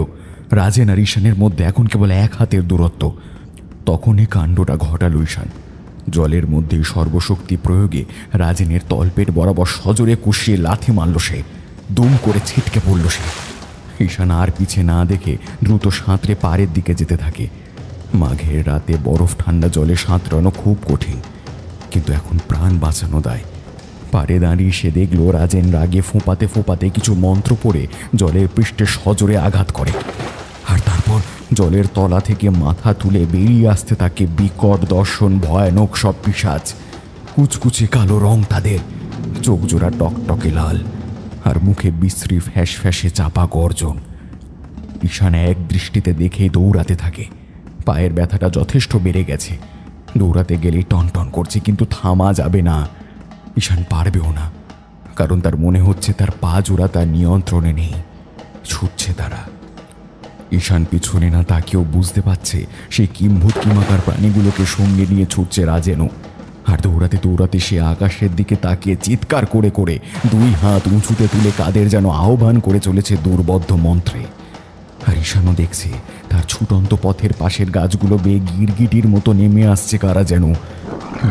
রাজেন আর ঈশানের মধ্যে এখন কেবল এক হাতের দূরত্ব। তখন এই কাণ্ডটা ঘটাল ঈশান। জলের মধ্যেই সর্বশক্তি প্রয়োগে রাজেনের তলপেট বরাবর সজোরে কষিয়ে লাথি মারল সে। দুম করে ছিটকে পড়ল সে। ঈশান আর পিছে না দেখে দ্রুত সাঁতরে পাড়ের দিকে যেতে থাকে। মাঘের রাতে বরফ ঠান্ডা জলে সাঁতরানো খুব কঠিন, কিন্তু এখন প্রাণ বাঁচানো দায়। পাড়ে দাঁড়িয়ে সে দেখল রাজেন রাগে ফোঁপাতে ফোঁপাতে কিছু মন্ত্র পড়ে জলের পৃষ্ঠে সজোরে আঘাত করে। আর তারপর জলের তলা থেকে মাথা তুলে বেরিয়ে আসতে থাকে বিকট দর্শন ভয়ানক সব পিশাচ। কুচকুচে কালো রং তাদের, চোখ জোড়া টকটকে লাল, আর মুখে বিশ্রী ফ্যাস ফ্যাসে চাপা গর্জন। ঈশান এক দৃষ্টিতে দেখে দৌড়াতে থাকে। পায়ের ব্যথাটা যথেষ্ট বেড়ে গেছে। দৌড়াতে গেলেই টনটন করছে, কিন্তু থামা যাবে না। ঈশান পারবেও না, কারণ তার মনে হচ্ছে তার পা জোড়া তার নিয়ন্ত্রণে নেই, ছুটছে তারা। ঈশান পিছনে না তাকেও বুঝতে পারছে সেই কিম্ভূত কিমাকার প্রাণীগুলোকে সঙ্গে নিয়ে ছুটছে রাজেনও। আর দৌড়াতে দৌড়াতে সে আকাশের দিকে তাকিয়ে চিৎকার করে করে দুই হাত উঁচুতে তুলে কাদের যেন আহ্বান করে চলেছে দুর্বদ্ধ মন্ত্রে। আর ঈশানও দেখছে তার ছুটন্ত পথের পাশের গাছগুলো বেয়ে গিরগিটির মতো নেমে আসছে কারা যেন।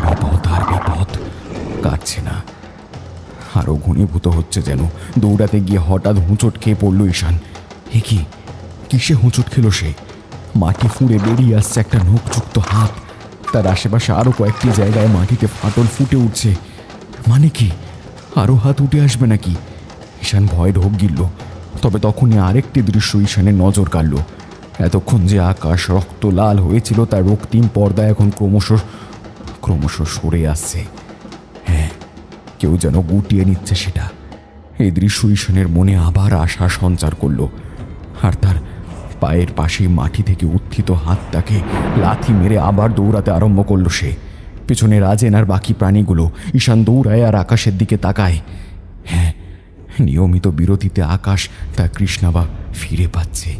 বিপদ আর বিপদ কাটছে না, আরও ঘনীভূত হচ্ছে যেন। দৌড়াতে গিয়ে হঠাৎ হুঁচট খেয়ে পড়ল ঈশান। এ কি, কিসে হুঁচট খেল সে? মাটি ফুঁড়ে বেরিয়ে আসছে একটা নখযুক্ত হাত। তার আশেপাশে আরও কয়েকটি জায়গায় মাটিতে ফাটল ফুটে উঠছে। মানে কি, আরও হাত উঠে আসবে নাকি? ঈশান ভয় ঢোক গিলল। তবে তখনই আরেকটি দৃশ্য ঈশানের নজর কাড়ল। এতক্ষণ যে আকাশ রক্ত লাল হয়েছিল তার রক্তিম পর্দা এখন ক্রমশ সরে আসছে। হ্যাঁ, কেউ যেন গুটিয়ে নিচ্ছে সেটা। এই দৃশ্য ঈশানের মনে আবার আশা সঞ্চার করল। আর তার পায়ের পাশে মাটি থেকে উত্থিত হাতটাকে লাথি মেরে আবার দৌড়াতে আরম্ভ করল সে। পেছনে রাজেন আর বাকি প্রাণীগুলো। ঈশান দৌড়ায় আর আকাশের দিকে তাকায়। হ্যাঁ, নিয়মিত বিরতিতে আকাশ তার কৃষ্ণাবা ফিরে পাচ্ছে।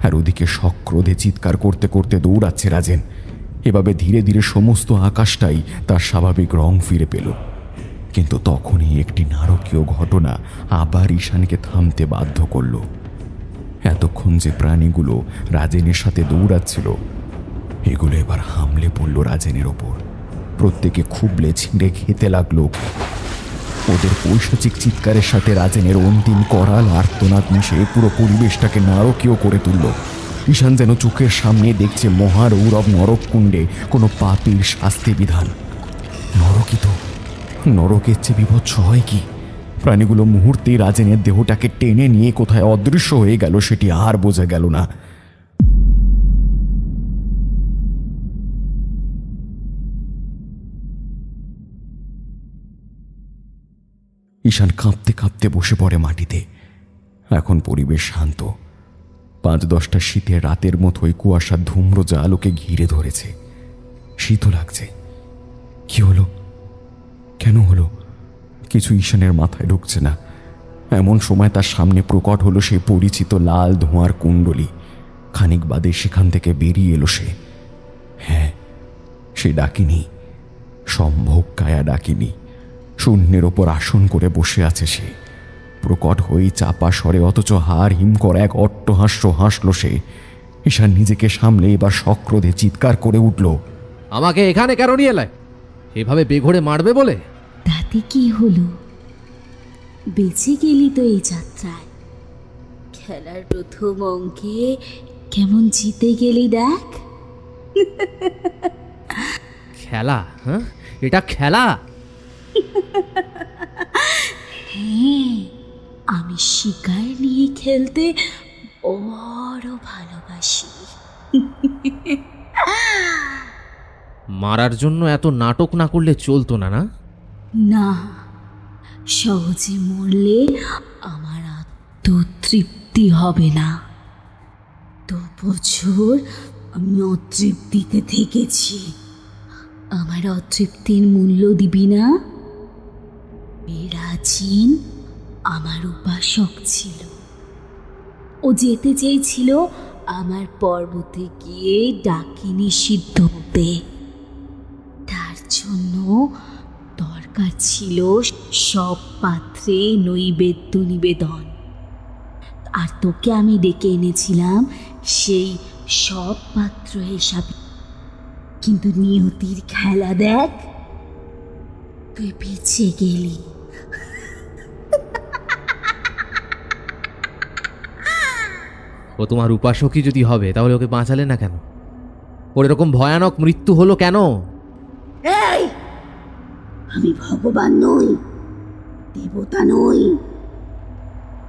আর ওদিকে সক্রোধে চিৎকার করতে করতে দৌড়াচ্ছে রাজেন। এভাবে ধীরে ধীরে সমস্ত আকাশটাই তার স্বাভাবিক রং ফিরে পেল। কিন্তু তখনই একটি নারকীয় ঘটনা আবার ঈশানকে থামতে বাধ্য করল। এতক্ষণ যে প্রাণীগুলো রাজেনের সাথে দৌড়াচ্ছিল, এগুলো এবার হামলে পড়ল রাজেনের ওপর। প্রত্যেকে খুবলে ছিঁড়ে খেতে লাগলো। ওদের পৈশাচিক চিৎকারের সাথে রাজেনের অন্তিম করাল আর্তনাদ মিশে পুরো পরিবেশটাকে নারকীয় করে তুলল। ঈশান যেন চোখের সামনে দেখছে মহারৌরব নরককুণ্ডে কোনো পাপীর শাস্তি বিধান। নরকিত, নরকের চেয়ে বিভৎস হয় কি? প্রাণীগুলো মুহূর্তেই রাজেনের দেহটাকে টেনে নিয়ে কোথায় অদৃশ্য হয়ে গেল সেটি আর বোঝা গেল না। ঈশান কাঁপতে কাঁপতে বসে পড়ে মাটিতে। এখন পরিবেশ শান্ত। 5-10টা শীতের রাতের মতোই কুয়াশার ধূম্র আলোকে ঘিরে ধরেছে। শীতও লাগছে। কি হলো? কেন হলো? কিছু ঈশানের মাথায় ঢুকছে না। এমন সময় তার সামনে প্রকট হলো সেই পরিচিত লাল ধোঁয়ার কুণ্ডলী। খানিক বাদে সেখান থেকে বেরিয়ে এলো সে। হ্যাঁ, সে ডাকিনি, সম্ভোগ কায়া ডাকিনি। শূন্যের ওপর আসন করে বসে আছে সে। প্রকট হয়েই চাপা স্বরে অথচ হার হিম করা এক অট্টহাস্য হাসল সে। ঈশান নিজেকে সামলে এবার সক্রোধে চিৎকার করে উঠল, আমাকে এখানে কেন নিয়ে এলে? এভাবে বেঘরে মারবে বলে? তাতে কি হলো? বেঁচে গেলি তো এই যাত্রায়। খেলার প্রথম অঙ্কে কেমন জিতে গেলি দেখ। খেলা? হ্যাঁ, এটা খেলা? হ্যাঁ, আমি শিকার নিয়ে খেলতে বড় ভালোবাসি। মারার জন্য এত নাটক না করলে চলতো না? না না, সহজে মরলে আমার আত্মতৃপ্তি হবে না। 2 বছর আমি অতৃপ্তিতে থেকেছি। আমার অতৃপ্তির মূল্য দিবি না? রাজিন আমার উপাসক ছিল। ও যেতে চেয়েছিল আমার পর্বতে গিয়ে ডাকিনী সিদ্ধ হতে। তার জন্য দরকার ছিল সব পাত্রে নৈবেদ্য নিবেদন। আর তোকে আমি ডেকে এনেছিলাম সেই সব পাত্র হিসাবে। কিন্তু নিয়তির খেলা দেখ, তুই পিছিয়ে গেলি। ও তোমার উপাসকই যদি হবে তাহলে ওকে বাঁচালে না কেন? ওর এরকম ভয়ানক মৃত্যু হলো কেন? এই, আমি ভগবান নই, দেবতা নই,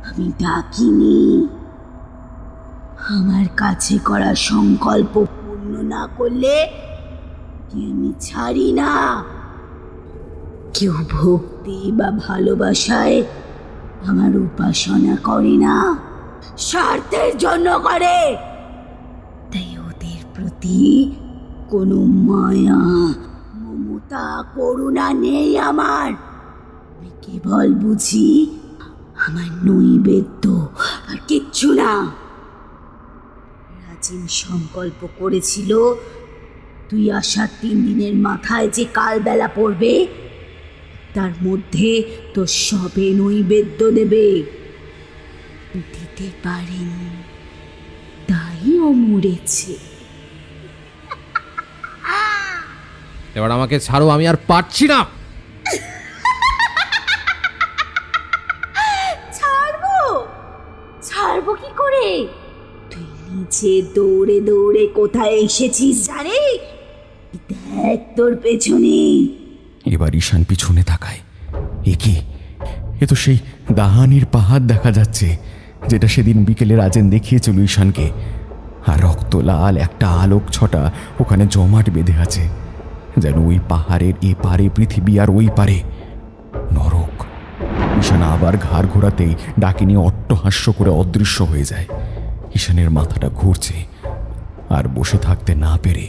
আমি ডাকিনি। আমার কাছে করা সংকল্প পূর্ণ না করলে আমি ছাড়ি না। কেউ ভক্তি বা ভালোবাসায় আমার উপাসনা করে না, স্বার্থের জন্য করে। তাই ওদের প্রতি কোনো মায়া, মমতা, করুণা নেই আমার। আমি কেবল বুঝি আমার নৈবেদ্য, আর কিচ্ছু না। রাজিন সংকল্প করেছিল তুই আসার 3 দিনের মাথায় যে কাল বেলা পড়বে তার মধ্যে তো সবে নৈবেদ্য দেবে। দিতে পারেনি তাই ও মরেছে। এবার আমাকে ছাড়ো, আমি আর পারছি না। ছাড়বো কি করে? তুই নিচে দৌড়ে দৌড়ে কোথায় এসেছিস জানিস? দেখ তোর পেছনে। এবার ঈশান পিছনে তাকায়। এ কি? এ তো সেই দাহানির পাহাড় দেখা যাচ্ছে, যেটা সেদিন বিকেলে রাজেন দেখিয়েছিল ঈশানকে। আর রক্ত লাল একটা আলোক ছটা ওখানে জমাট বেঁধে আছে, যেন ওই পাহাড়ের এ পারে পৃথিবী আর ওই পারে নরক। ঈশান আবার ঘাড় ঘোরাতেই ডাকিনী অট্টহাস্য করে অদৃশ্য হয়ে যায়। ঈশানের মাথাটা ঘুরছে, আর বসে থাকতে না পেরে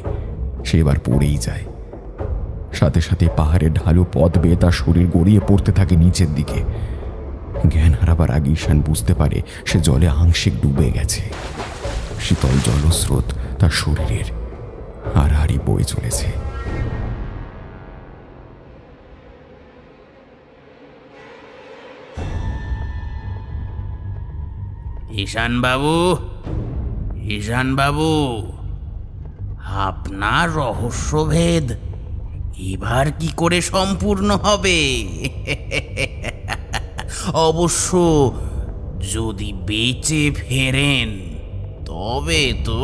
সে এবার পড়েই যায়। সাথে সাথে পাহাড়ের ঢালু পথ বেয়ে তার শরীর গড়িয়ে পড়তে থাকে নিচের দিকে। জ্ঞান হারাবার আগে ঈশান বুঝতে পারে সে জলে আংশিক ডুবে গেছে। শীতল জলস্রোত তার শরীরের হাড়াহাড়ি বয়ে চলেছে। ঈশান বাবু, আপনার রহস্যভেদ এবার কি করে সম্পূর্ণ হবে? অবশ্য যদি বেঁচে ফেরেন তবে তো।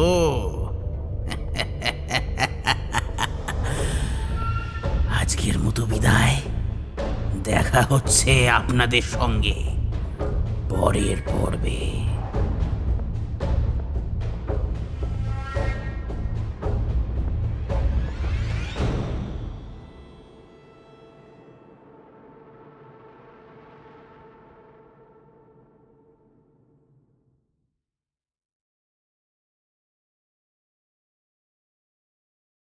আজকের মতো বিদায়। দেখা হচ্ছে আপনাদের সঙ্গে পরের পর্বে।